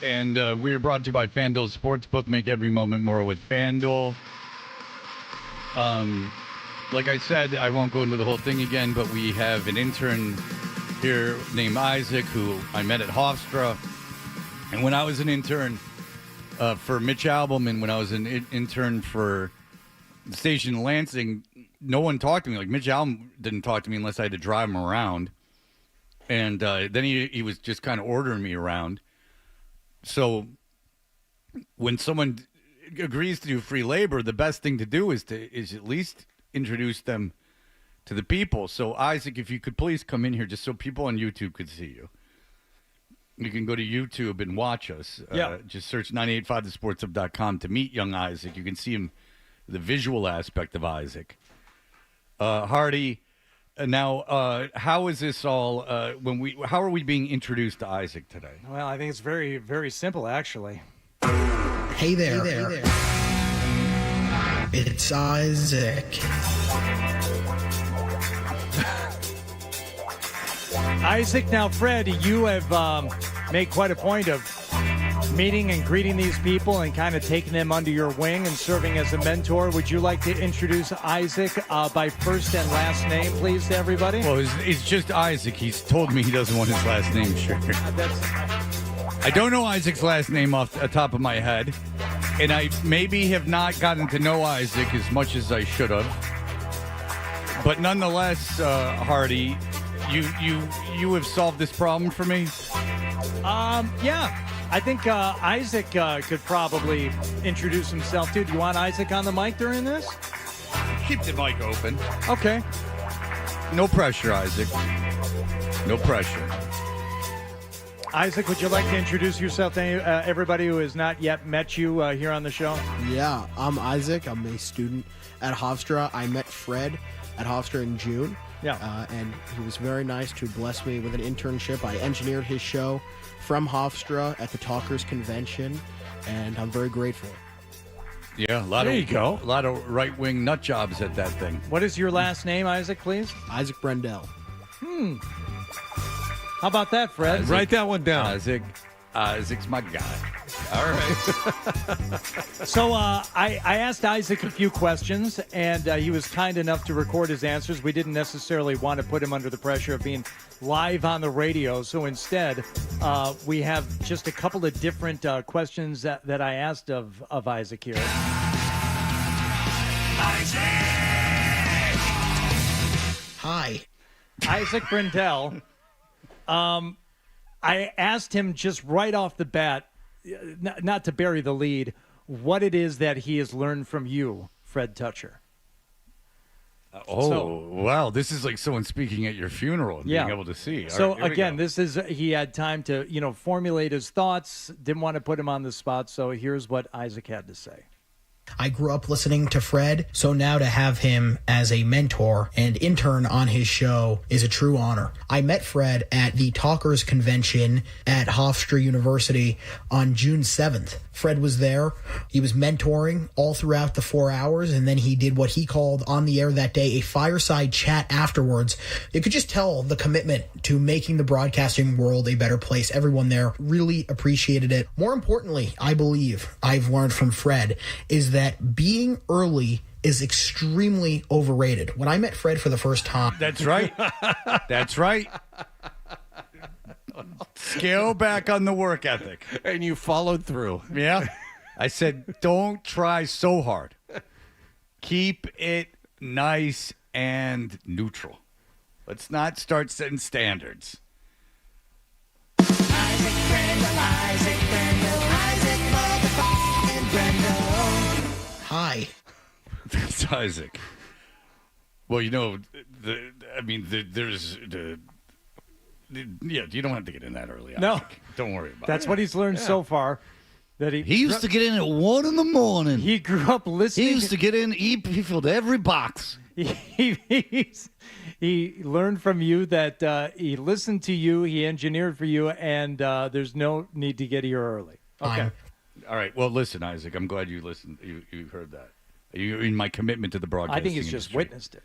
And we're brought to you by FanDuel Sportsbook. Make every moment more with FanDuel. Like I said, I won't go into the whole thing again, but we have an intern here named Isaac, who I met at Hofstra. And when I was an intern for Mitch Albom, and when I was an intern for the station in Lansing, no one talked to me. Like, Mitch Albom didn't talk to me unless I had to drive him around. And then he was just kind of ordering me around. So when someone agrees to do free labor, the best thing to do is at least introduce them to the people. So, Isaac, if you could please come in here just so people on YouTube could see you. You can go to YouTube and watch us. Yeah. Just search 985thesportshub.com to meet young Isaac. You can see him, the visual aspect of Isaac. Hardy, now, how is this all, how are we being introduced to Isaac today? Well, I think it's very, very simple, actually. Hey there. It's Isaac. Isaac, now, Fred, you have made quite a point of meeting and greeting these people and kind of taking them under your wing and serving as a mentor. Would you like to introduce Isaac by first and last name, please, to everybody? Well, it's just Isaac. He's told me he doesn't want his last name shared. I don't know Isaac's last name off the top of my head, and I maybe have not gotten to know Isaac as much as I should have. But nonetheless, Hardy, you have solved this problem for me? Yeah. I think Isaac could probably introduce himself, too. Do you want Isaac on the mic during this? Keep the mic open. Okay. No pressure, Isaac. No pressure. Isaac, would you like to introduce yourself to everybody who has not yet met you here on the show? Yeah, I'm Isaac. I'm a student at Hofstra. I met Fred at Hofstra in June. Yeah. And he was very nice to bless me with an internship. I engineered his show from Hofstra at the Talkers Convention, and I'm very grateful. Yeah, a lot of right-wing nut jobs at that thing. What is your last name, Isaac, please? Isaac Brendel. How about that, Fred? Write that one down. Isaac's my guy. All right. So I asked Isaac a few questions, and he was kind enough to record his answers. We didn't necessarily want to put him under the pressure of being live on the radio, so instead we have just a couple of different questions that I asked of Isaac here. Isaac! Hi. Isaac Brendel. I asked him just right off the bat, not to bury the lead, what it is that he has learned from you, Fred Toucher. Wow. This is like someone speaking at your funeral and being able to see. All So, right, again, he had time to, formulate his thoughts, didn't want to put him on the spot. So here's what Isaac had to say. I grew up listening to Fred, so now to have him as a mentor and intern on his show is a true honor. I met Fred at the Talkers Convention at Hofstra University on June 7th. Fred was there. He was mentoring all throughout the 4 hours, and then he did what he called on the air that day a fireside chat afterwards. You could just tell the commitment to making the broadcasting world a better place. Everyone there really appreciated it. More importantly, I believe I've learned from Fred is that being early is extremely overrated. When I met Fred for the first time... That's right. That's right. Scale back on the work ethic. And you followed through. Yeah. I said, don't try so hard. Keep it nice and neutral. Let's not start setting standards. Hi. That's Isaac. Well, you don't have to get in that early. No. Isaac. Don't worry about it. That's what he's learned so far. That He used to get in at 1 in the morning. He grew up listening. He used to get in, he filled every box. He learned from you that he listened to you, he engineered for you, and there's no need to get here early. Okay. All right. Well, listen, Isaac, I'm glad you listened. You heard that. You're in my commitment to the broadcasting I think he's just industry. witnessed it.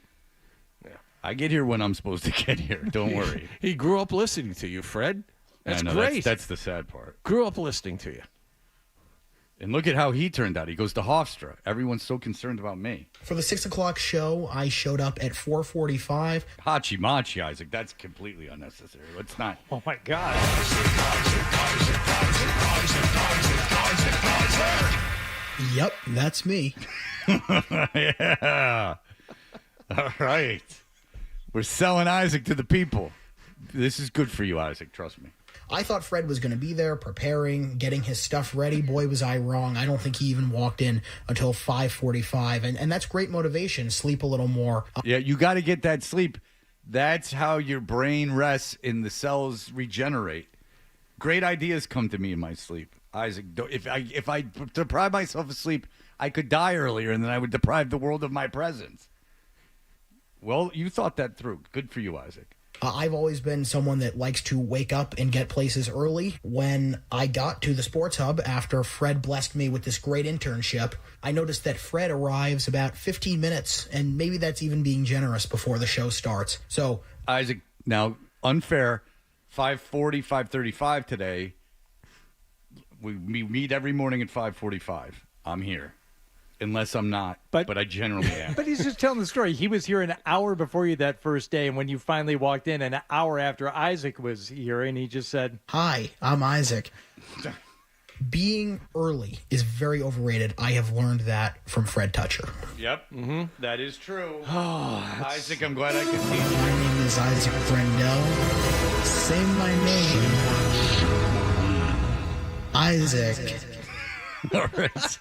Yeah. I get here when I'm supposed to get here. Don't worry. He grew up listening to you, Fred. That's I know, great. That's the sad part. Grew up listening to you. And look at how he turned out. He goes to Hofstra. Everyone's so concerned about me. For the 6 o'clock show, I showed up at 4:45. Hachi machi, Isaac. That's completely unnecessary. Let's not. Oh, my God. Yep, that's me. Yeah. All right. We're selling Isaac to the people. This is good for you, Isaac. Trust me. I thought Fred was going to be there, preparing, getting his stuff ready. Boy, was I wrong. I don't think he even walked in until 5:45, and that's great motivation. Sleep a little more. Yeah, you got to get that sleep. That's how your brain rests and the cells regenerate. Great ideas come to me in my sleep, Isaac. If I deprive myself of sleep, I could die earlier, and then I would deprive the world of my presence. Well, you thought that through. Good for you, Isaac. I've always been someone that likes to wake up and get places early. When I got to the Sports Hub after Fred blessed me with this great internship, I noticed that Fred arrives about 15 minutes, and maybe that's even being generous before the show starts. So, Isaac, now, unfair, 5:40, 5:35 today. We meet every morning at 5:45. I'm here. Unless I'm not, but I generally am. But he's just telling the story. He was here an hour before you that first day, and when you finally walked in, an hour after Isaac was here, and he just said, "Hi, I'm Isaac." Being early is very overrated. I have learned that from Fred Toucher. Yep, that is true. Isaac, I'm glad I could teach you. My name is Isaac Brendel. Say my name. Isaac. All right.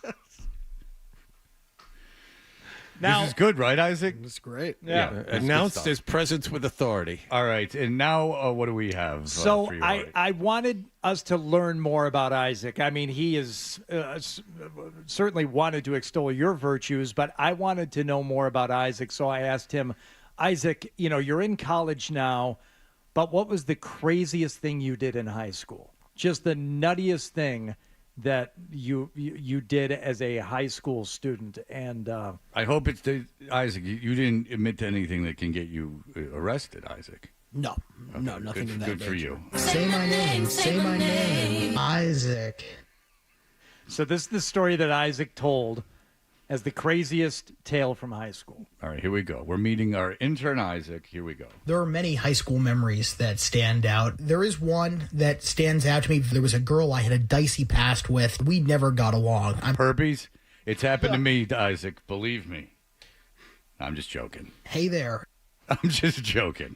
Now, this is good, right, Isaac? It's great. Yeah. Announced his presence with authority. All right. And now what do we have? So for you, I wanted us to learn more about Isaac. I mean, he is certainly wanted to extol your virtues, but I wanted to know more about Isaac. So I asked him, Isaac, you're in college now, but what was the craziest thing you did in high school? Just the nuttiest thing that you did as a high school student. And I hope it's Isaac. You didn't admit to anything that can get you arrested, Isaac. No, Okay, no, nothing in that Good for nature. you. Say my name. Say my name. Isaac. so this is the story that Isaac told as the craziest tale from high school. All right, here we go. We're meeting our intern, Isaac. Here we go. There are many high school memories that stand out. There is one that stands out to me. There was a girl I had a dicey past with. We never got along. Herpes? It's happened to me, Isaac. Believe me. I'm just joking. Hey there. I'm just joking.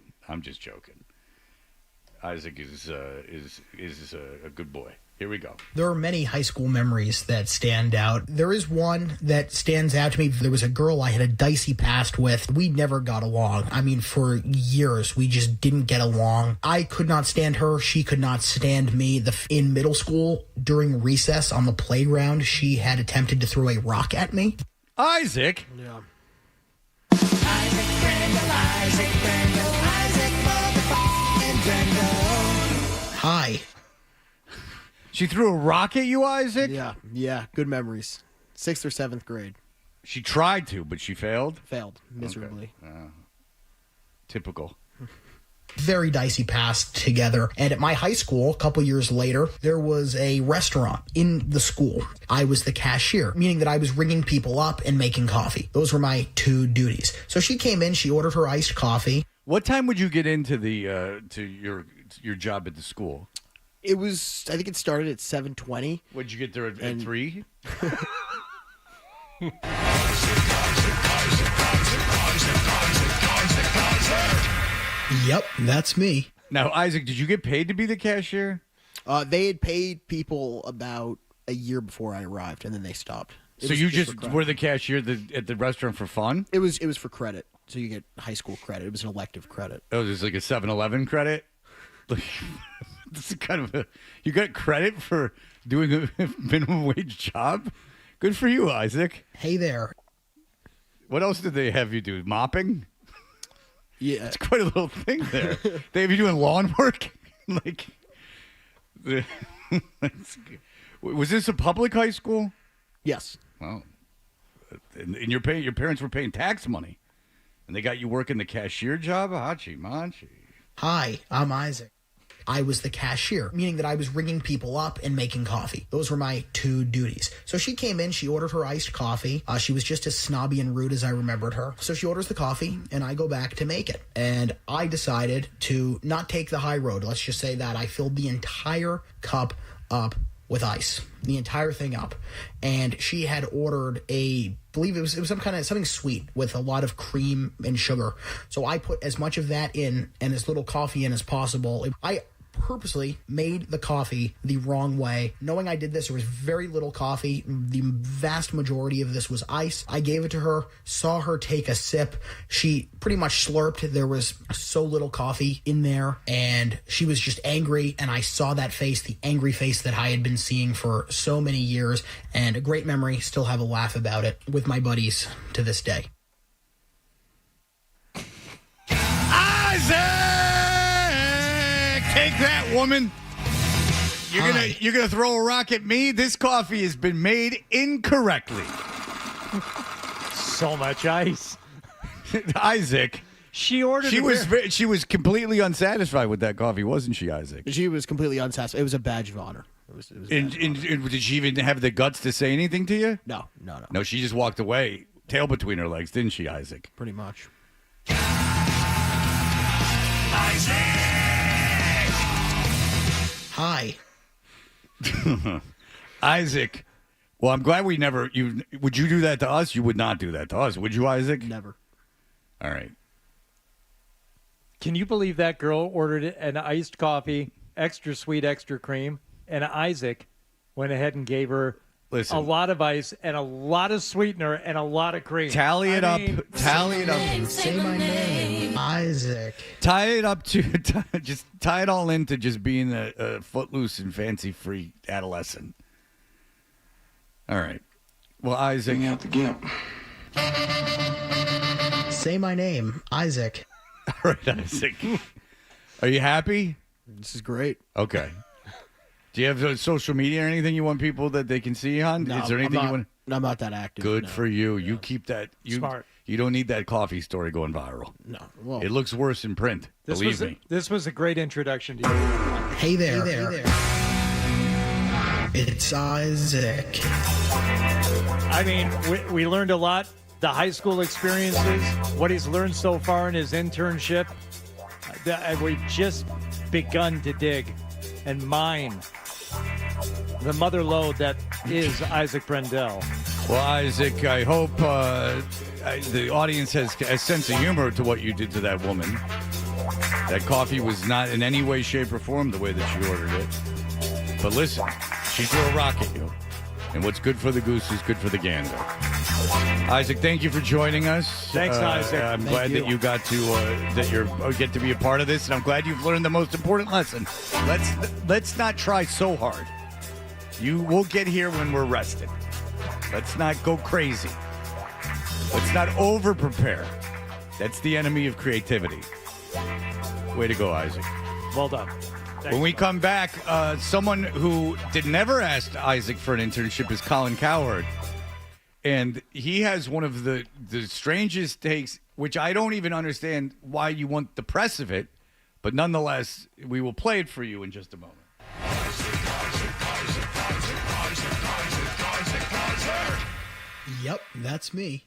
Isaac is a good boy. Here we go. There are many high school memories that stand out. There is one that stands out to me. There was a girl I had a dicey past with. We never got along. I mean, for years, we just didn't get along. I could not stand her. She could not stand me. In middle school, during recess on the playground, she had attempted to throw a rock at me. Isaac? Yeah. Hi. She threw a rock at you, Isaac? Yeah, good memories. 6th or 7th grade. She tried to, but she failed? Failed miserably. Okay. Typical. Very dicey past together. And at my high school, a couple years later, there was a restaurant in the school. I was the cashier, meaning that I was ringing people up and making coffee. Those were my two duties. So she came in, she ordered her iced coffee. What time would you get into to your job at the school? It was, I think it started at 7:20. Would you get there at 3? Yep, that's me. Now, Isaac, did you get paid to be the cashier? They had paid people about a year before I arrived, and then they stopped. So you just were the cashier at the restaurant for fun? It was for credit. So you get high school credit. It was an elective credit. Oh, there's like a 7-Eleven credit? This is kind of you got credit for doing a minimum wage job? Good for you, Isaac. Hey there. What else did they have you do? Mopping? Yeah. It's quite a little thing there. They have you doing lawn work? Was this a public high school? Yes. Well, and your parents were paying tax money, and they got you working the cashier job? Hachi manchi. Hi, I'm Isaac. I was the cashier, meaning that I was ringing people up and making coffee. Those were my two duties. So she came in, she ordered her iced coffee. She was just as snobby and rude as I remembered her. So she orders the coffee, and I go back to make it. And I decided to not take the high road. Let's just say that I filled the entire cup up with ice, the entire thing up. And she had ordered I believe it was something sweet with a lot of cream and sugar. So I put as much of that in and as little coffee in as possible. I purposely made the coffee the wrong way. Knowing I did this, there was very little coffee. The vast majority of this was ice. I gave it to her, saw her take a sip. She pretty much slurped. There was so little coffee in there, and she was just angry, and I saw that face, the angry face that I had been seeing for so many years, and a great memory. Still have a laugh about it with my buddies to this day. Isaac! Take that, woman. You're gonna throw a rock at me? This coffee has been made incorrectly. So much ice. Isaac. She ordered. She was completely unsatisfied with that coffee, wasn't she, Isaac? She was completely unsatisfied. It was a badge of honor. It was and did she even have the guts to say anything to you? No. No, she just walked away, tail between her legs, didn't she, Isaac? Pretty much. Isaac! Hi. Isaac. Well, I'm glad we never. Would you do that to us? You would not do that to us, would you, Isaac? Never. All right. Can you believe that girl ordered an iced coffee, extra sweet, extra cream, and Isaac went ahead and gave her a lot of ice and a lot of sweetener and a lot of cream. Tally it up. Say my name. Isaac. Tie it up to just tie it all into just being a footloose and fancy free adolescent. All right. Well, Isaac. Bring out the gimp. Say my name, Isaac. All right, Isaac. Are you happy? This is great. Okay. Do you have social media or anything you want people that they can see you on? No, is there anything you want? I'm not that active. Good no. for you. You keep that. Smart. You don't need that coffee story going viral. No. Well, it looks worse in print. Believe me. This was a great introduction to you. Hey there. It's Isaac. I mean, we learned a lot. The high school experiences, what he's learned so far in his internship. We've just begun to dig and mine the mother lode that is Isaac Brendel. Well, Isaac, I hope the audience has a sense of humor to what you did to that woman. That coffee was not in any way, shape, or form the way that she ordered it. But listen, she threw a rock at you. And what's good for the goose is good for the gander. Isaac, thank you for joining us. Thanks, Isaac. I'm Thank glad you. that you got to get to be a part of this, and I'm glad you've learned the most important lesson. Let's not try so hard. We'll get here when we're rested. Let's not go crazy. Let's not over prepare. That's the enemy of creativity. Way to go, Isaac. Well done. When we come back, someone who never asked Isaac for an internship is Colin Cowherd. And he has one of the strangest takes, which I don't even understand why you want the press of it. But nonetheless, we will play it for you in just a moment. Yep, that's me.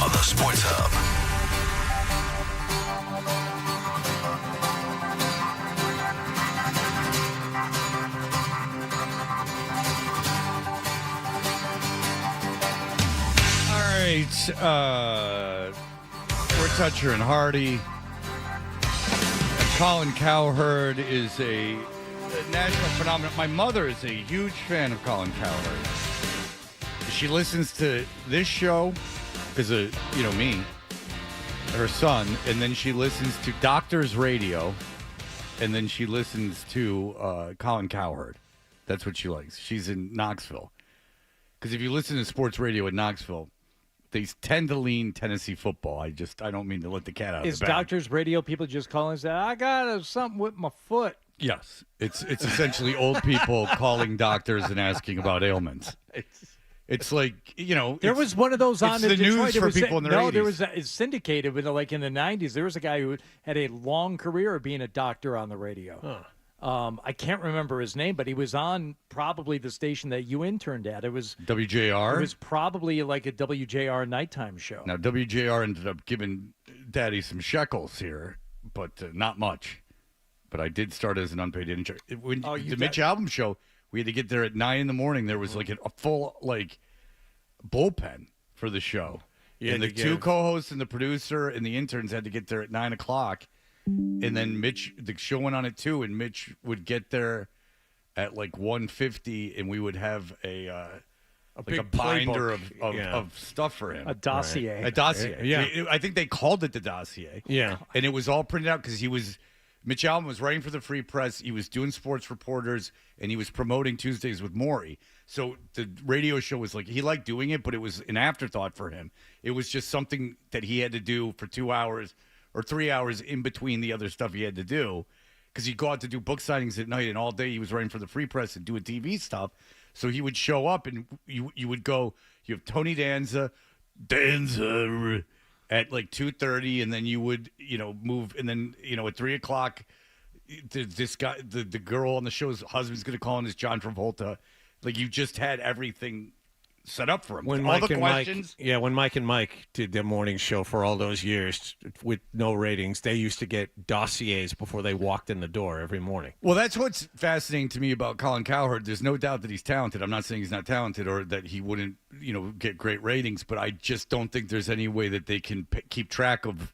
on the Sports Hub. All right, we're Toucher and Hardy. Colin Cowherd is a national phenomenon. My mother is a huge fan of Colin Cowherd. She listens to this show because of, me, her son, and then she listens to Doctors Radio, and then she listens to Colin Cowherd. That's what she likes. She's in Knoxville. Because if you listen to sports radio in Knoxville, they tend to lean Tennessee football. I don't mean to let the cat out of Is the bag. Doctors Radio people just calling and say, I got something with my foot? Yes. It's essentially old people calling doctors and asking about ailments. It's like, there was one of those on the in Detroit. news for people in their 80s. No, there was it's syndicated, but like in the 90s, there was a guy who had a long career of being a doctor on the radio. Huh. I can't remember his name, but he was on probably the station that you interned at. It was WJR? It was probably like a WJR nighttime show. Now, WJR ended up giving Daddy some shekels here, but not much. But I did start as an unpaid intern. The Mitch Albom show, we had to get there at 9 in the morning. There was like a full bullpen for the show. And the two co-hosts and the producer and the interns had to get there at 9 o'clock. And then the show went on at 2, and Mitch would get there at 1:50, and we would have a binder of stuff for him. A dossier. A dossier. Yeah. I think they called it the dossier. Yeah. And it was all printed out because Mitch Albom was writing for the Free Press. He was doing sports reporters, and he was promoting Tuesdays with Maury. So the radio show was he liked doing it, but it was an afterthought for him. It was just something that he had to do for 2 hours or 3 hours in between the other stuff he had to do, because he'd go out to do book signings at night, and all day he was writing for the Free Press and doing TV stuff. So he would show up, and you would go, you have Tony Danza at 2:30, and then you would move, and then at 3 o'clock, this guy, the girl on the show's husband's going to call in as John Travolta. You just had everything set up for him. When all Mike the and questions. when Mike and Mike did their morning show for all those years with no ratings, they used to get dossiers before they walked in the door every morning. Well, that's what's fascinating to me about Colin Cowherd. There's no doubt that he's talented. I'm not saying he's not talented or that he wouldn't, get great ratings, but I just don't think there's any way that they can keep track of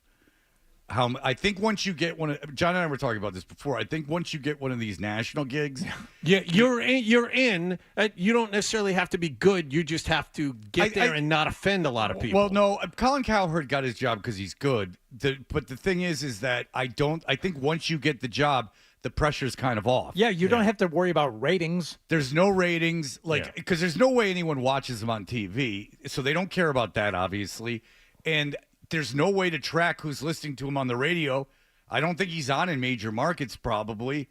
how. I think once you get John and I were talking about this before. I think once you get one of these national gigs, you're in. You don't necessarily have to be good. You just have to get there and not offend a lot of people. Well, no, Colin Cowherd got his job because he's good. But the thing is that I think once you get the job, the pressure's kind of off. Yeah, you don't have to worry about ratings. There's no ratings, because there's no way anyone watches him on TV, so they don't care about that, obviously. And there's no way to track who's listening to him on the radio. I don't think he's on in major markets, probably.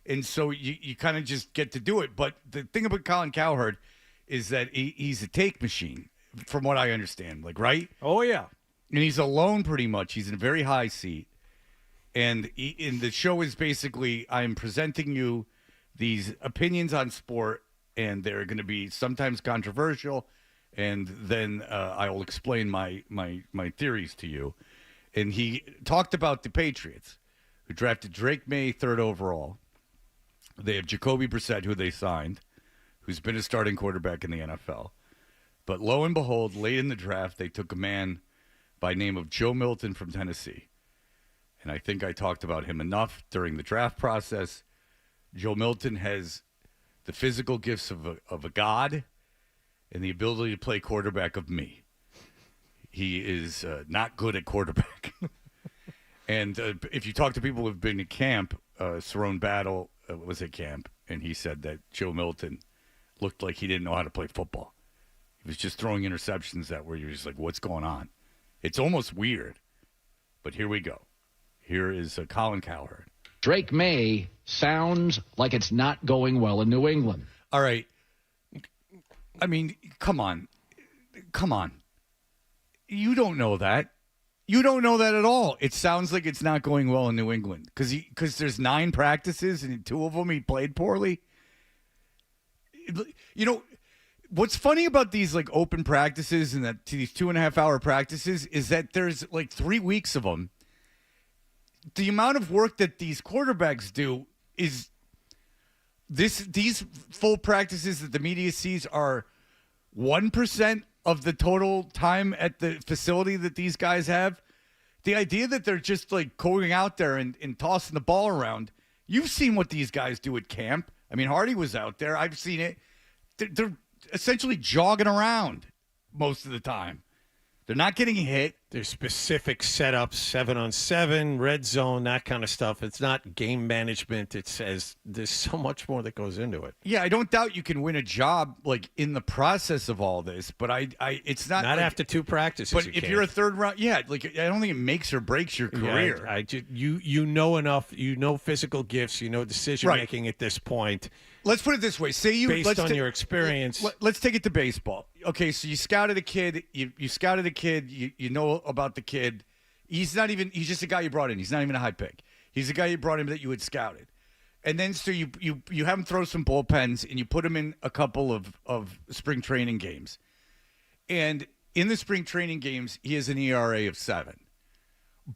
And so you kind of just get to do it. But the thing about Colin Cowherd is that he's a take machine, from what I understand. Right? Oh, yeah. And he's alone pretty much. He's in a very high seat. And the show is basically, I'm presenting you these opinions on sport, and they're going to be sometimes controversial, and then I will explain my theories to you. And he talked about the Patriots, who drafted Drake May 3rd overall. They have Jacoby Brissett, who they signed, who's been a starting quarterback in the NFL. But lo and behold, late in the draft, they took a man by name of Joe Milton from Tennessee. And I think I talked about him enough during the draft process. Joe Milton has the physical gifts of a god and the ability to play quarterback of me. He is not good at quarterback. And if you talk to people who have been at camp, Cerrone Battle was at camp, and he said that Joe Milton looked like he didn't know how to play football. He was just throwing interceptions that were, you're just like, what's going on? It's almost weird. But here we go. Here is Colin Cowherd. Drake May sounds like it's not going well in New England. All right. I mean, come on. You don't know that. You don't know that at all. It sounds like it's not going well in New England because there's 9 practices and 2 of them he played poorly. What's funny about these like open practices and these 2.5 hour practices is that there's like 3 weeks of them. The amount of work that these quarterbacks do is these full practices that the media sees are 1% of the total time at the facility that these guys have. The idea that they're just like going out there and tossing the ball around. You've seen what these guys do at camp. I mean, Hardy was out there. I've seen it. They're essentially jogging around most of the time. They're not getting hit. There's specific setups, 7-on-7, red zone, that kind of stuff. It's not game management. It says there's so much more that goes into it. Yeah, I don't doubt you can win a job like in the process of all this, but it's not like, after 2 practices. But if you're a third round, like I don't think it makes or breaks your career. Yeah, you know enough. You know physical gifts. You know decision making at this point. Let's put it this way. Based on your experience. Let's take it to baseball. Okay, so you scouted a kid. You scouted a kid. You know about the kid. He's just a guy you brought in. He's not even a high pick. He's a guy you brought in that you had scouted. And then so you have him throw some bullpens and you put him in a couple of spring training games. And in the spring training games, he has an ERA of 7.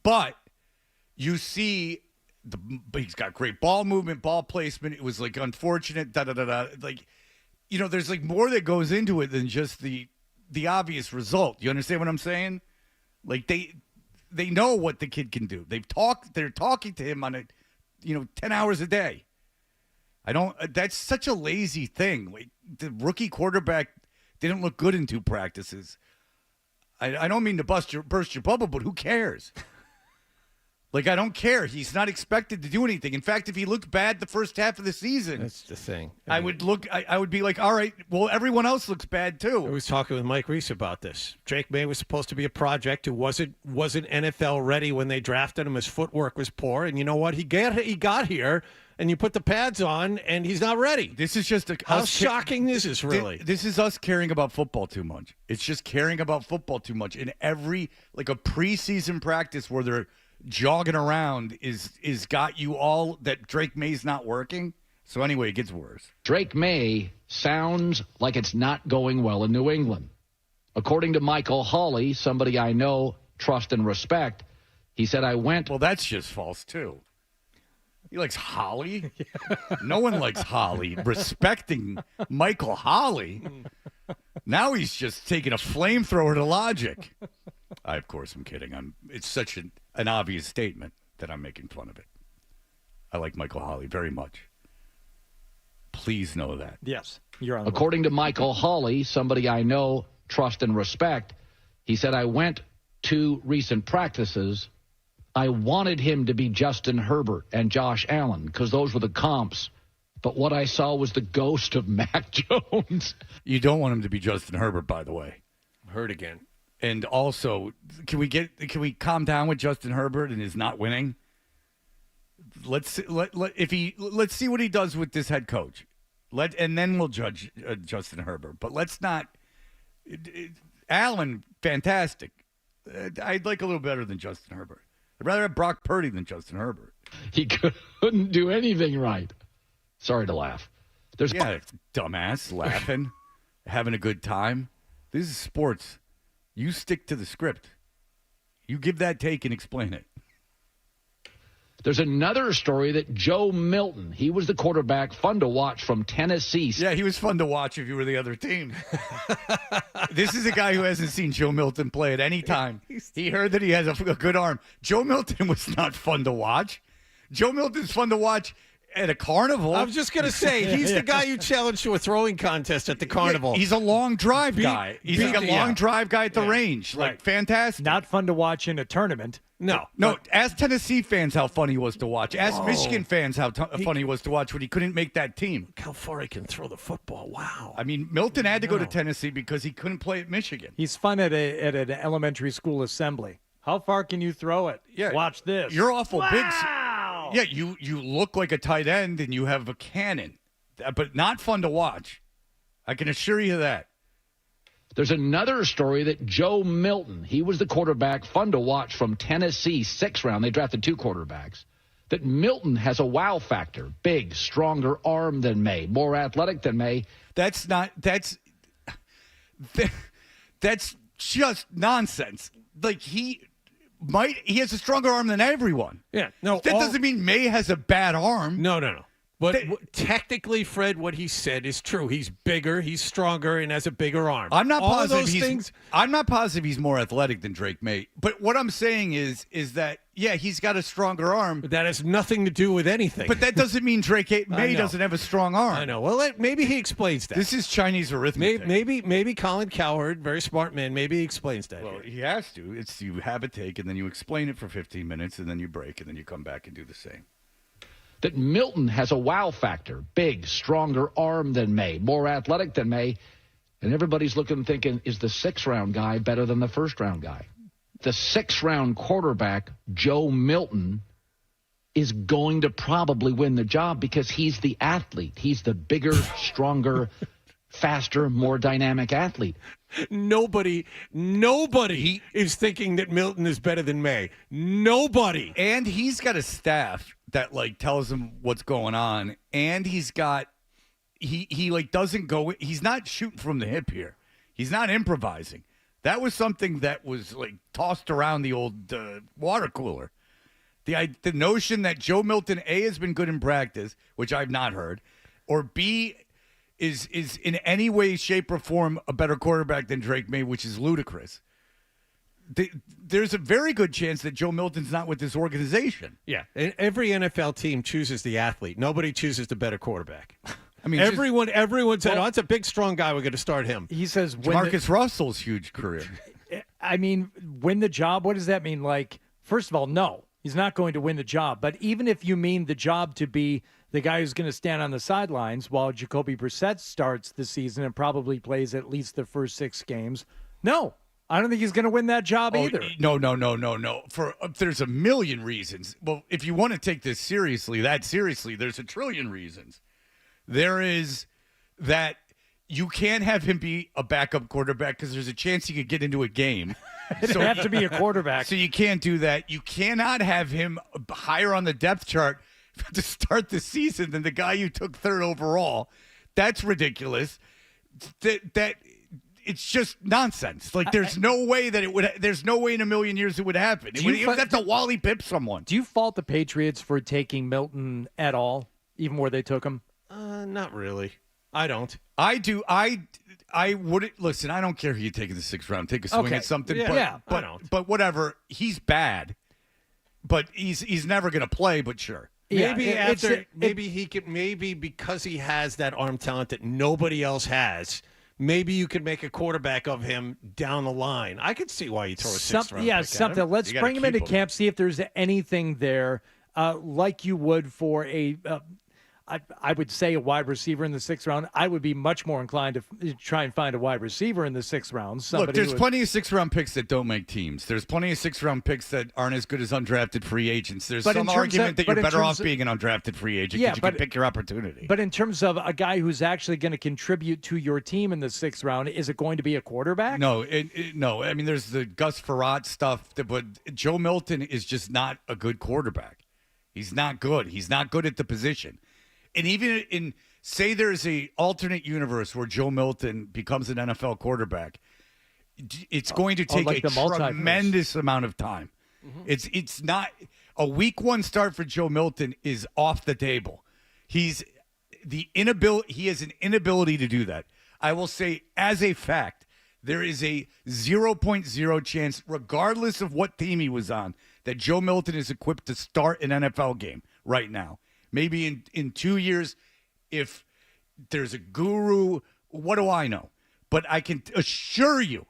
But you see he's got great ball movement, ball placement. It was like unfortunate, Like, there's like more that goes into it than just the obvious result. You understand what I'm saying? Like they know what the kid can do. They're talking to him on 10 hours a day. That's such a lazy thing. Like the rookie quarterback didn't look good in 2 practices. I don't mean to burst your bubble, but who cares? Like, I don't care. He's not expected to do anything. In fact, if he looked bad the first half of the season, that's the thing. I would be like, all right, well, everyone else looks bad too. I was talking with Mike Reese about this. Drake May was supposed to be a project who wasn't NFL ready when they drafted him. His footwork was poor, and you know what? He got here, and you put the pads on, and he's not ready. This is just how shocking this is, really. This is us caring about football too much. It's just caring about football too much. In every a preseason practice where they're jogging around is got you all that Drake May's not working. So anyway, it gets worse. Drake May sounds like it's not going well in New England. According to Michael Hawley, somebody I know, trust, and respect, he said, Well, that's just false, too. He likes Holly? No one likes Holly. Respecting Michael Hawley. Now he's just taking a flamethrower to logic. Of course, I'm kidding. It's such an obvious statement that I'm making fun of it. I like Michael Hawley very much. Please know that. Yes, you're on. According to Michael Hawley, somebody I know, trust, and respect, he said, I went to recent practices. I wanted him to be Justin Herbert and Josh Allen because those were the comps. But what I saw was the ghost of Mac Jones. You don't want him to be Justin Herbert, by the way. Hurt again. And also, can we calm down with Justin Herbert and his not winning? Let's see what he does with this head coach. And then we'll judge Justin Herbert. But let's not. Allen, fantastic. I'd like a little better than Justin Herbert. I'd rather have Brock Purdy than Justin Herbert. He couldn't do anything right. Sorry to laugh. Dumbass laughing, having a good time. This is sports. You stick to the script. You give that take and explain it. There's another story that Joe Milton, he was the quarterback, fun to watch from Tennessee. Yeah, he was fun to watch if you were the other team. This is a guy who hasn't seen Joe Milton play at any time. He heard that he has a good arm. Joe Milton was not fun to watch. Joe Milton's fun to watch at a carnival. I was just going to say, he's the guy you challenged to a throwing contest at the carnival. Yeah, he's a long drive guy. He's like a long drive guy at the range. Like, fantastic. Not fun to watch in a tournament. No. Ask Tennessee fans how fun he was to watch. Ask Michigan fans how fun he was to watch when he couldn't make that team. Look how far he can throw the football. Wow. I mean, Milton had to go to Tennessee because he couldn't play at Michigan. He's fun at an elementary school assembly. How far can you throw it? Yeah. Watch this. You're awful big. Wow. Yeah, you look like a tight end and you have a cannon, but not fun to watch. I can assure you that. There's another story that Joe Milton, he was the quarterback, fun to watch from Tennessee, 6th round. They drafted 2 quarterbacks. That Milton has a wow factor. Big, stronger arm than May. More athletic than May. That's That's just nonsense. Like he has a stronger arm than everyone. Yeah, no, that doesn't mean May has a bad arm. No. But technically, Fred, what he said is true. He's bigger, he's stronger, and has a bigger arm. I'm not All positive those things. I'm not positive he's more athletic than Drake May. But what I'm saying is that he's got a stronger arm. But that has nothing to do with anything. But that doesn't mean Drake May know. doesn't have a strong arm. I know. Well, maybe he explains that. This is Chinese arithmetic. Maybe Colin Cowherd, very smart man, maybe he explains that. Well, he has to. It's you have a take, and then you explain it for 15 minutes, and then you break, and then you come back and do the same. That Milton has a wow factor, big, stronger arm than May, more athletic than May, and everybody's looking and thinking, is the 6th-round guy better than the 1st-round guy? The 6th-round quarterback, Joe Milton, is going to probably win the job because he's the athlete. He's the bigger, stronger, faster, more dynamic athlete. Nobody is thinking that Milton is better than May. Nobody. And he's got a staff that tells him what's going on, and he's got he doesn't go. He's not shooting from the hip here. He's not improvising. That was something that was tossed around the old water cooler. The notion that Joe Milton A has been good in practice, which I've not heard, or B is in any way, shape, or form a better quarterback than Drake May, which is ludicrous. There's a very good chance that Joe Milton's not with this organization. Yeah, every NFL team chooses the athlete. Nobody chooses the better quarterback. I mean, everyone said, "Oh, it's a big, strong guy. We're going to start him." He says, Marcus Russell's huge career. I mean, win the job. What does that mean? First of all, no, he's not going to win the job. But even if you mean the job to be the guy who's going to stand on the sidelines while Jacoby Brissett starts the season and probably plays at least the first 6 games, no. I don't think he's going to win that job either. No. There's a million reasons. Well, if you want to take this seriously, there's a trillion reasons. There is that you can't have him be a backup quarterback because there's a chance he could get into a game. So have to be a quarterback. So you can't do that. You cannot have him higher on the depth chart to start the season than the guy you took 3rd overall. That's ridiculous. That it's just nonsense. There's no way that it would. There's no way in a million years it would happen. It would have to Wally Pipp someone. Do you fault the Patriots for taking Milton at all, even where they took him? Not really. I don't. I do. I wouldn't listen. I don't care if you take the 6th round, take a swing at something. Yeah, I don't. But whatever. He's bad, but he's never going to play. But sure. Maybe because he has that arm talent that nobody else has. Maybe you could make a quarterback of him down the line. I could see why you throw a 6th round. Yeah, pick something. at him. Let's bring him into camp, see if there's anything there, like you would for a. I would say a wide receiver in the 6th round. I would be much more inclined to try and find a wide receiver in the 6th round. Look, there's plenty of 6th round picks that don't make teams. There's plenty of 6th round picks that aren't as good as undrafted free agents. There's some argument that you're better off being an undrafted free agent because you can pick your opportunity. But in terms of a guy who's actually going to contribute to your team in the 6th round, is it going to be a quarterback? No, no. I mean, there's the Gus Frerotte stuff, but Joe Milton is just not a good quarterback. He's not good. He's not good at the position. And even in, say there's a alternate universe where Joe Milton becomes an NFL quarterback, it's going to take a tremendous amount of time. Mm-hmm. It's not a week 1 start for Joe Milton is off the table. He has an inability to do that. I will say as a fact, there is a 0.0 chance, regardless of what team he was on, that Joe Milton is equipped to start an NFL game right now. Maybe in 2 years, if there's a guru, what do I know? But I can assure you,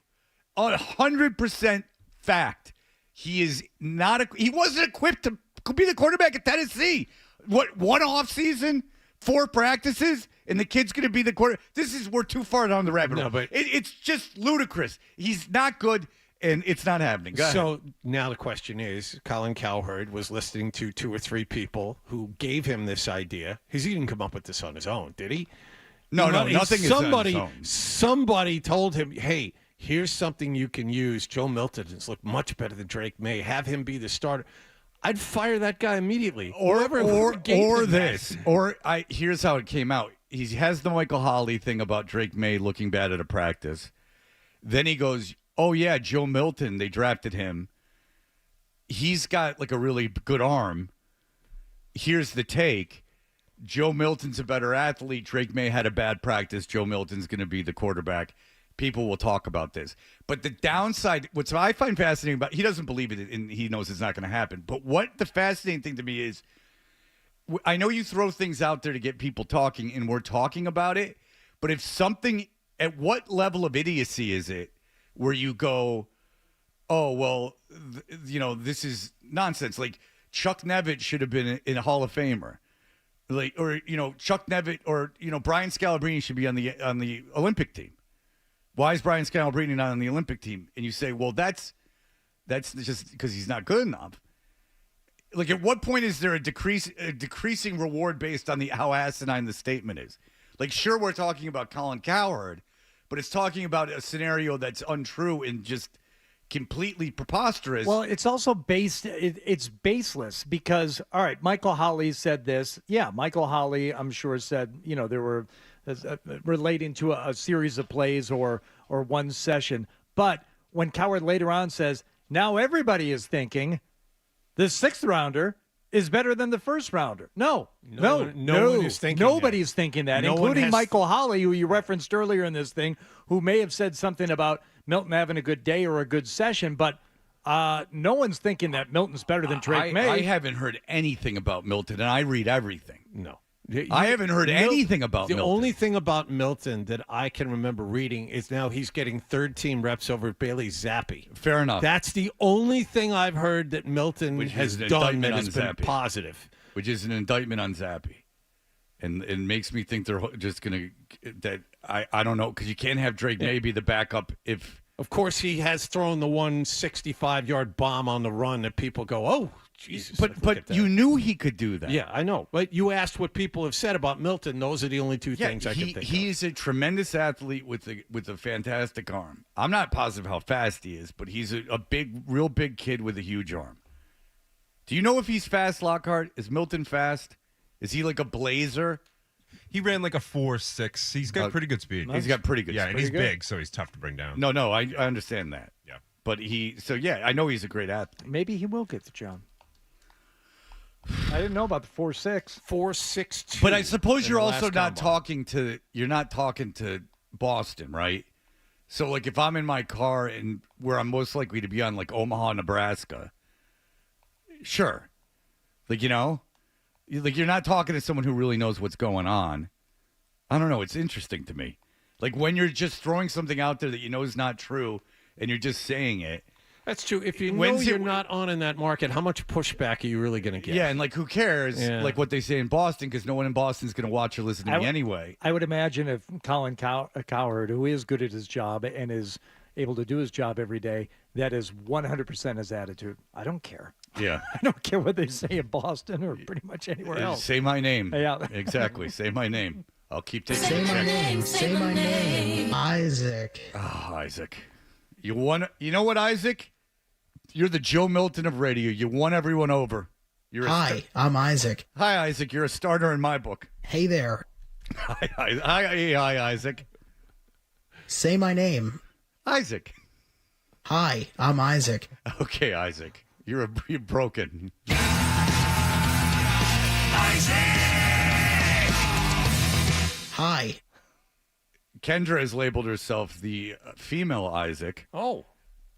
100% fact, he wasn't equipped to be the quarterback at Tennessee. What, 1 offseason, 4 practices, and the kid's going to be the quarterback? We're too far down the rabbit hole. No, but it's just ludicrous. He's not good. And it's not happening. So now the question is, Colin Cowherd was listening to 2 or 3 people who gave him this idea. He didn't come up with this on his own, did he? No, nothing is on his own. Somebody told him, hey, here's something you can use. Joe Milton has looked much better than Drake May. Have him be the starter. I'd fire that guy immediately. Here's how it came out. He has the Michael Holley thing about Drake May looking bad at a practice. Then he goes, oh, yeah, Joe Milton, they drafted him. He's got like a really good arm. Here's the take. Joe Milton's a better athlete. Drake May had a bad practice. Joe Milton's going to be the quarterback. People will talk about this. But the downside, what I find fascinating about, he doesn't believe it and he knows it's not going to happen. But what the fascinating thing to me is, I know you throw things out there to get people talking and we're talking about it. But if something, at what level of idiocy is it where you go, oh, well, this is nonsense. Like Chuck Nevitt should have been in a Hall of Famer. Like, or, Chuck Nevitt or, Brian Scalabrine should be on the Olympic team. Why is Brian Scalabrine not on the Olympic team? And you say, well, that's just because he's not good enough. Like, at what point is there a decreasing reward based on how asinine the statement is? Like, sure, we're talking about Colin Cowherd, but it's talking about a scenario that's untrue and just completely preposterous. Well, it's also it's baseless because, all right, Michael Holley said this. Yeah, Michael Holley, I'm sure, said, there were relating to a series of plays or one session. But when Cowherd later on says, now everybody is thinking the sixth rounder is better than the first rounder. No one is thinking nobody's thinking that, including Michael Holley, who you referenced earlier in this thing, who may have said something about Milton having a good day or a good session, but no one's thinking that Milton's better than Drake May. I haven't heard anything about Milton, and I read everything. No. I haven't heard anything about Milton. The only thing about Milton that I can remember reading is now he's getting third-team reps over Bailey Zappi. Fair enough. That's the only thing I've heard that Milton has done that has been positive. Which is an indictment on Zappi. And it makes me think they're just going to – I don't know, because you can't have Drake May be the backup if – Of course, he has thrown the 165-yard bomb on the run that people go, oh, Jesus. But you knew he could do that. Yeah, I know. But you asked what people have said about Milton. Those are the only two things I can think of. He's a tremendous athlete with a fantastic arm. I'm not positive how fast he is, but he's a real big kid with a huge arm. Do you know if he's fast, Lockhart? Is Milton fast? Is he like a blazer? He ran like a 4.6. He's got pretty good speed. He's got pretty good speed. Yeah, and he's big, so he's tough to bring down. No, I understand that. Yeah. But I know he's a great athlete. Maybe he will get the job. I didn't know about the 4.6. 4.62. But I suppose you're also not talking to Boston, right? So like if I'm in my car and where I'm most likely to be on like Omaha, Nebraska, sure. Like, you're not talking to someone who really knows what's going on. I don't know. It's interesting to me. Like when you're just throwing something out there that you know is not true and you're just saying it. That's true. If you know you're not on in that market, how much pushback are you really going to get? Yeah, and like who cares? Yeah. Like what they say in Boston, because no one in Boston is going to watch or listen to me anyway. I would imagine if Colin Cowherd, who is good at his job and is able to do his job every day, that is 100% his attitude. I don't care. Yeah. I don't care what they say in Boston or pretty much anywhere else. Say my name. Yeah. Exactly. Say my name. I'll keep taking Say my name. Say my name. Isaac. Oh, Isaac. You know what, Isaac? You're the Joe Milton of radio. You won everyone over. Hi, I'm Isaac. Hi, Isaac. You're a starter in my book. Hey there. Hi, Isaac. Say my name. Isaac. Hi, I'm Isaac. Okay, Isaac. You're broken. Isaac! Hi. Kendra has labeled herself the female Isaac. Oh.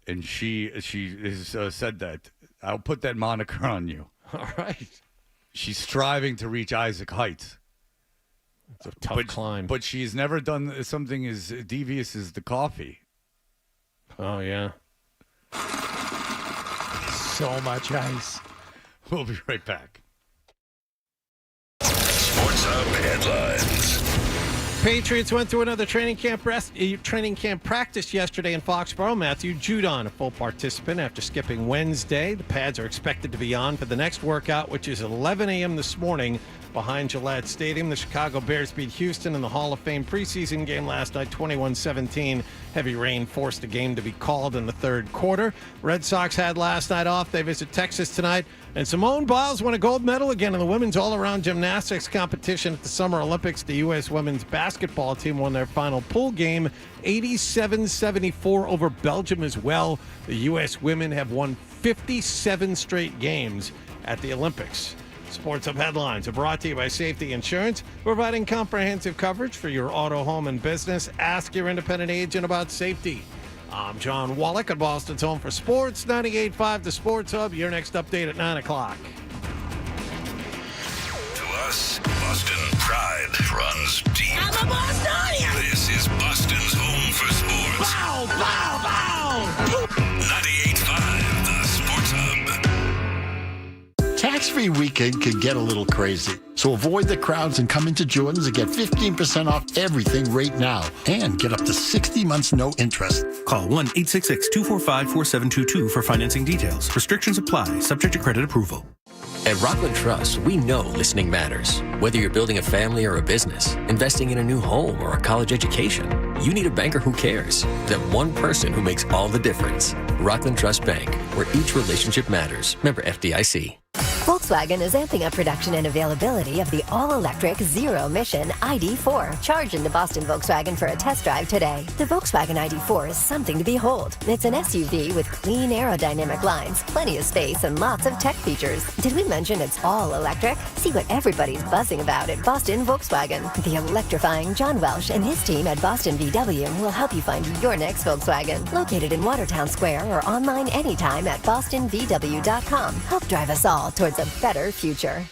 And she has said that. I'll put that moniker on you. All right. She's striving to reach Isaac heights. It's a tough climb. But she's never done something as devious as the coffee. Oh, yeah. So much ice. We'll be right back. Sports Hub headlines. Patriots went through another training camp practice yesterday in Foxborough. Matthew Judon, a full participant after skipping Wednesday. The pads are expected to be on for the next workout, which is 11 a.m. this morning behind Gillette Stadium. The Chicago Bears beat Houston in the Hall of Fame preseason game last night, 21-17. Heavy rain forced the game to be called in the third quarter. Red Sox had last night off. They visit Texas tonight. And Simone Biles won a gold medal again in the women's all-around gymnastics competition at the Summer Olympics. The U.S. women's basketball team won their final pool game, 87-74 over Belgium as well. The U.S. women have won 57 straight games at the Olympics. Sports Hub headlines are brought to you by Safety Insurance, providing comprehensive coverage for your auto, home, and business. Ask your independent agent about safety. I'm John Wallach at Boston's Home for Sports, 98.5 The Sports Hub. Your next update at 9 o'clock. To us, Boston pride runs deep. I'm a Bostonian! This is Boston's Home for Sports. Bow, bow, bow! 98.5 The Sports Hub. Tax-free weekend can get a little crazy, so avoid the crowds and come into Jordan's and get 15% off everything right now and get up to 60 months no interest. Call 1-866-245-4722 for financing details. Restrictions apply, subject to credit approval. At Rockland Trust, we know listening matters. Whether you're building a family or a business, investing in a new home or a college education, you need a banker who cares. That one person who makes all the difference. Rockland Trust Bank, where each relationship matters. Member FDIC. Volkswagen is amping up production and availability of the all-electric, zero-emission ID4. Charge into Boston Volkswagen for a test drive today. The Volkswagen ID4 is something to behold. It's an SUV with clean aerodynamic lines, plenty of space, and lots of tech features. Did we mention it's all electric? See what everybody's buzzing about at Boston Volkswagen. The electrifying John Welsh and his team at Boston VW will help you find your next Volkswagen. Located in Watertown Square or online anytime at bostonvw.com. Help drive us all towards a better future.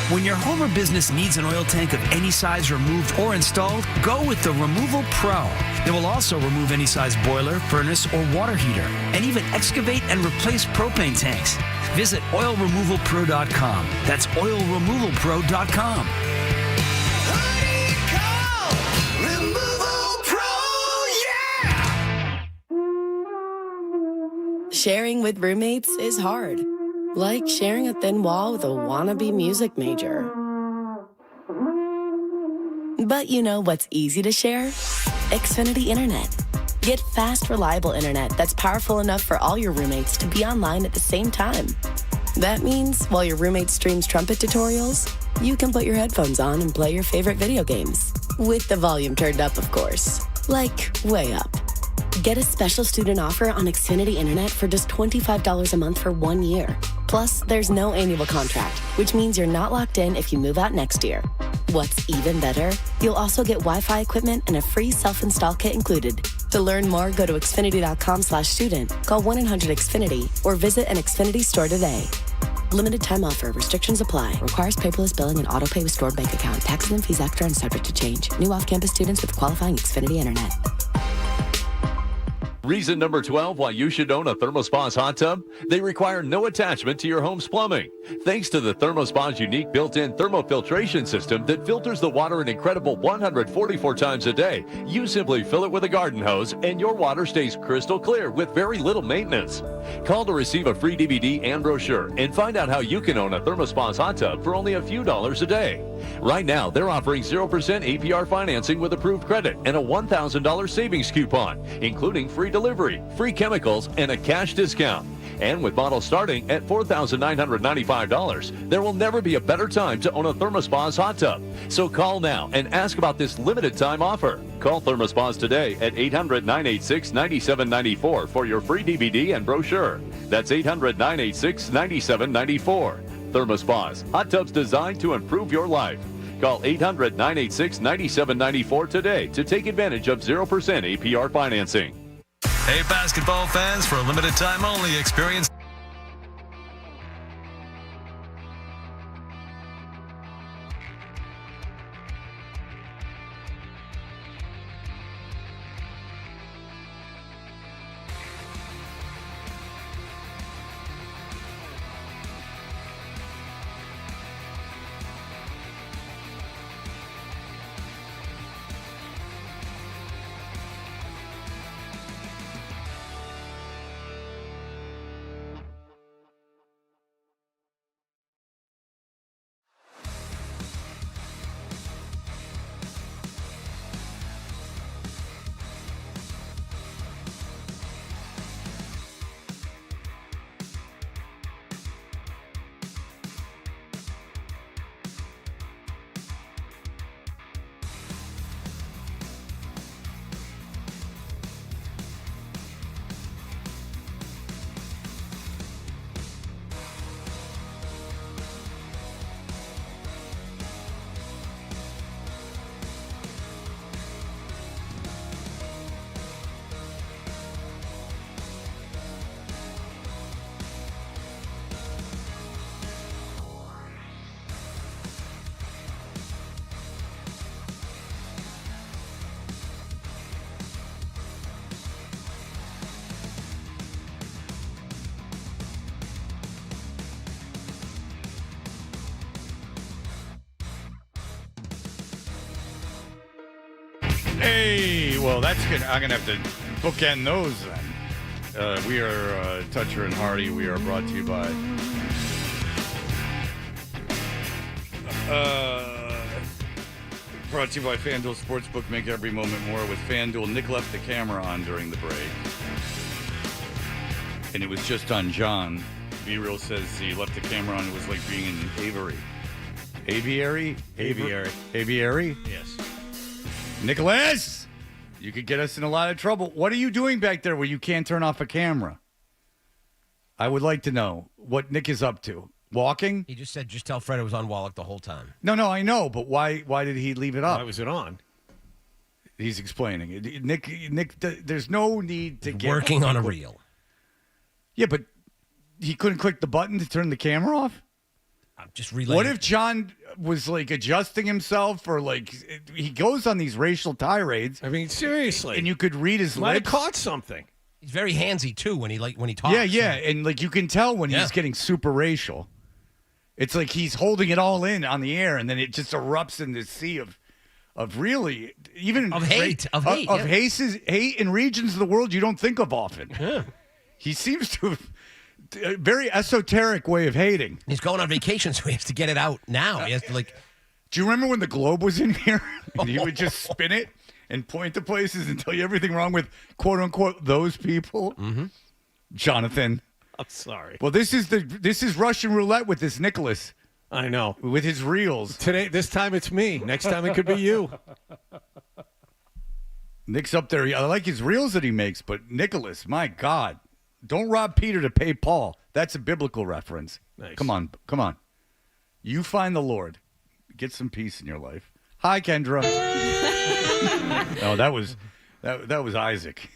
When your home or business needs an oil tank of any size removed or installed, go with the Removal Pro. It will also remove any size boiler, furnace, or water heater, and even excavate and replace propane tanks. Visit oilremovalpro.com. That's oilremovalpro.com. Sharing with roommates is hard. Like sharing a thin wall with a wannabe music major. But you know what's easy to share? Xfinity Internet. Get fast, reliable internet that's powerful enough for all your roommates to be online at the same time. That means while your roommate streams trumpet tutorials, you can put your headphones on and play your favorite video games. With the volume turned up, of course. Like, way up. Get a special student offer on Xfinity Internet for just $25 a month for 1 year. Plus, there's no annual contract, which means you're not locked in if you move out next year. What's even better, you'll also get Wi-Fi equipment and a free self-install kit included. To learn more, go to Xfinity.com/student, call 1-800-XFINITY, or visit an Xfinity store today. Limited time offer. Restrictions apply. Requires paperless billing and auto pay with stored bank account. Taxes and fees extra and subject to change. New off-campus students with qualifying Xfinity Internet. Reason number 12 why you should own a ThermoSpa's hot tub? They require no attachment to your home's plumbing. Thanks to the ThermoSpa's unique built-in thermofiltration system that filters the water an incredible 144 times a day, you simply fill it with a garden hose and your water stays crystal clear with very little maintenance. Call to receive a free DVD and brochure and find out how you can own a ThermoSpa's hot tub for only a few dollars a day. Right now, they're offering 0% APR financing with approved credit and a $1,000 savings coupon, including free delivery, free chemicals, and a cash discount. And with models starting at $4,995, there will never be a better time to own a ThermoSpa's hot tub. So call now and ask about this limited time offer. Call ThermoSpa's today at 800-986-9794 for your free DVD and brochure. That's 800-986-9794. ThermoSpa's, hot tubs designed to improve your life. Call 800-986-9794 today to take advantage of 0% APR financing. Hey, basketball fans, for a limited time only, experience Hey, well, that's good. I'm going to have to bookend those then. We are Toucher and Hardy. We are brought to you by FanDuel Sportsbook. Make every moment more with FanDuel. Nick left the camera on during the break, and it was just on John. B-Real says he left the camera on. It was like being in an aviary. Aviary? Aviary? Yes. Nicholas, you could get us in a lot of trouble. What are you doing back there where you can't turn off a camera? I would like to know what Nick is up to. Walking? He just said, just tell Fred it was on Wallach the whole time. No, I know, but why did he leave it up? Why was it on? He's explaining it. Nick, there's no need to get... Working on a reel. Yeah, but he couldn't click the button to turn the camera off? I'm just relaying. What if John was like adjusting himself, or like he goes on these racial tirades? I mean, seriously. And you could read his Might have lips. caught something. He's very handsy too when he talks. Yeah, and like you can tell when he's getting super racial. It's like he's holding it all in on the air, and then it just erupts in this sea of really even of hate hate in regions of the world you don't think of often. Yeah. He seems to have a very esoteric way of hating. He's going on vacation, so he has to get it out now. He has to Do you remember when the Globe was in here and he would just spin it and point to places and tell you everything wrong with quote unquote those people? Mm-hmm. Jonathan. I'm sorry. Well, this is Russian roulette with this Nicholas. I know. With his reels. This time it's me. Next time it could be you. Nick's up there. I like his reels that he makes, but Nicholas, my God. Don't rob Peter to pay Paul. That's a biblical reference. Nice. Come on. You find the Lord. Get some peace in your life. Hi, Kendra. Oh, that was Isaac.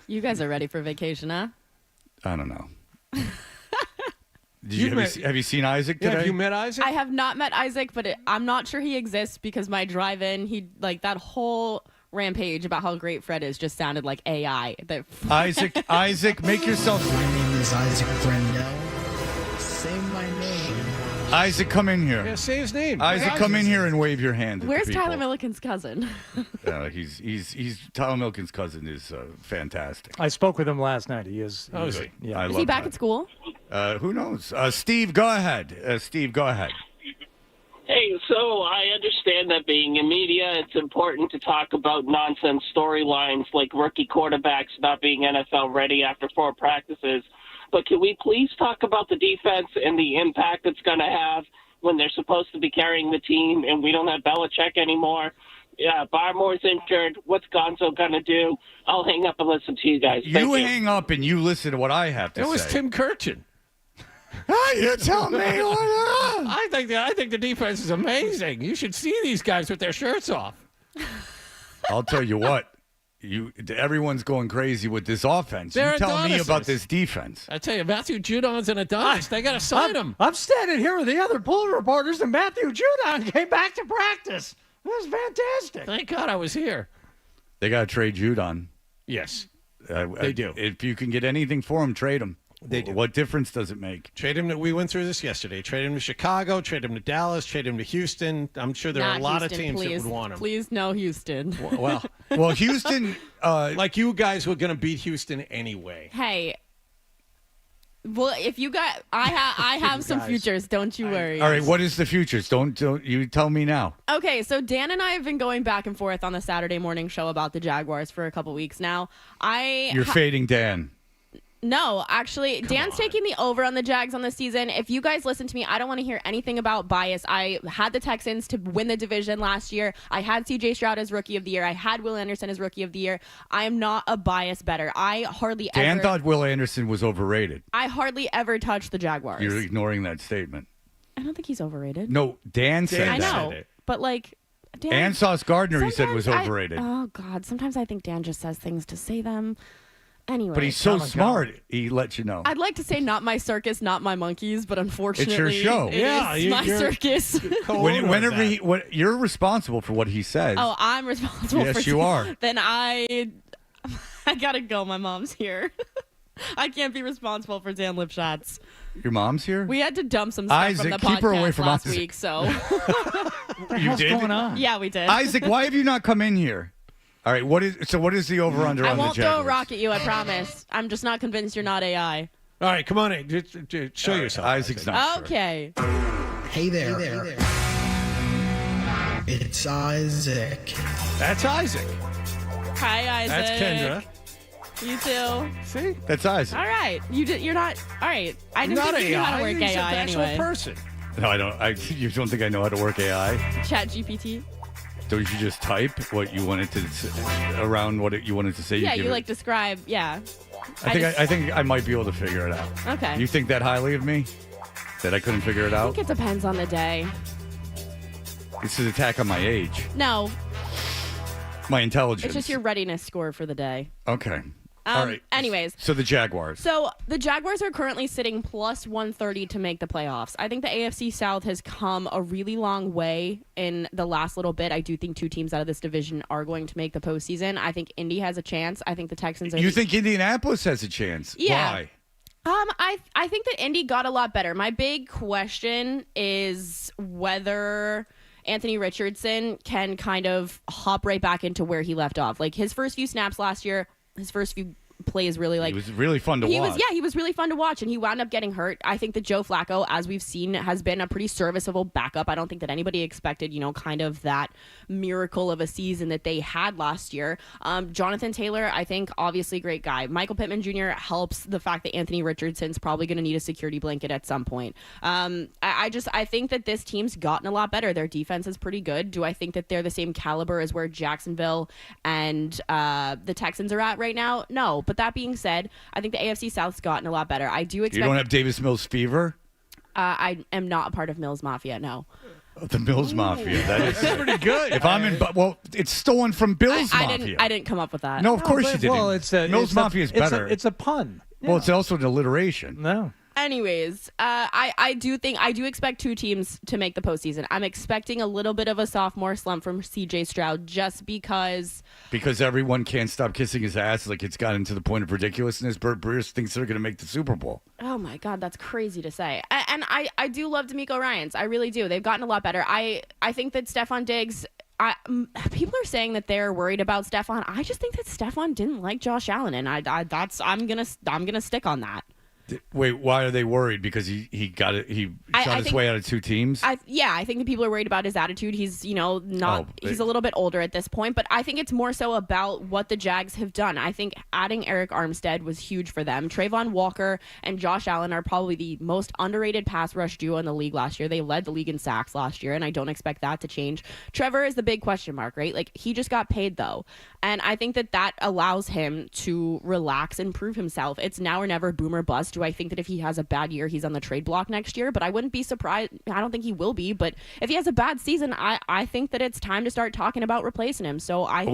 You guys are ready for vacation, huh? I don't know. Have you seen Isaac today? Yeah, have you met Isaac? I have not met Isaac, but I'm not sure he exists because my drive-in, that whole rampage about how great Fred is just sounded like AI. Isaac, make yourself... My name is Isaac Brendel. Say my name. Isaac, come in here. Yeah, say his name. Isaac, come in here and wave your hand at Where's the people. Tyler Milliken's cousin? He's Tyler Milliken's cousin is fantastic. I spoke with him last night. He is. Is he? Yeah. Is he back at school? Who knows? Steve, go ahead. Hey, so I understand that being in media, it's important to talk about nonsense storylines like rookie quarterbacks not being NFL ready after 4 practices. But can we please talk about the defense and the impact it's going to have when they're supposed to be carrying the team and we don't have Belichick anymore? Yeah, Barmore's injured. What's Gonzo going to do? I'll hang up and listen to you guys. You hang up and you listen to what I have to say. It was Tim Kirchin. You tell me. I think the defense is amazing. You should see these guys with their shirts off. I'll tell you what. Everyone's going crazy with this offense. They're you tell me Adonises. about this defense. I tell you, Matthew Judon's an Adonis. They got to sign him. I'm standing here with the other pool reporters, and Matthew Judon came back to practice. That was fantastic. Thank God I was here. They got to trade Judon. Yes, they do. If you can get anything for him, trade him. They do. What difference does it make? Trade him. We went through this yesterday. Trade him to Chicago. Trade him to Dallas. Trade him to Houston. I'm sure there are a lot of teams that would want him. Please, no Houston. Well, Houston, like you guys were going to beat Houston anyway. Hey. Well, if you got, I have some futures. Don't you worry. All right, what is the futures? Don't you tell me now. Okay, so Dan and I have been going back and forth on the Saturday morning show about the Jaguars for a couple weeks now. You're fading Dan. No, actually, Dan's taking the over on the Jags on the season. If you guys listen to me, I don't want to hear anything about bias. I had the Texans to win the division last year. I had C.J. Stroud as Rookie of the Year. I had Will Anderson as Rookie of the Year. I am not a bias bettor. Dan thought Will Anderson was overrated. I hardly ever touch the Jaguars. You're ignoring that statement. I don't think he's overrated. No, Dan said I that. know, but Dan. And Sauce Gardner, he said, was overrated. Oh, God. Sometimes I think Dan just says things to say them. Anyway. But he's so smart, he lets you know. I'd like to say not my circus, not my monkeys, but unfortunately, it's your show. It's my circus. Whenever you're responsible for what he says. Oh, I'm responsible for Yes, you are. Then I gotta go. My mom's here. I can't be responsible for Dan Lipschatz. Your mom's here? We had to dump some stuff Isaac, from the keep her away podcast from last Isaac. week, so. You did? going on? Yeah, we did. Isaac, why have you not come in here? All right, what is the over-under I on the won't Jaguars? throw a rock at you, I promise. I'm just not convinced you're not AI. All right, come on in. Show yourself. Isaac's not Okay. Hey there. It's Isaac. That's Isaac. Hi, Isaac. That's Kendra. You too. See? That's Isaac. All right. You're not. All right. I didn't Not think you knew how to AI. work He's an AI actual anyway. person. No, I don't. You don't think I know how to work AI? Chat GPT. Don't you just type what you wanted to around what you wanted to say? Yeah, give you it- like describe. Yeah. I think I might be able to figure it out. Okay. You think that highly of me? That I couldn't figure it I out? think it depends on the day. This is an attack on my age, No, my intelligence. it's just your readiness score for the day. Okay. All right. Anyways. So the Jaguars. So the Jaguars are currently sitting plus 130 to make the playoffs. I think the AFC South has come a really long way in the last little bit. I do think 2 teams out of this division are going to make the postseason. I think Indy has a chance. I think the Texans are. You think Indianapolis has a chance? Yeah. Why? I think that Indy got a lot better. My big question is whether Anthony Richardson can kind of hop right back into where he left off. Like his first few snaps last year, his first few plays really like It was really fun to watch. He was really fun to watch, and he wound up getting hurt. I think that Joe Flacco, as we've seen, has been a pretty serviceable backup. I don't think that anybody expected, kind of that miracle of a season that they had last year. Jonathan Taylor, I think, obviously great guy. Michael Pittman Jr. helps the fact that Anthony Richardson's probably going to need a security blanket at some point. I think that this team's gotten a lot better. Their defense is pretty good. Do I think that they're the same caliber as where Jacksonville and the Texans are at right now? No. But that being said, I think the AFC South's gotten a lot better. I do expect. You don't have Davis Mills fever? I am not a part of Mills Mafia. No. The Mills Mafia. That is pretty good. If I'm in, well, it's stolen from Bill's Mafia. I didn't come up with that. No, of course you didn't. Well, it's a Mills it's Mafia a, is better. It's a pun. Well, it's also an alliteration. No. Anyways, I do expect 2 teams to make the postseason. I'm expecting a little bit of a sophomore slump from CJ Stroud just because everyone can't stop kissing his ass. Like it's gotten to the point of ridiculousness. Albert Breer thinks they're going to make the Super Bowl. Oh my God, that's crazy to say. And I do love D'Amico Ryans. I really do. They've gotten a lot better. I think that Stephon Diggs. People are saying that they're worried about Stephon. I just think that Stephon didn't like Josh Allen, and I'm gonna stick on that. Wait, why are they worried? Because he shot his way out of 2 teams? I think that people are worried about his attitude. He's, he's a little bit older at this point, but I think it's more so about what the Jags have done. I think adding Eric Armstead was huge for them. Trayvon Walker and Josh Allen are probably the most underrated pass rush duo in the league last year. They led the league in sacks last year, and I don't expect that to change. Trevor is the big question mark, right? Like, he just got paid, though, and I think that allows him to relax and prove himself. It's now or never, boom or bust. Do I think that if he has a bad year, he's on the trade block next year? But I wouldn't be surprised. I don't think he will be. But if he has a bad season, I think that it's time to start talking about replacing him. So I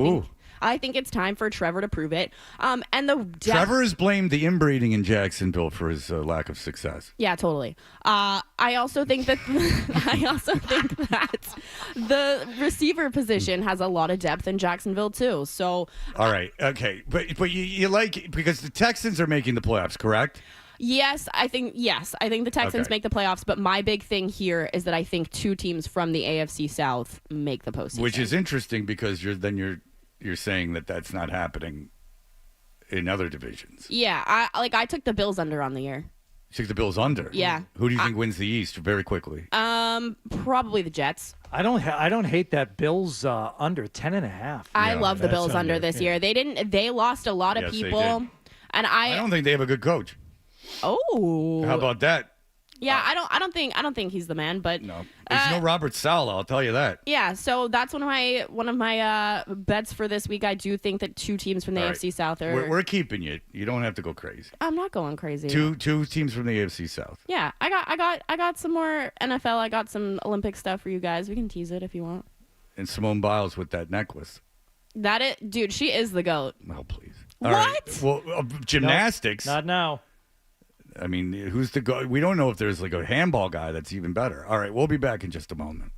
think it's time for Trevor to prove it. Trevor has blamed the inbreeding in Jacksonville for his lack of success. Yeah, totally. I also think that the receiver position has a lot of depth in Jacksonville too. So all right, okay, but you like, because the Texans are making the playoffs, correct? Yes, I think the Texans make the playoffs, but my big thing here is that I think 2 teams from the AFC South make the postseason. Which is interesting because you're saying that that's not happening in other divisions. Yeah, I took the Bills under on the year. You took the Bills under. Yeah. Who do you think wins the East very quickly? Probably the Jets. I don't hate that Bills under 10.5. I love the Bills under this year. They lost a lot of people, and I don't think they have a good coach. Oh, how about that? Yeah, I don't think he's the man, but no, there's no Robert Saleh, I'll tell you that. Yeah, so that's one of my bets for this week. I do think that 2 teams from the AFC South are. We're keeping you. You don't have to go crazy. I'm not going crazy. Two teams from the AFC South. Yeah, I got some more NFL. I got some Olympic stuff for you guys. We can tease it if you want. And Simone Biles with that necklace. Dude, she is the GOAT. Oh, please. What? All right. Well, gymnastics. Not now. I mean, who's the go? We don't know if there's like a handball guy that's even better. All right, we'll be back in just a moment.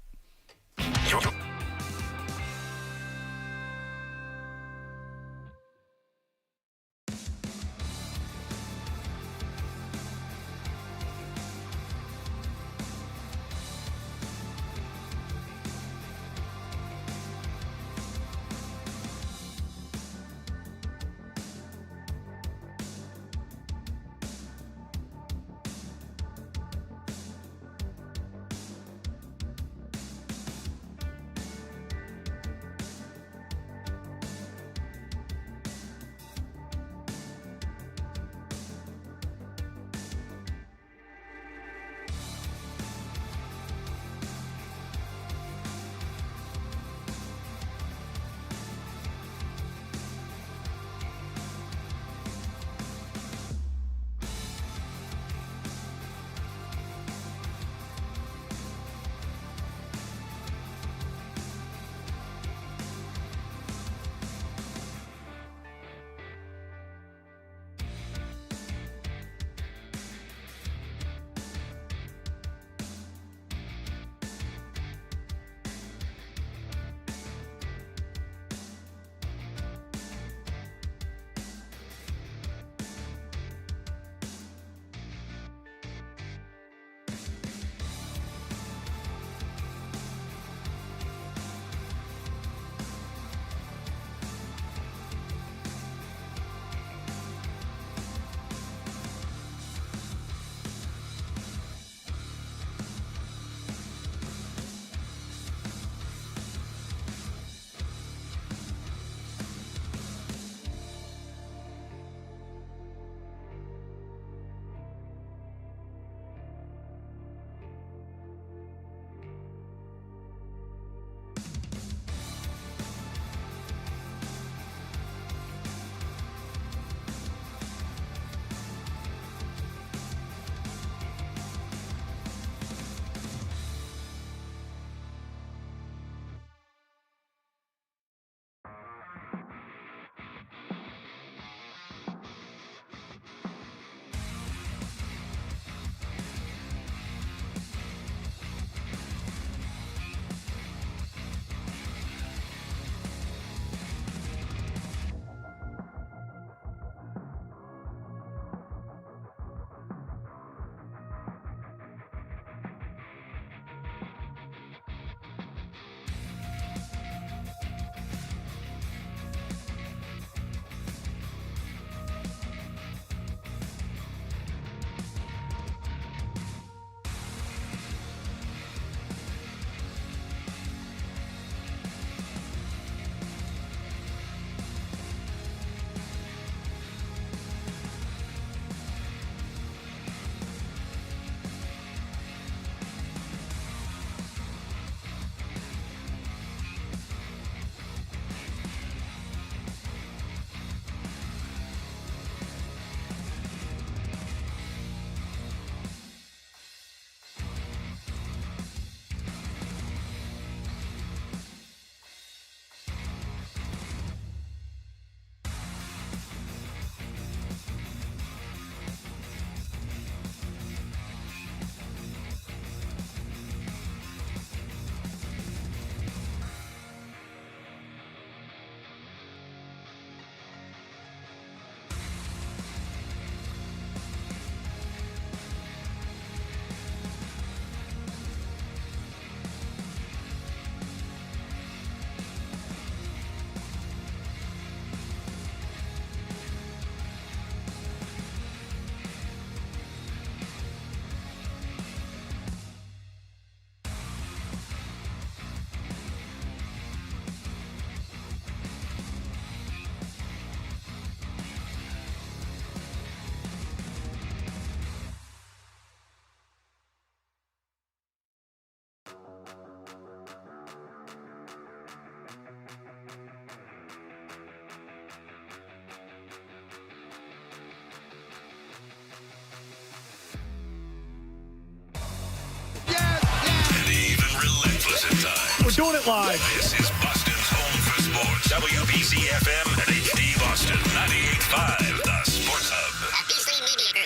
doing it live. This is Boston's home for sports. WBC FM and HD Boston 98.5, the Sports Hub.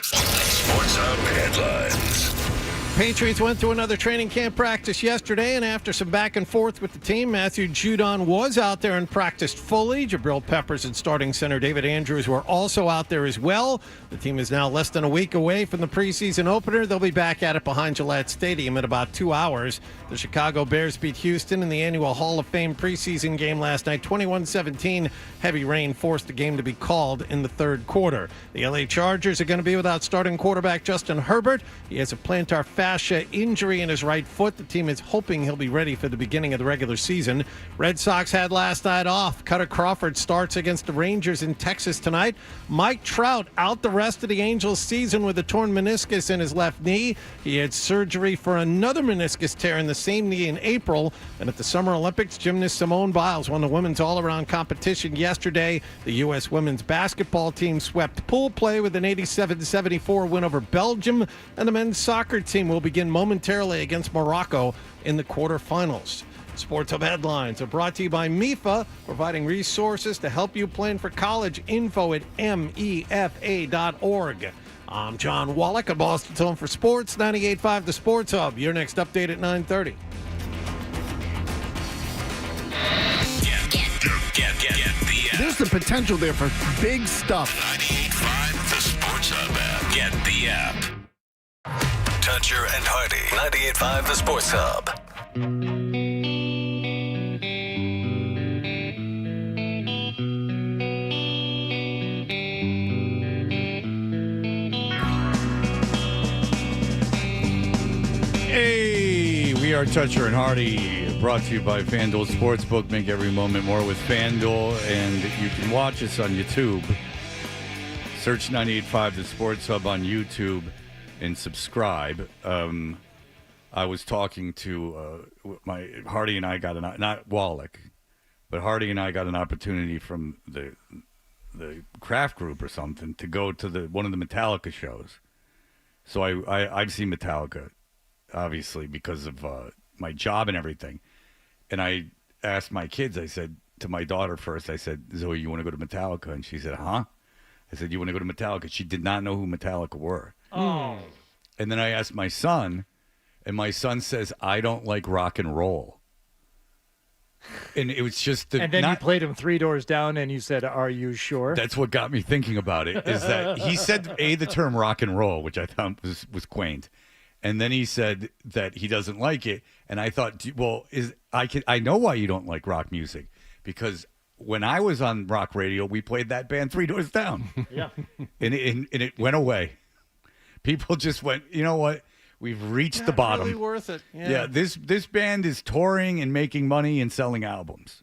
Sports Hub headlines. Patriots went to another training camp practice yesterday, and after some back and forth with the team, Matthew Judon was out there and practiced fully. Jabril Peppers and starting center David Andrews were also out there as well. The team is now less than a week away from the preseason opener. They'll be back at it behind Gillette Stadium in about 2 hours. The Chicago Bears beat Houston in the annual Hall of Fame preseason game last night, 21-17. Heavy rain forced the game to be called in the third quarter. The LA Chargers are going to be without starting quarterback Justin Herbert. He has a plantar fascia injury in his right foot. The team is hoping he'll be ready for the beginning of the regular season. Red Sox had last night off. Cutter Crawford starts against the Rangers in Texas tonight. Mike Trout out the rest of the Angels season with a torn meniscus in his left knee. He had surgery for another meniscus tear in the same knee in April. And at the Summer Olympics, gymnast Simone Biles won the women's all-around competition yesterday. The U.S. women's basketball team swept pool play with an 87-74 win over Belgium, and the men's soccer team will begin momentarily against Morocco in the quarterfinals. Sports Hub headlines are brought to you by MEFA, providing resources to help you plan for college. Info at mefa.org. I'm John Wallach at Boston's Home for Sports, 98.5 The Sports Hub. Your next update at 9:30. There's the potential there for big stuff. 98.5 The Sports Hub app. Get the app. Toucher and Hardy. 98.5 The Sports Hub. Hey, we are Toucher and Hardy, brought to you by FanDuel Sportsbook. Make every moment more with FanDuel, and you can watch us on YouTube. Search 98.5 The Sports Hub on YouTube and subscribe. I was talking to my Hardy and I got not Wallach, but Hardy and I got an opportunity from the Kraft Group or something to go to one of the Metallica shows. So I've seen Metallica, obviously, because of my job and everything. And I asked my kids, I said to my daughter first, I said, Zoe, you want to go to Metallica? And she said, huh? I said, you want to go to Metallica? She did not know who Metallica were. Oh. And then I asked my son, and my son says, I don't like rock and roll. And it was just... And then you played him 3 doors down, and you said, are you sure? That's what got me thinking about it, is that he said, the term rock and roll, which I thought was quaint. And then he said that he doesn't like it. And I thought, well, I know why you don't like rock music. Because when I was on rock radio, we played that band 3 doors down. Yeah. And it went away. People just went, you know what? We've reached the bottom. Really worth it. Yeah, this band is touring and making money and selling albums.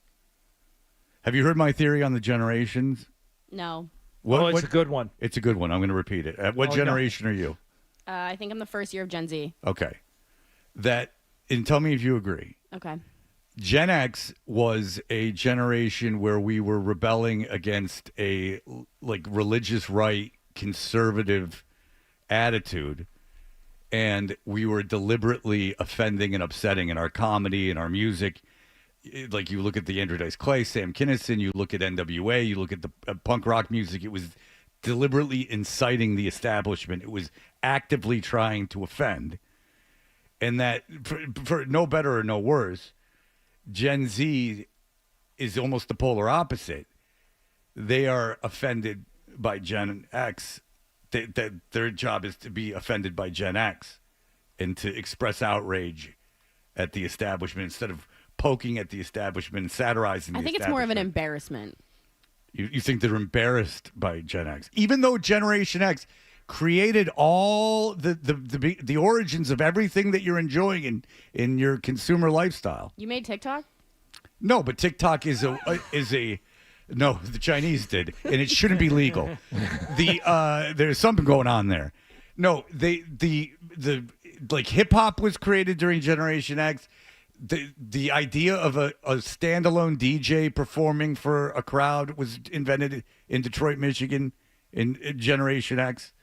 Have you heard my theory on the generations? No. It's a good one. It's a good one. I'm going to repeat it. What generation are you? I think I'm the first year of Gen Z. Okay. And tell me if you agree. Okay. Gen X was a generation where we were rebelling against a religious right, conservative attitude, and we were deliberately offending and upsetting in our comedy and our music. Like, you look at the Andrew Dice Clay, Sam Kinison, you look at NWA, you look at the punk rock music, it was deliberately inciting the establishment. It was actively trying to offend. And that, for no better or no worse, Gen Z is almost the polar opposite. They are offended by Gen X. That their job is to be offended by Gen X and to express outrage at the establishment instead of poking at the establishment and satirizing the establishment. I think it's more of an embarrassment. You think they're embarrassed by Gen X, even though Generation X created all the origins of everything that you're enjoying in your consumer lifestyle. You made TikTok? No, but TikTok is a no, the Chinese did, and it shouldn't be legal. There's something going on there. No, the hip hop was created during Generation X. The idea of a standalone DJ performing for a crowd was invented in Detroit, Michigan, in Generation X.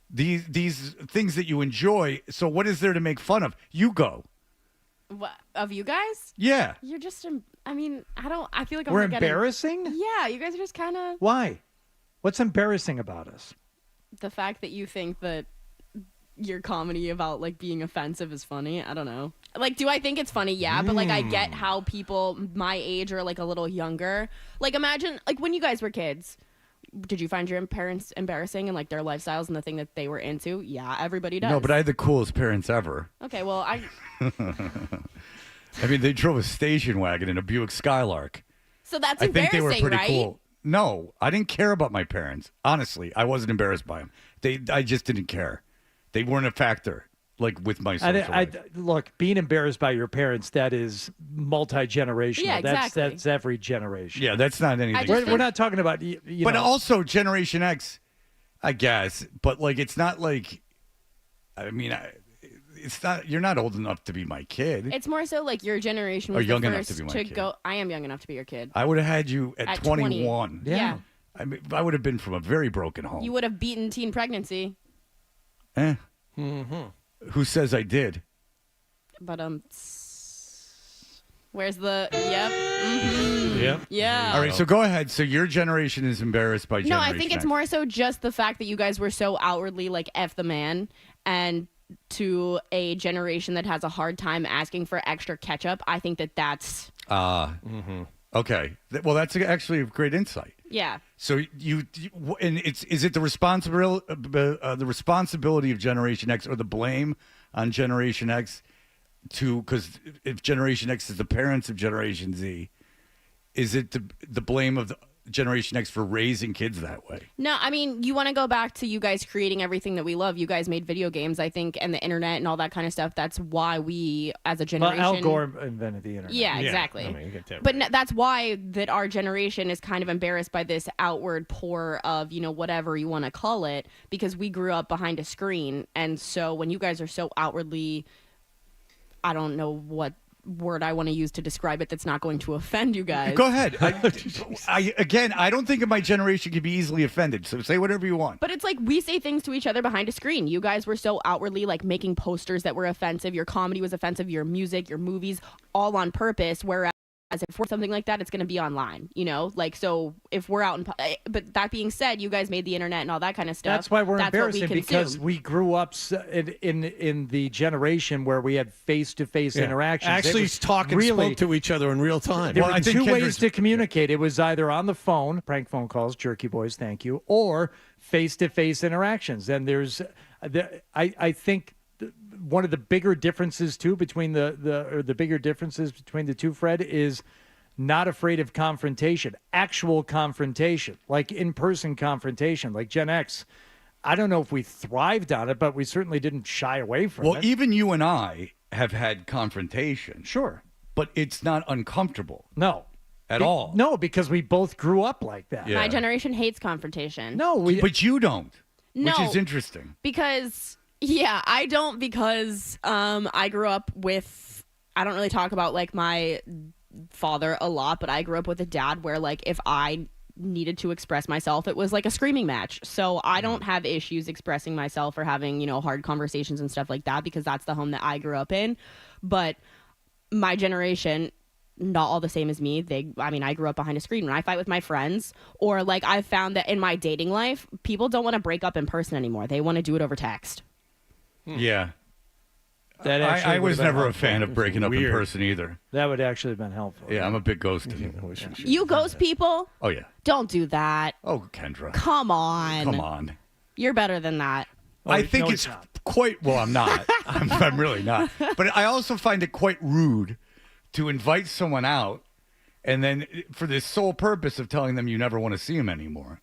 These things that you enjoy. So what is there to make fun of? You go. What, of you guys? Yeah. You're just. I mean, I feel like We're I'm getting- embarrassing? Yeah, you guys are just kind of. Why? What's embarrassing about us? The fact that you think that your comedy about like being offensive is funny. I don't know. Like, do I think it's funny? Yeah, but like I get how people my age or like a little younger. Like, imagine like when you guys were kids. Did you find your parents embarrassing and like their lifestyles and the thing that they were into? Yeah, everybody does. No, but I had the coolest parents ever. Okay, well, I mean, they drove a station wagon in a Buick Skylark. So that's I think embarrassing, they were pretty right? cool. No, I didn't care about my parents. Honestly, I wasn't embarrassed by them. I just didn't care. They weren't a factor, like with my social life. Look, being embarrassed by your parents, that is multi-generational. Yeah, exactly. That's every generation. Yeah, that's not anything. We're not talking about, but also Generation X, I guess. But like, it's not like, I mean, it's not. You're not old enough to be my kid. It's more so like your generation Or was young the enough first to be my kid. go. I am young enough to be your kid. I would have had you at 21. 20. Yeah. I mean, I would have been from a very broken home. You would have beaten teen pregnancy. Who says I did? But where's the yep? Mm-hmm. Yep. Yeah. All right, so go ahead. So your generation is embarrassed by No, Generation I think it's X. more so just the fact that you guys were so outwardly like F the man, and to a generation that has a hard time asking for extra ketchup. I think that's Okay. Well, that's actually a great insight. yeah. So and is it the responsibility of Generation X or the blame on Generation X because if Generation X is the parents of Generation Z, is it the blame of Generation X for raising kids that way? No, I mean, you want to go back to you guys creating everything that we love. You guys made video games, I think, and the internet and all that kind of stuff. That's why we, as a generation... Well, Al Gore invented the internet. Yeah, exactly. I mean, you get that but that's why that our generation is kind of embarrassed by this outward pour of, whatever you want to call it, because we grew up behind a screen. And so when you guys are so outwardly... I don't know what word I want to use to describe it that's not going to offend you guys. Go ahead. I don't think my generation can be easily offended, so say whatever you want. But it's like we say things to each other behind a screen. You guys were so outwardly like making posters that were offensive. Your comedy was offensive. Your music, your movies, all on purpose. Whereas if we're something like that, it's going to be online, Like, so if we're out but that being said, you guys made the internet and all that kind of stuff. That's why we're That's what embarrassing, we because we grew up in the generation where we had face-to-face interactions. Actually talk and spoke to each other in real time. There were two ways to communicate. It was either on the phone, prank phone calls, jerky boys, thank you, or face-to-face interactions. And I think one of the bigger differences too between the bigger differences between the two, Fred, is not afraid of confrontation, actual confrontation, like in-person confrontation, like Gen X. I don't know if we thrived on it, but we certainly didn't shy away from it. Well, even you and I have had confrontation. Sure. But it's not uncomfortable. No. At all. No, because we both grew up like that. My generation hates confrontation. No, but you don't, No. which is interesting. Because... Yeah, I don't because I grew up with, I don't really talk about like my father a lot, but I grew up with a dad where like if I needed to express myself, it was like a screaming match. So I don't have issues expressing myself or having, hard conversations and stuff like that because that's the home that I grew up in. But my generation, not all the same as me. I grew up behind a screen. When I fight with my friends or like I've found that in my dating life, people don't want to break up in person anymore. They want to do it over text. Yeah. That I was never a fan of breaking up in Weird. person either. That would actually have been helpful. Yeah, I'm a big ghost. You ghost people? Oh, yeah. Don't do that. Oh, Kendra. Come on. Come on. You're better than that. I think it's quite, well, I'm not. I'm really not. But I also find it quite rude to invite someone out and then for the sole purpose of telling them you never want to see them anymore.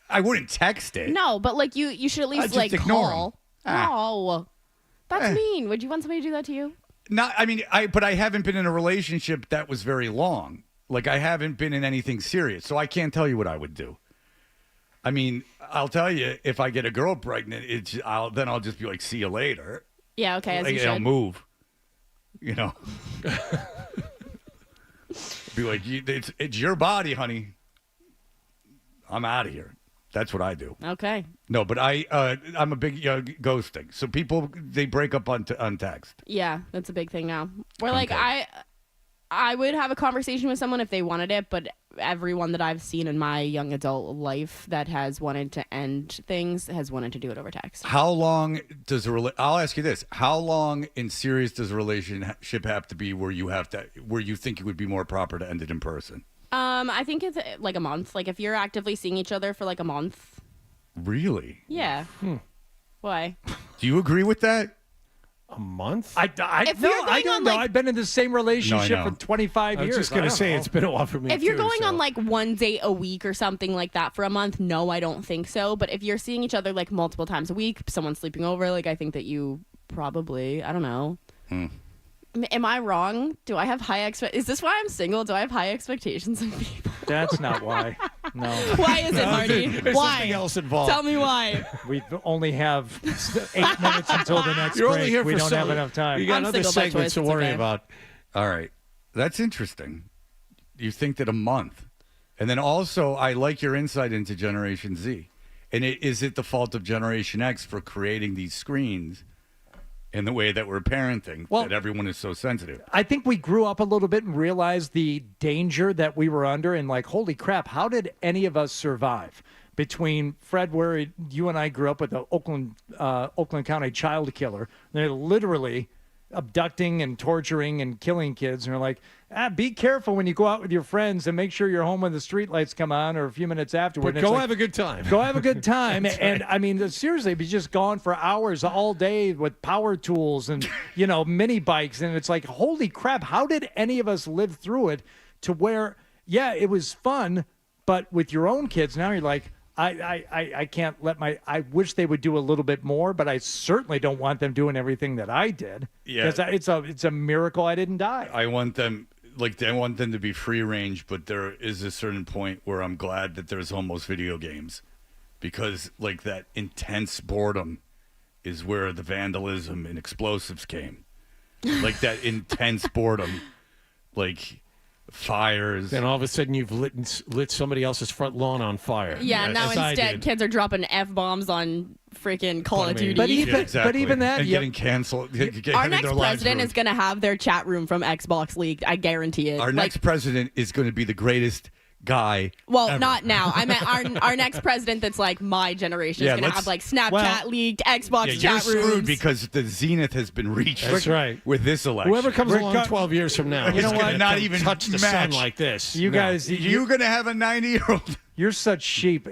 I wouldn't text it. No, but like you should at least just like ignore call. 'em. Ah. No. That's mean. Would you want somebody to do that to you? Not, but I haven't been in a relationship that was very long. Like, I haven't been in anything serious, so I can't tell you what I would do. I mean, I'll tell you, if I get a girl pregnant, then I'll just be like, see you later. Yeah, okay, as you I'll should. move. Be like, it's your body, honey. I'm out of here. That's what I do. Okay. No, but I'm a big ghosting. So people, they break up on text. Yeah, that's a big thing now. Where like I would have a conversation with someone if they wanted it, but everyone that I've seen in my young adult life that has wanted to end things has wanted to do it over text. How long does I'll ask you this. How long in serious does a relationship have to be where you think it would be more proper to end it in person? I think it's like a month. Like if you're actively seeing each other for like a month. Really? Yeah. Why? Do you agree with that? A month? I don't know. I've been in the same relationship for 25 years. I was just going to say, it's been a while for me, if you're going on like one date a week or something like that for a month, no, I don't think so. But if you're seeing each other like multiple times a week, someone's sleeping over, like I think that you probably, I don't know. Am I wrong? Do I have high Is this why I'm single? Do I have high expectations of people? That's not why. No. Why is it, Marty? There's Why? something else involved. Tell me why. We only have 8 minutes until the next You're break. only here We for don't have enough time. You got I'm other single by segments choice, to worry it's okay. about. All right. That's interesting. You think that a month. And then also, I like your insight into Generation Z. And is it the fault of Generation X for creating these screens in the way that we're parenting, that everyone is so sensitive? I think we grew up a little bit and realized the danger that we were under and like, holy crap, how did any of us survive? Between Fred, where you and I grew up with the Oakland County child killer. They're literally abducting and torturing and killing kids. And they're like, be careful when you go out with your friends and make sure you're home when the streetlights come on or a few minutes afterward. But go have a good time. Go have a good time. And right. I mean, seriously, be just gone for hours all day with power tools and, mini bikes. And it's like, holy crap, how did any of us live through it to where, yeah, it was fun, but with your own kids, now you're like, I can't I wish they would do a little bit more, but I certainly don't want them doing everything that I did. Yeah. Because it's a miracle I didn't die. I want them to be free range, but there is a certain point where I'm glad that there's almost video games, because like that intense boredom is where the vandalism and explosives came. Like that intense boredom, like fires. Then all of a sudden you've lit somebody else's front lawn on fire. Yeah, now instead kids are dropping F-bombs on freaking Call of Duty. But even that, and getting canceled. Our next president is going to have their chat room from Xbox leaked. I guarantee it. Our next president is going to be the greatest guy ever. Not now. I meant our next president that's like my generation is going to have like Snapchat leaked, Xbox chat you're rooms. screwed because the zenith has been reached. That's right. With this election. Whoever comes along 12 years from now, you know what? Not even touch the sun like this. You guys, you're going to have a 90-year-old. You're such sheep.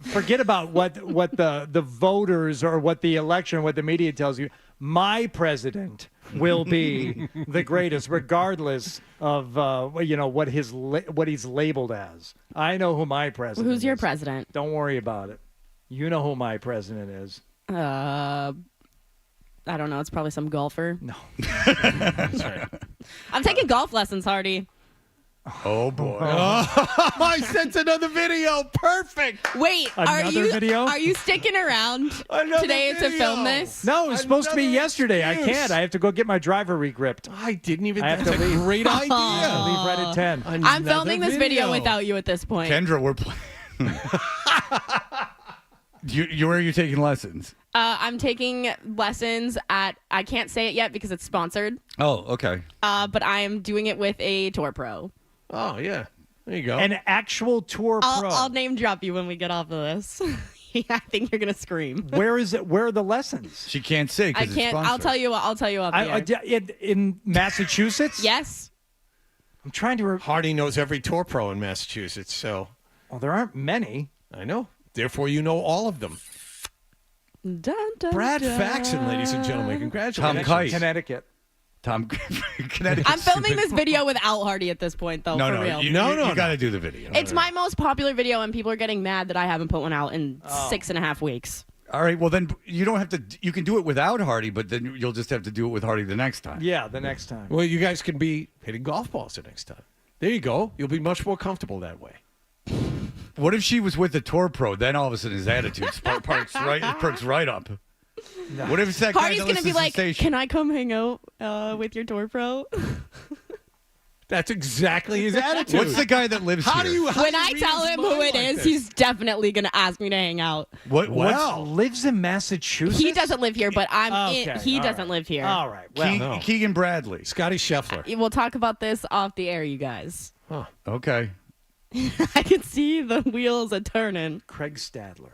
Forget about what the voters or what the election, what the media tells you. My president will be the greatest, regardless of what he's labeled as. I know who my president. Who's your is. president? Don't worry about it. You know who my president is. I don't know. It's probably some golfer. No. That's right. I'm taking golf lessons, Hardy. Oh boy! I sent another video. Perfect. Wait, video? Are you sticking around today to film this? No, it was supposed to be yesterday. I can't. I have to go get my driver regripped. I didn't even. I have That's to a leave. great idea. I leave right at 10. I'm filming this video without you at this point. Kendra, we're playing. Where are you taking lessons? I'm taking lessons at. I can't say it yet because it's sponsored. Oh, okay. But I am doing it with a Tour Pro. Oh yeah, there you go. An actual Tour Pro. I'll name drop you when we get off of this. I think you're gonna scream. Where is it? Where are the lessons? She can't say. I can't. I'll tell you. I'll tell you off the air. In Massachusetts? Yes. I'm trying to. Hardy knows every Tour Pro in Massachusetts, so. Well, there aren't many. I know. Therefore, you know all of them. Dun, dun, Brad dun. Faxon, ladies and gentlemen, congratulations. Tom Kite. Connecticut. Connecticut. I'm filming this video without Hardy at this point, though. For real. You got to do the video. It's my most popular video, and people are getting mad that I haven't put one out in 6.5 weeks. All right, well then you don't have to. You can do it without Hardy, but then you'll just have to do it with Hardy the next time. Yeah, the next time. Well, you guys can be hitting golf balls the next time. There you go. You'll be much more comfortable that way. What if she was with the Tour Pro? Then all of a sudden his attitude perks right up. No. What if it's that Hardy's guy that gonna be like, station? "Can I come hang out with your Tour Pro?" That's exactly his attitude. What's the guy that lives How here? do you? When I tell him who it is, he's definitely going to ask me to hang out. Lives in Massachusetts? He doesn't live here, but Okay, he all doesn't right. live here. All right. Well, Keegan Bradley. Scotty Scheffler. We'll talk about this off the air, you guys. Okay. I can see the wheels a turning. Craig Stadler.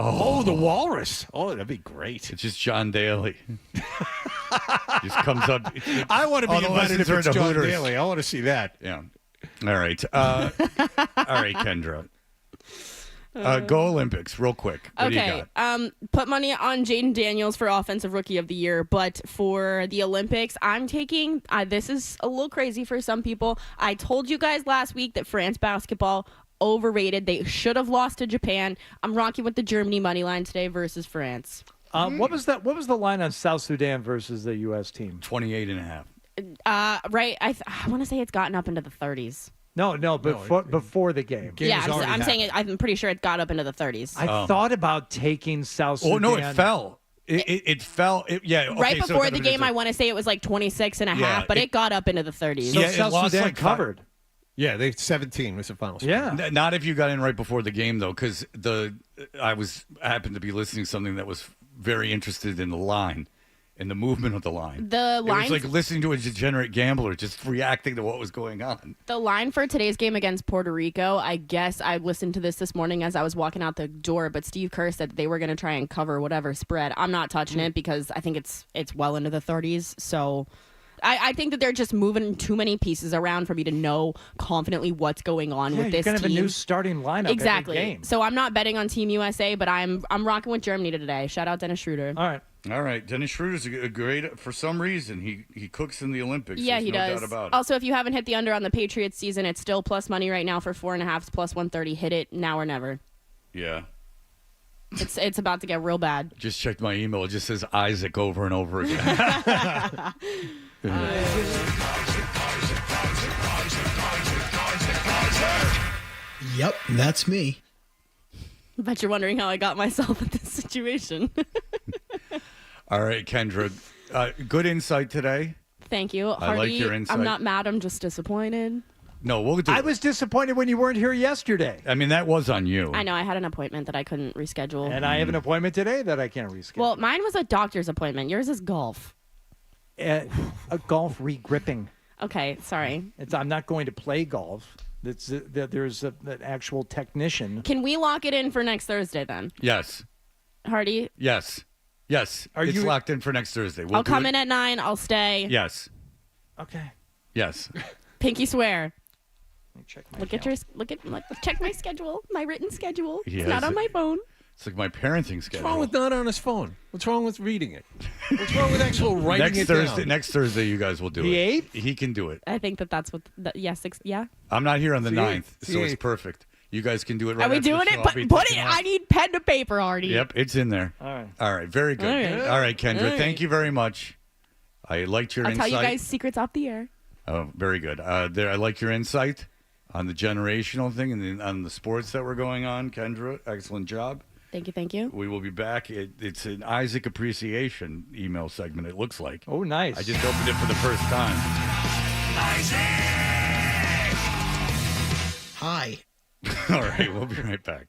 Oh, the Walrus. Oh, that'd be great. It's just John Daly. Just comes up. I want to be all the invited if lessons are it's in the John Hooters. Daly. I want to see that. Yeah. All right. All right, Kendra. Go Olympics, real quick. What do you Okay. got? Put money on Jaden Daniels for Offensive Rookie of the Year, but for the Olympics, I'm taking. This is a little crazy for some people. I told you guys last week that France basketball overrated. They should have lost to Japan. I'm rocking with the Germany money line today versus France. What was that? What was the line on South Sudan versus the U.S. team? 28.5. Right. I want to say it's gotten up into the 30s. No, before the game. Yeah, I'm saying it. I'm pretty sure it got up into the 30s. I thought about taking South Sudan. Oh, no, it fell. It fell. Yeah. Right okay, so before it the got up game, I want to say it was like 26 and a Yeah, half, but it got up into the 30s. So Yeah, it South lost Sudan like covered. Yeah, they 17 was the final score. Yeah. Not if you got in right before the game, though, because I happened to be listening to something that was very interested in the line and the movement of the line. The It line, was like listening to a degenerate gambler just reacting to what was going on. the line for today's game against Puerto Rico. I guess I listened to this morning as I was walking out the door, but Steve Kerr said that they were going to try and cover whatever spread. I'm not touching it because I think it's well into the 30s. So I think that they're just moving too many pieces around for me to know confidently what's going on with this you're gonna team. have a new starting lineup Exactly. every game. So I'm not betting on Team USA, but I'm rocking with Germany today. Shout out Dennis Schroeder. All right. Dennis Schroeder's a great, for some reason, he cooks in the Olympics. Yeah, There's he no does. doubt about it. Also, if you haven't hit the under on the Patriots season, it's still plus money right now for 4.5. It's plus 130. Hit it now or never. Yeah. It's about to get real bad. Just checked my email. It just says Isaac over and over again. Yep, that's me. I bet you're wondering how I got myself in this situation. All right, Kendra. Good insight today. Thank you. I Hardy, like your insight. I'm not mad. I'm just disappointed. No, we'll do I it. was disappointed when you weren't here yesterday. I mean, that was on you. I know. I had an appointment that I couldn't reschedule. And I have an appointment today that I can't reschedule. Well, mine was a doctor's appointment. Yours is golf. A golf re-gripping. Okay, sorry. I'm not going to play golf. There's an actual technician. Can we lock it in for next Thursday then? Yes. Hardy? Yes. It's you- locked in for next Thursday. I'll come in at 9. I'll stay. Yes. Okay. Yes. Pinky swear. Let me check my Check my schedule, my written schedule. He It's has not on it. my phone. It's like my parenting schedule. What's wrong with not on his phone? What's wrong with reading it? What's wrong with actual writing next it Thursday? down? Next Thursday, you guys will do The it. 8th? He can do it. I think that's what. Yeah. I'm not here on the It's the 9th, 8th. It's so the it's 8th. perfect. You guys can do it right Are we after the doing show. it? I'll be Put it. taking off. I need pen to paper, Hardy. Yep, it's in there. All right. Very good. All right. Kendra. All right. Thank you very much. I liked your I'll insight. tell you guys secrets off the air. Oh, very good. I like your insight on the generational thing and on the sports that were going on. Kendra, excellent job. Thank you. We will be back. It's an Isaac appreciation email segment, it looks like. Oh, nice. I just opened it for the first time. Hi. All right, we'll be right back.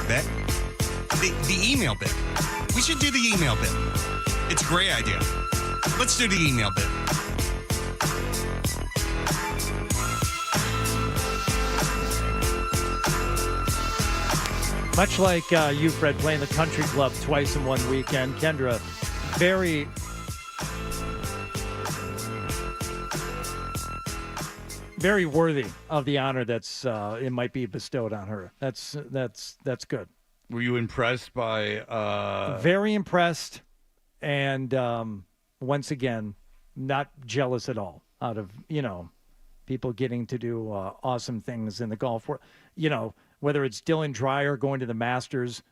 bit. The email bit. We should do the email bit. It's a great idea. Let's do the email bit. Much like you, Fred, playing the country club twice in one weekend, Kendra, very worthy of the honor that's it might be bestowed on her. That's good. Were you impressed by? Very impressed, and once again, not jealous at all. Out of people getting to do awesome things in the golf world. Whether it's Dylan Dreyer going to the Masters,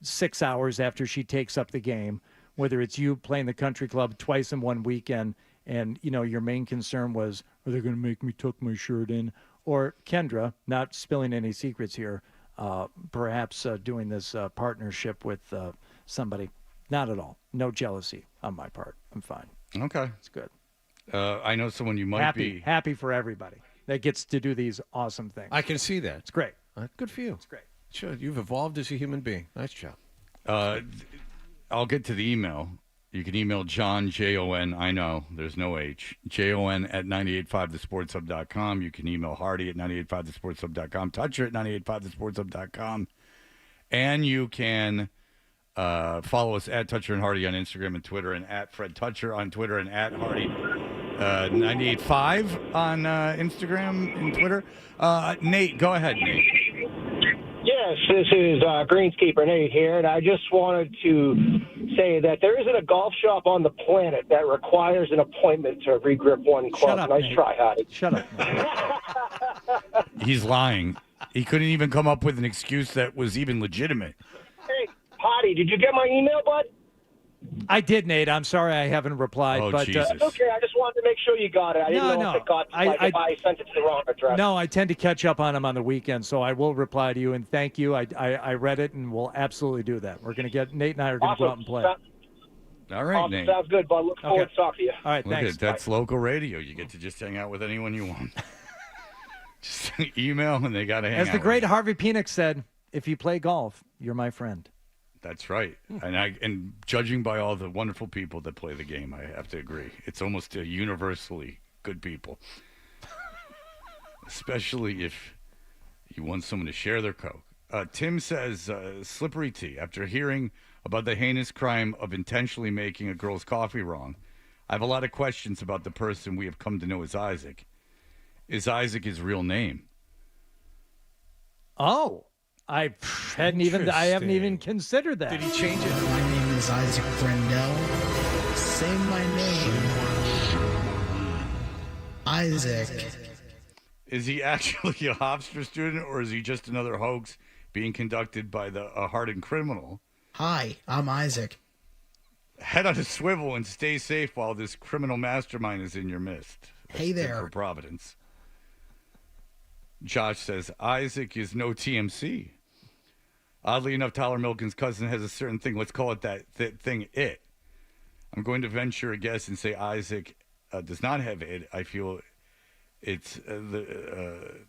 6 hours after she takes up the game, whether it's you playing the country club twice in one weekend, and your main concern was, are they going to make me tuck my shirt in? Or Kendra, not spilling any secrets here, perhaps doing this partnership with somebody. Not at all. No jealousy on my part. I'm fine. Okay. It's good. I know someone you might be. Happy for everybody that gets to do these awesome things. I can see that. It's great. Good for you. It's great. Sure, you've evolved as a human being. Nice job. I'll get to the email. You can email John, Jon, I know, there's no H, Jon at 985thesportshub.com. You can email Hardy at 985thesportshub.com, Toucher at 985thesportshub.com. And you can follow us at Toucher and Hardy on Instagram and Twitter, and at Fred Toucher on Twitter, and at Hardy 985 on Instagram and Twitter. Nate, go ahead, Nate. Yes, this is Greenskeeper Nate here, and I just wanted to say that there isn't a golf shop on the planet that requires an appointment to regrip one club. Shut up, nice Nate. try, Hottie. Shut up. He's lying. He couldn't even come up with an excuse that was even legitimate. Hey, Hottie, did you get my email, bud? I did, Nate. I'm sorry I haven't replied. Oh, but Jesus. That's okay. I just wanted to make sure you got it. I didn't know if it got if I sent it to the wrong address. No, I tend to catch up on them on the weekend, so I will reply to you, and thank you. I read it, and we'll absolutely do that. We're going to get Nate and I are going to go out and play. All right, Awesome. Nate. Sounds good, bud. Look forward to talking to you. All right, Look thanks. that's local radio. You get to just hang out with anyone you want. Just email, and they got to hang out. As the great Harvey Penick said, if you play golf, you're my friend. That's right. And judging by all the wonderful people that play the game, I have to agree. It's almost universally good people. Especially if you want someone to share their Coke. Tim says, slippery tea. After hearing about the heinous crime of intentionally making a girl's coffee wrong, I have a lot of questions about the person we have come to know as Isaac. Is Isaac his real name? Oh. I haven't even considered that. Did he change it? My name is Isaac Brendel. Say my name. Isaac. Is he actually a Hofstra student, or is he just another hoax being conducted by a hardened criminal? Hi, I'm Isaac. Head on a swivel and stay safe while this criminal mastermind is in your midst. Hey That's there. for Providence. Josh says, Isaac is no TMC. Oddly enough, Tyler Milken's cousin has a certain thing. Let's call it that thing, it. I'm going to venture a guess and say Isaac does not have it. I feel it's the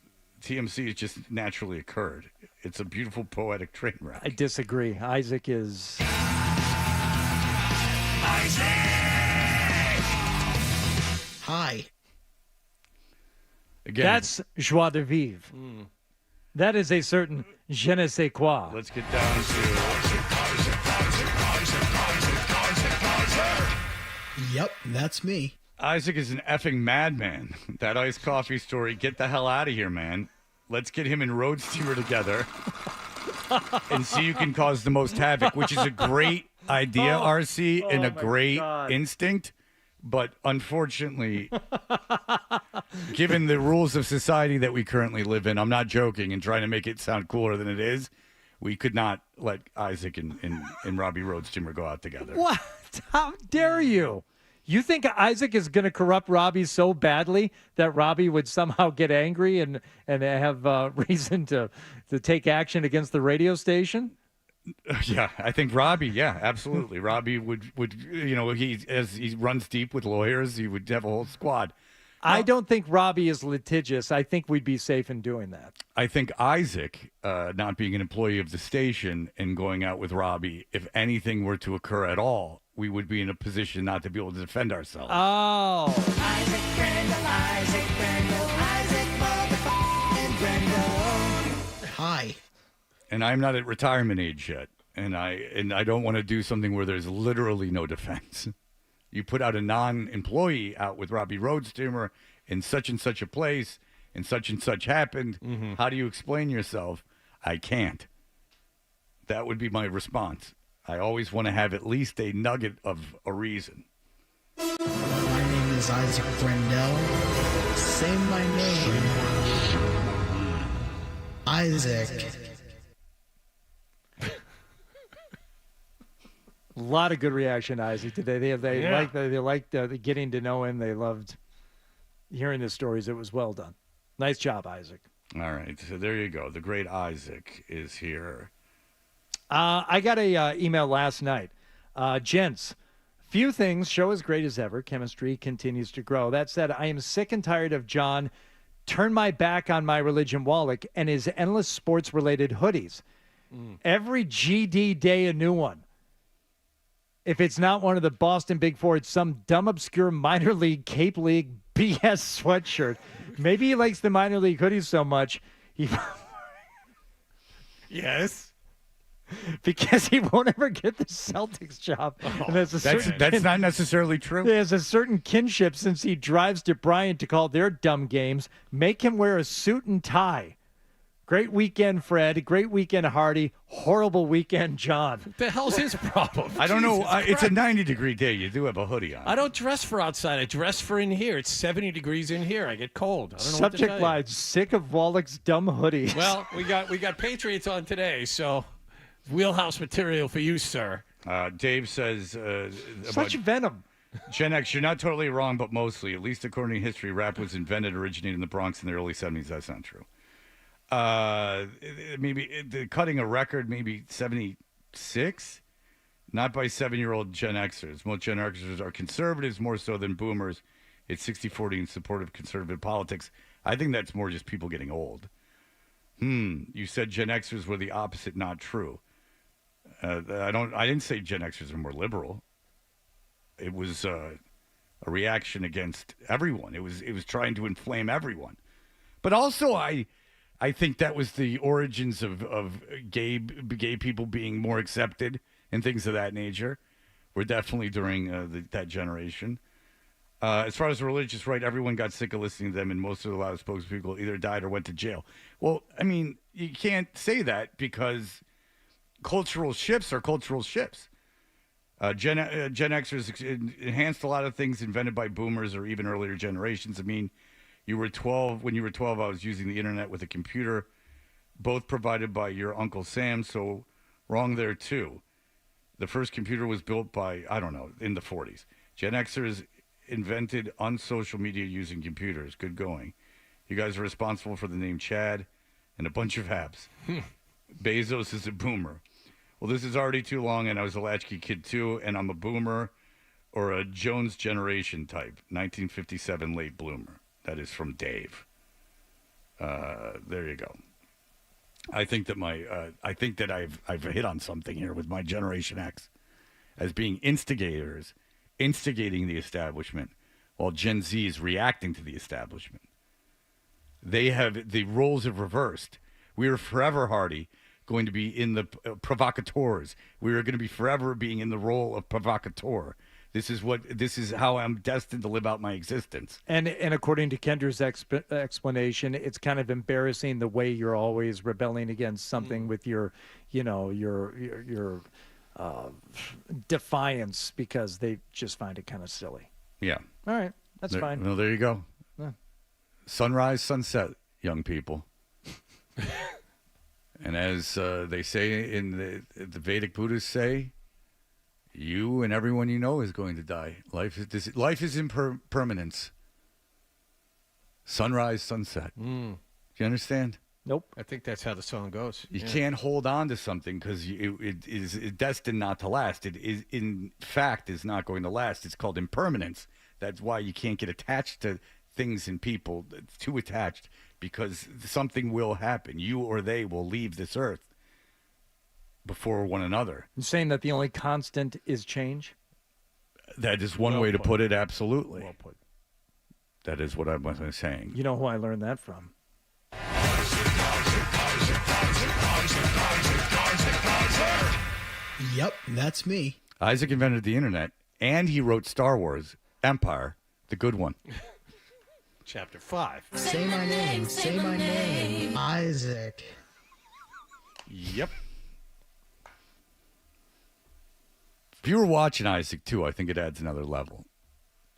TMC has just naturally occurred. It's a beautiful poetic train wreck. I disagree. Isaac is... Isaac! Hi. Again, That's joie de vivre. That is a certain je ne sais quoi. Let's get down to... Yep, that's me. Isaac is an effing madman. That iced coffee story, get the hell out of here, man. Let's get him and Road Steamer together and see who can cause the most havoc, which is a great idea, RC, and a great instinct. But unfortunately, given the rules of society that we currently live in, I'm not joking and trying to make it sound cooler than it is, we could not let Isaac and Robbie Road Steamer go out together. What? How dare you? You think Isaac is going to corrupt Robbie so badly that Robbie would somehow get angry and have reason to take action against the radio station? Yeah, I think Robbie, yeah, absolutely. Robbie would as he runs deep with lawyers, he would have a whole squad. I don't think Robbie is litigious. I think we'd be safe in doing that. I think Isaac, not being an employee of the station and going out with Robbie, if anything were to occur at all, we would be in a position not to be able to defend ourselves. Oh. Isaac Brendel, motherfucking Brendel. Hi. And I'm not at retirement age yet, and I don't want to do something where there's literally no defense. You put out a non-employee out with Robbie Roadsteamer in such and such a place, and such happened. Mm-hmm. How do you explain yourself? I can't. That would be my response. I always want to have at least a nugget of a reason. My name is Isaac Brendel. Say my name. Isaac. A lot of good reaction, Isaac, today. They liked getting to know him. They loved hearing the stories. It was well done. Nice job, Isaac. All right, so there you go. The great Isaac is here. I got a email last night. Gents, few things show as great as ever. Chemistry continues to grow. That said, I am sick and tired of John turn my back on my religion Wallach and his endless sports-related hoodies. Every GD day a new one. If it's not one of the Boston Big Four, it's some dumb, obscure minor league, Cape League BS sweatshirt. Maybe he likes the minor league hoodies so much, Yes. because he won't ever get the Celtics job. And That's not necessarily true. There's a certain kinship since he drives to Bryant to call their dumb games. Make him wear a suit and tie. Great weekend, Fred. Great weekend, Hardy. Horrible weekend, John. What the hell's his problem? I don't know. Jesus It's a Christ. 90-degree day. You do have a hoodie on. I don't dress for outside. I dress for in here. It's 70 degrees in here. I get cold. I don't know what to Subject tell you. line, sick of Wallach's dumb hoodies. Well, we got Patriots on today, so wheelhouse material for you, sir. Dave says Such about venom. Gen X, you're not totally wrong, but mostly, at least according to history, rap was originated in the Bronx in the early 70s. That's not true. Maybe cutting a record, maybe 76, not by 7-year-old Gen Xers. Most Gen Xers are conservatives more so than boomers. It's 60-40 in support of conservative politics. I think that's more just people getting old. You said Gen Xers were the opposite. Not true. I didn't say Gen Xers are more liberal. It was a reaction against everyone. It was trying to inflame everyone. But also, I think that was the origins of gay people being more accepted and things of that nature. Were definitely during that generation. As far as the religious right, everyone got sick of listening to them, and most of the loud spokespeople either died or went to jail. Well, I mean, you can't say that because cultural shifts are cultural shifts. Gen Xers enhanced a lot of things invented by boomers or even earlier generations. I mean, you were 12. When you were 12, I was using the internet with a computer, both provided by your Uncle Sam, so wrong there too. The first computer was built by, I don't know, in the 40s. Gen Xers invented on social media using computers. Good going. You guys are responsible for the name Chad and a bunch of apps. Bezos is a boomer. Well, this is already too long, and I was a latchkey kid too, and I'm a boomer or a Jones generation type, 1957 late bloomer. That is from Dave. There you go. I think that I've hit on something here with my Generation X as being instigators, instigating the establishment, while Gen Z is reacting to the establishment. The roles have reversed. We are forever, Hardy, going to be in the provocateurs. We are going to be forever being in the role of provocateur. This is how I'm destined to live out my existence. And according to Kendra's explanation, it's kind of embarrassing the way you're always rebelling against something with your defiance because they just find it kind of silly. Yeah. All right, that's fine. Well, there you go. Yeah. Sunrise, sunset, young people. And as they say in the Vedic Buddhists say, you and everyone you know is going to die. Life is impermanence. Sunrise, sunset. Do you understand? Nope. I think that's how the song goes. You can't hold on to something because it is destined not to last. It is, in fact, is not going to last. It's called impermanence. That's why you can't get attached to things and people. It's too attached because something will happen. You or they will leave this earth before one another. You're saying that the only constant is change? That is one way to put it, absolutely. Well put. That is what I was saying. You know who I learned that from? Yep, that's me. Isaac invented the internet, and he wrote Star Wars, Empire, the good one. Chapter 5. Say my name. Say my name. Isaac. Yep. If you were watching Isaac, too, I think it adds another level.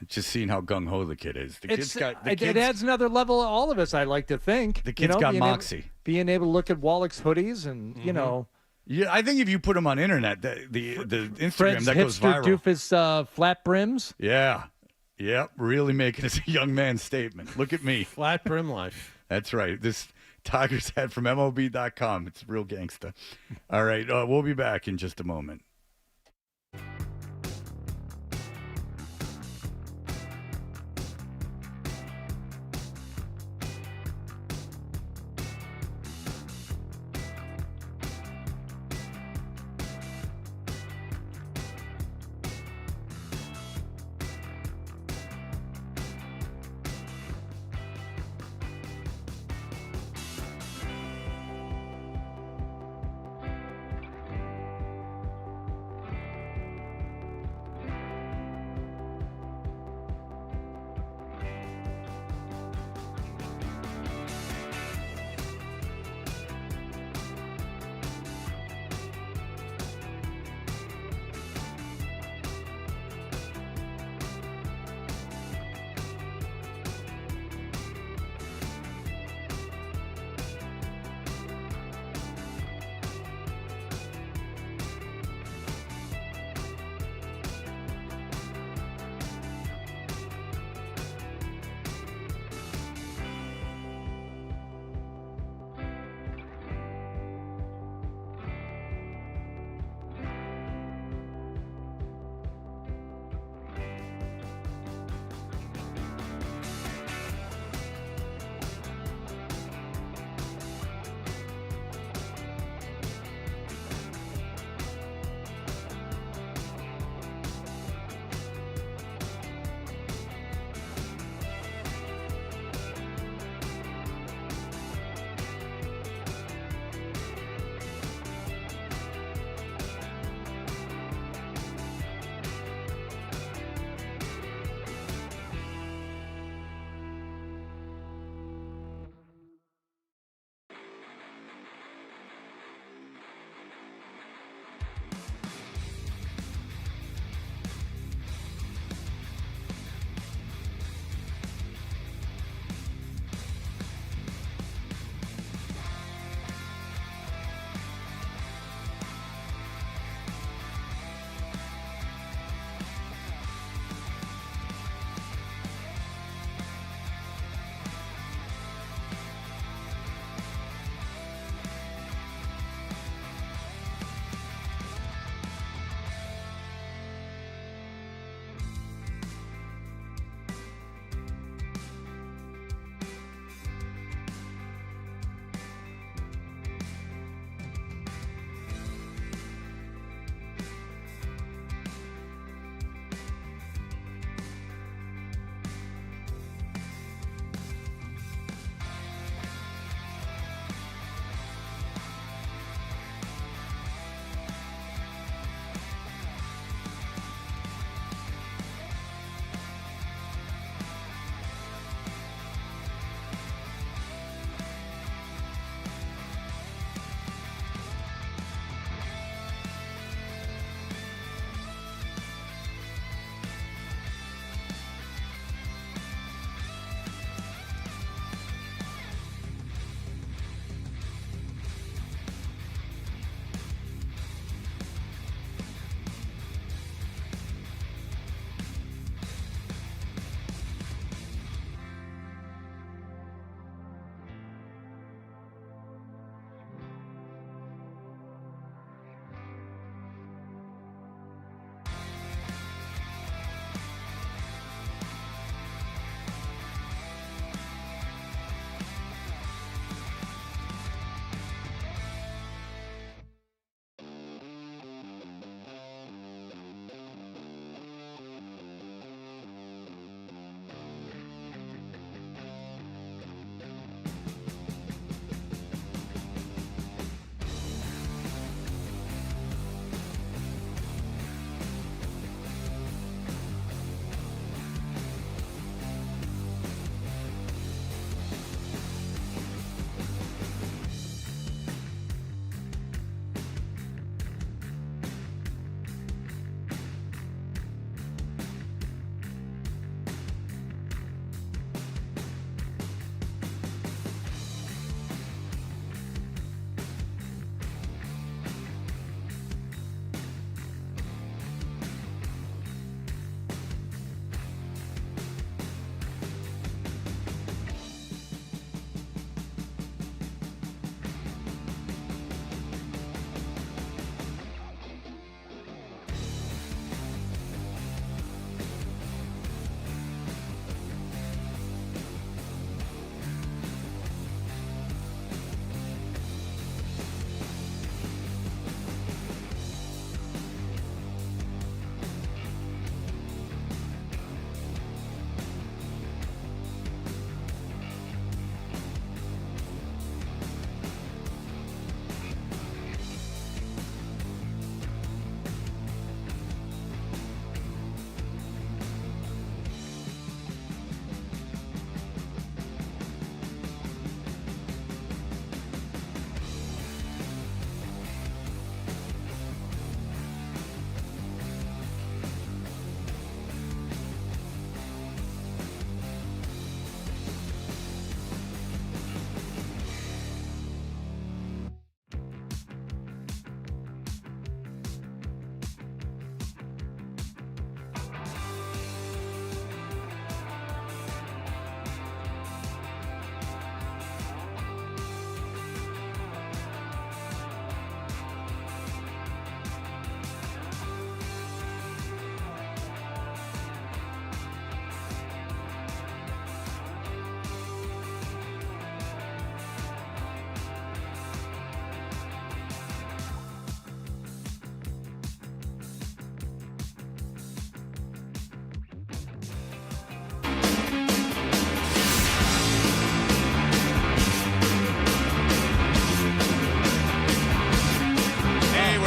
Just seeing how gung-ho the kid is. It adds another level to all of us, I like to think. The kid's got moxie. Being able to look at Wallach's hoodies and, you know. Yeah, I think if you put him on internet, the Instagram, Fred's that goes hipster viral. doofus flat brims. Yeah. Yep, really making a young man statement. Look at me. Flat brim life. That's right. This Tiger's hat from MLB.com. It's real gangsta. All right, we'll be back in just a moment.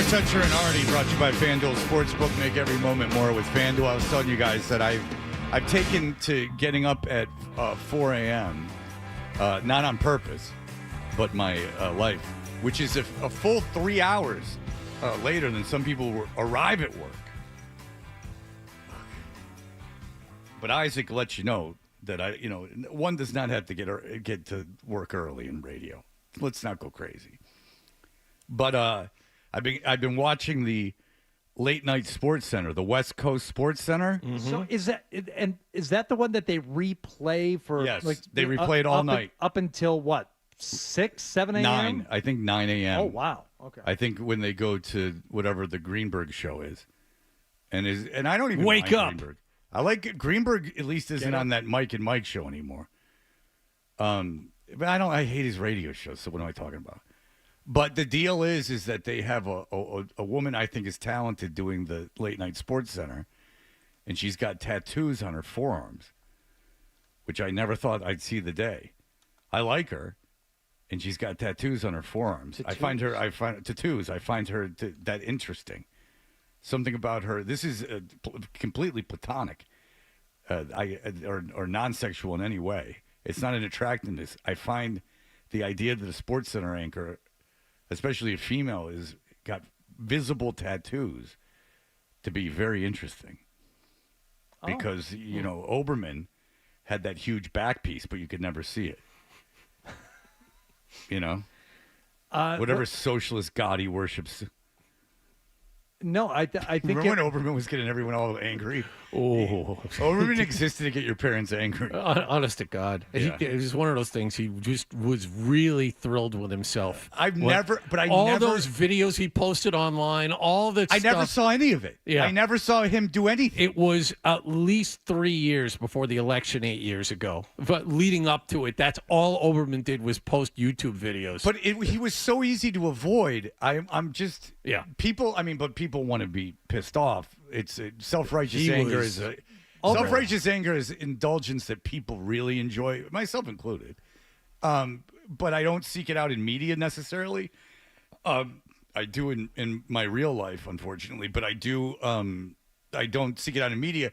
Toucher and Artie, brought to you by FanDuel Sportsbook. Make every moment more with FanDuel. I was telling you guys that I've taken to getting up at 4 a.m., not on purpose, but my life, which is a full 3 hours later than some people arrive at work. But Isaac lets you know that one does not have to get to work early in radio. Let's not go crazy. But I've been watching the late night Sports Center, the West Coast Sports Center. Mm-hmm. So is that the one that they replay for? Yes, they replay it all night up until what, 6, 7 a.m. 9. I think 9 a.m. Oh wow. Okay. I think when they go to whatever the Greenberg show is, and I don't even wake mind up. Greenberg. I like Greenberg. At least isn't on that Mike and Mike show anymore. But I hate his radio show. So what am I talking about? But the deal is that they have a woman I think is talented doing the late night Sports Center, and she's got tattoos on her forearms, which I never thought I'd see the day. I like her, and she's got tattoos on her forearms. Tattoos? I find tattoos. I find her that interesting. Something about her. This is completely platonic, or non-sexual in any way. It's not an attractiveness. I find the idea that a Sports Center anchor, especially a female, is got visible tattoos to be very interesting. Because, Oberman had that huge back piece, but you could never see it. Whatever socialist god he worships. No, I think remember when Oberman was getting everyone all angry? Oh, Oberman existed to get your parents angry. Honest to God, Yeah. it was one of those things. He just was really thrilled with himself. All those videos he posted online, all that. I never saw any of it. Yeah. I never saw him do anything. It was at least 3 years before the election 8 years ago. But leading up to it, that's all Oberman did was post YouTube videos. But he was so easy to avoid. I'm just people. But people want to be pissed off. It's self-righteous anger self-righteous anger is indulgence that people really enjoy, myself included. But I don't seek it out in media necessarily. I do in my real life, unfortunately, but I do. I don't seek it out in media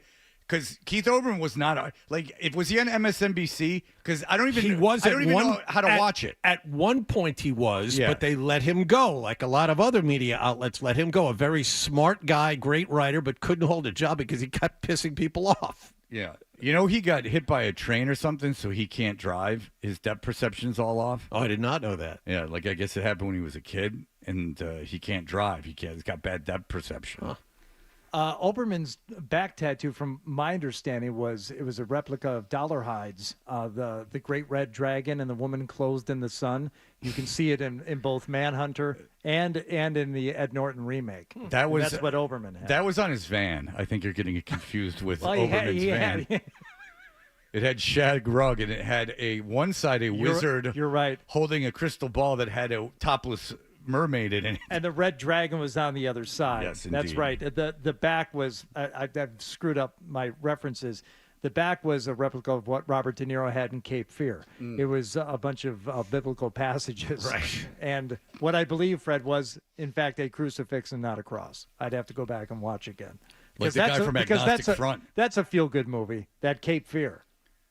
because Keith Olbermann was not was he on MSNBC? Because I don't even know how to watch it. At one point he was, Yeah. but they let him go, like a lot of other media outlets let him go. A very smart guy, great writer, but couldn't hold a job because he kept pissing people off. Yeah. He got hit by a train or something, so he can't drive. His depth perception's all off. Oh, I did not know that. Yeah, I guess it happened when he was a kid, and he can't drive. He's got bad depth perception. Huh. Oberman's back tattoo, from my understanding, it was a replica of Dollar Hides, the Great Red Dragon and the Woman Clothed in the Sun. You can see it in both Manhunter and in the Ed Norton remake. That's what Oberman had. That was on his van. I think you're getting it confused with Well, Oberman's van. It had shag rug, and it had one side wizard. You're right. Holding a crystal ball that had a topless mermaid in it. And the red dragon was on the other side. Yes, That's indeed. right. The back was, I've screwed up my references. The back was a replica of what Robert De Niro had in Cape Fear. It was a bunch of biblical passages. Right. And what I believe, Fred, was, in fact, a crucifix and not a cross. I'd have to go back and watch again. Like the guy from Agnostic Front. That's a feel-good movie, that Cape Fear.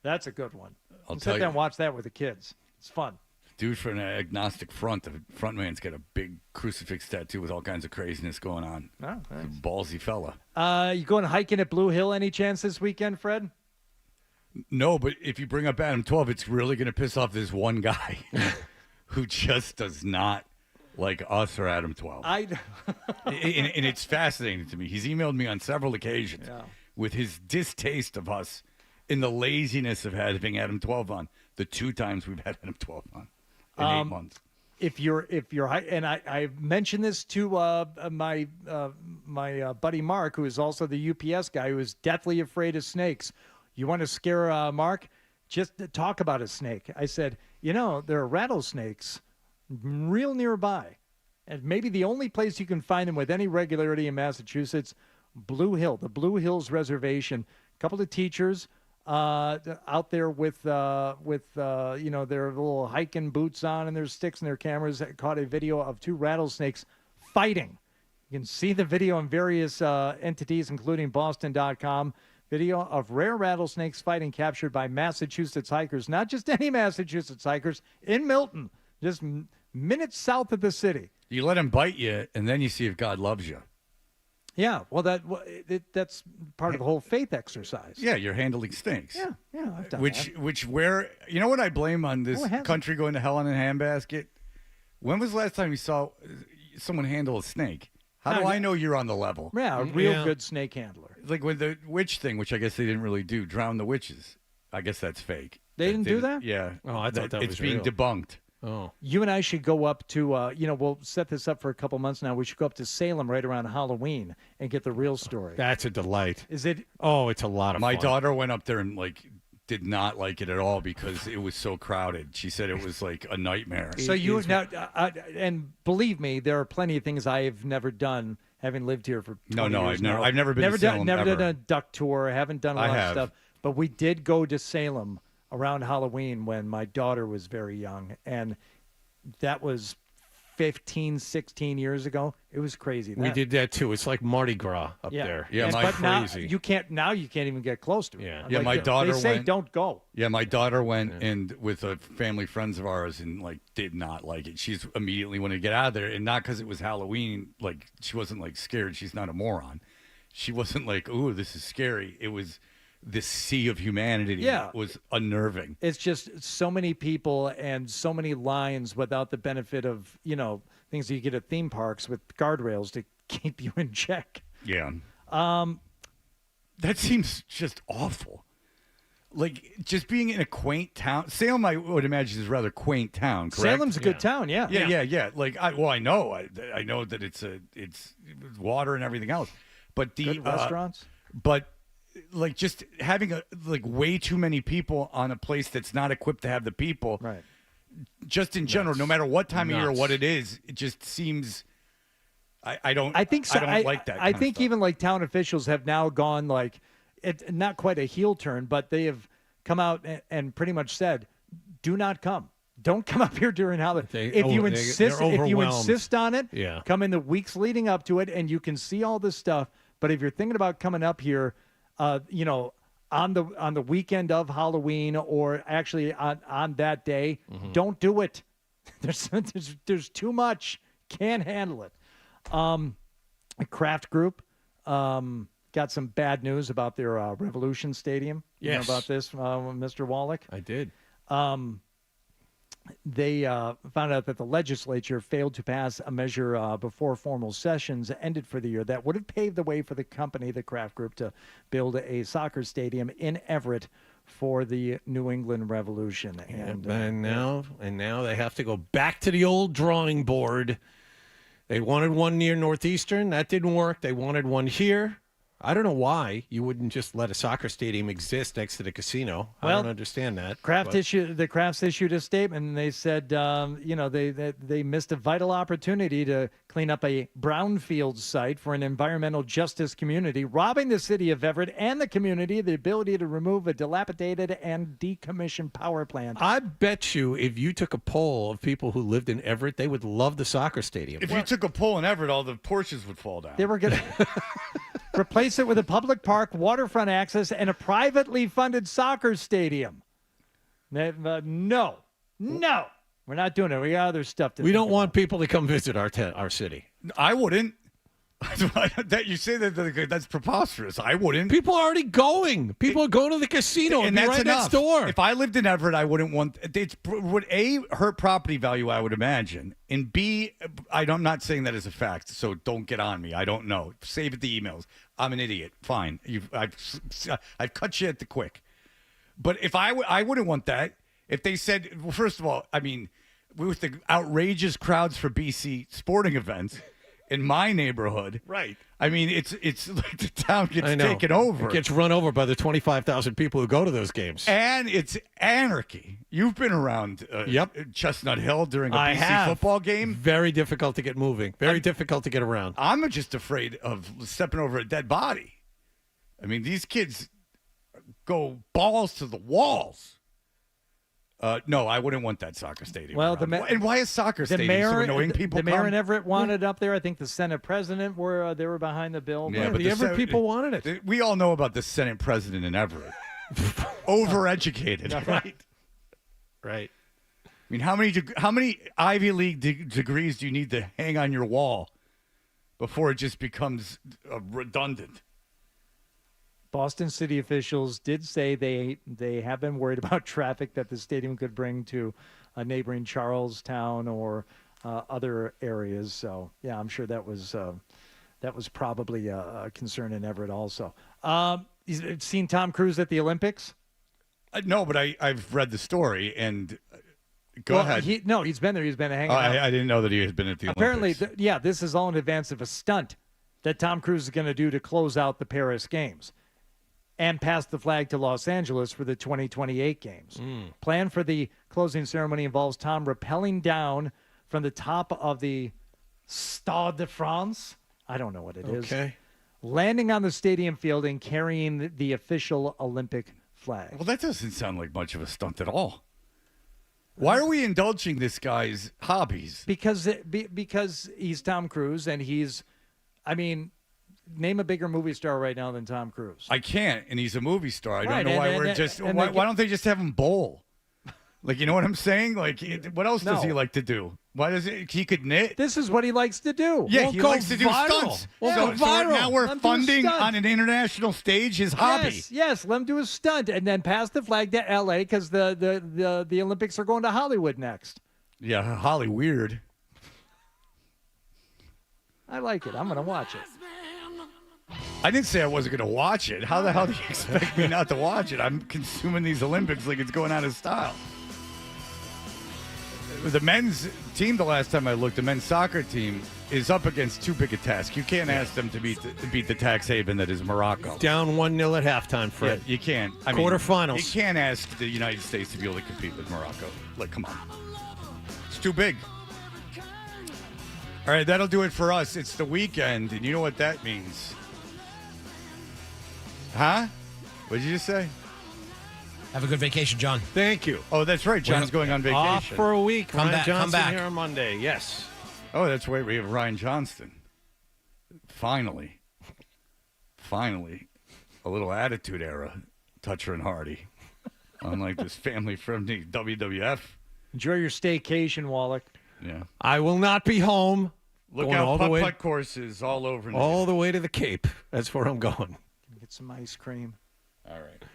That's a good one. I'll Sit tell there you. and watch that with the kids. It's fun. Dude from an Agnostic Front, the front man's got a big crucifix tattoo with all kinds of craziness going on. Oh, nice. He's a ballsy fella. You going hiking at Blue Hill any chance this weekend, Fred? No, but if you bring up Adam 12, it's really going to piss off this one guy who just does not like us or Adam 12. and it's fascinating to me. He's emailed me on several occasions with his distaste of us in the laziness of having Adam 12 on the 2 times we've had Adam 12 on in 8 months. If you're, and I mentioned this to my buddy Mark, who is also the UPS guy, who is deathly afraid of snakes. You want to scare Mark? Just talk about a snake. I said, there are rattlesnakes real nearby, and maybe the only place you can find them with any regularity in Massachusetts, Blue Hill, the Blue Hills Reservation. A couple of teachers out there with their little hiking boots on and their sticks and their cameras, caught a video of 2 rattlesnakes fighting You can see the video on various entities, including Boston.com. Video of rare rattlesnakes fighting captured by Massachusetts hikers. Not just any Massachusetts hikers, in Milton, just minutes south of the city. You let him bite you, and then you see if God loves you. Yeah, well, that's part of the whole faith exercise. Yeah, you're handling snakes. Yeah, I've done that. Which where you know what I blame on this it country going to hell in a handbasket? When was the last time you saw someone handle a snake? How do I know you're on the level? Yeah, a real good snake handler. Like with the witch thing, which I guess they didn't really do, drown the witches. I guess that's fake. They didn't do that? Yeah. Oh, I thought that it's was being real. debunked. Oh. You and I should go up to, we'll set this up for a couple months now. We should go up to Salem right around Halloween and get the real story. That's a delight. Is it? Oh, it's a lot of My fun. daughter went up there and did not like it at all because it was so crowded. She said it was like a nightmare. So you now, and believe me, there are plenty of things I've never done, having lived here for 20 years now. I've never been to Salem. Never ever. done a duck tour. Haven't done a lot of stuff. But we did go to Salem around Halloween when my daughter was very young, and that was 15, 16 years ago. It was crazy. We did that too. It's like Mardi Gras up there. Yeah, but crazy. you can't even get close to it. Yeah. My daughter They say went, don't go. Yeah, my daughter went and with family friends of ours and did not like it. She's immediately wanted to get out of there, and not because it was Halloween. She wasn't scared. She's not a moron. She wasn't like, "Ooh, this is scary." It was this sea of humanity was unnerving. It's just so many people and so many lines without the benefit of, things that you get at theme parks with guardrails to keep you in check. Yeah. That seems just awful. Just being in a quaint town. Salem, I would imagine, is a rather quaint town, correct? Salem's a good town, yeah. Yeah. I know. I know that it's water and everything else. But the good restaurants? But just having way too many people on a place that's not equipped to have the people. Right. Just in general, no matter what time of year or what it is, it just seems. I don't like that. I think even town officials have now gone not quite a heel turn, but they have come out and pretty much said, "Do not come. Don't come up here during Halloween. If you insist on it, come in the weeks leading up to it, and you can see all this stuff. But if you're thinking about coming up here, on the weekend of Halloween or actually on that day, don't do it. There's too much. Can't handle it." A Kraft Group got some bad news about their Revolution Stadium. You know about this, Mr. Wallach? I did. They found out that the legislature failed to pass a measure before formal sessions ended for the year that would have paved the way for the company, the Kraft Group, to build a soccer stadium in Everett for the New England Revolution. And now they have to go back to the old drawing board. They wanted one near Northeastern. That didn't work. They wanted one here. I don't know why you wouldn't just let a soccer stadium exist next to the casino. I don't understand that. The Crafts issued a statement, and they said, they missed a vital opportunity to clean up a brownfield site for an environmental justice community, robbing the city of Everett and the community of the ability to remove a dilapidated and decommissioned power plant. I bet you if you took a poll of people who lived in Everett, they would love the soccer stadium. If you took a poll in Everett, all the Porsches would fall down. They were going to replace it with a public park, waterfront access, and a privately funded soccer stadium. No, we're not doing it. We got other stuff to do. We don't want people to come visit our city. I wouldn't. That you say that's preposterous. I wouldn't. People are already going. People go to the casino and that's right enough. next door. If I lived in Everett, I wouldn't want. It would hurt property value. I would imagine, and B, I'm not saying that as a fact. So don't get on me. I don't know. Save it the emails. I'm an idiot. Fine. I've cut you at the quick. But if I wouldn't want that. If they said, well, first of all, I mean, with the outrageous crowds for BC sporting events. In my neighborhood, right? I mean, it's like the town gets taken over. It gets run over by the 25,000 people who go to those games, and it's anarchy. You've been around, Chestnut Hill during a BC football game. Very difficult to get moving. Very difficult to get around. I'm just afraid of stepping over a dead body. I mean, these kids go balls to the walls. No, I wouldn't want that soccer stadium. Well, around. And why is soccer the stadium mayor, so annoying? People the mayor come? in Everett wanted it up there. I think the Senate president they were behind the bill. Yeah, but the Everett people wanted it. We all know about the Senate president in Everett. Overeducated. Right. I mean, how many Ivy League degrees do you need to hang on your wall before it just becomes redundant? Boston city officials did say they have been worried about traffic that the stadium could bring to a neighboring Charlestown or other areas. So, yeah, I'm sure that was probably a concern in Everett also. You've seen Tom Cruise at the Olympics? No, but I've read the story, and go ahead. He's been there. He's been hanging out. I didn't know that he had been at the Apparently, Olympics. this is all in advance of a stunt that Tom Cruise is going to do to close out the Paris Games and pass the flag to Los Angeles for the 2028 games. Plan for the closing ceremony involves Tom rappelling down from the top of the Stade de France. I don't know what it is. Okay. Landing on the stadium field and carrying the official Olympic flag. Well, that doesn't sound like much of a stunt at all. Why are we indulging this guy's hobbies? Because he's Tom Cruise and name a bigger movie star right now than Tom Cruise. I can't, and he's a movie star. I Right, don't know why and why don't they just have him bowl? Like, you know what I'm saying? Like, what else does he like to do? Why does he could knit? This is what he likes to do. Yeah, he likes to do stunts. So now we're funding on an international stage his hobby. Yes, let him do a stunt and then pass the flag to L.A. because the Olympics are going to Hollywood next. Yeah, Holly weird. I like it. I'm going to watch it. I didn't say I wasn't going to watch it. How the hell do you expect me not to watch it? I'm consuming these Olympics like it's going out of style. The men's team, the last time I looked, the men's soccer team is up against too big a task. You can't ask them to beat the tax haven that is Morocco. Down 1-0 at halftime, Fred. Yeah, you can't. Quarterfinals. You can't ask the United States to be able to compete with Morocco. Like, come on. It's too big. All right, that'll do it for us. It's the weekend, and you know what that means. Huh? What did you just say? Have a good vacation, John. Thank you. Oh, that's right. John's going on vacation. Off for a week. Come Ryan Johnson back. here on Monday. Yes. Oh, that's right. We have Ryan Johnston. Finally. A little attitude era. Toucher and Hardy. Unlike this family-friendly WWF. Enjoy your staycation, Wallach. Yeah. I will not be home. Look Going out, all the way, putt courses all over. all the way to the Cape. That's where I'm going. Get some ice cream. All right.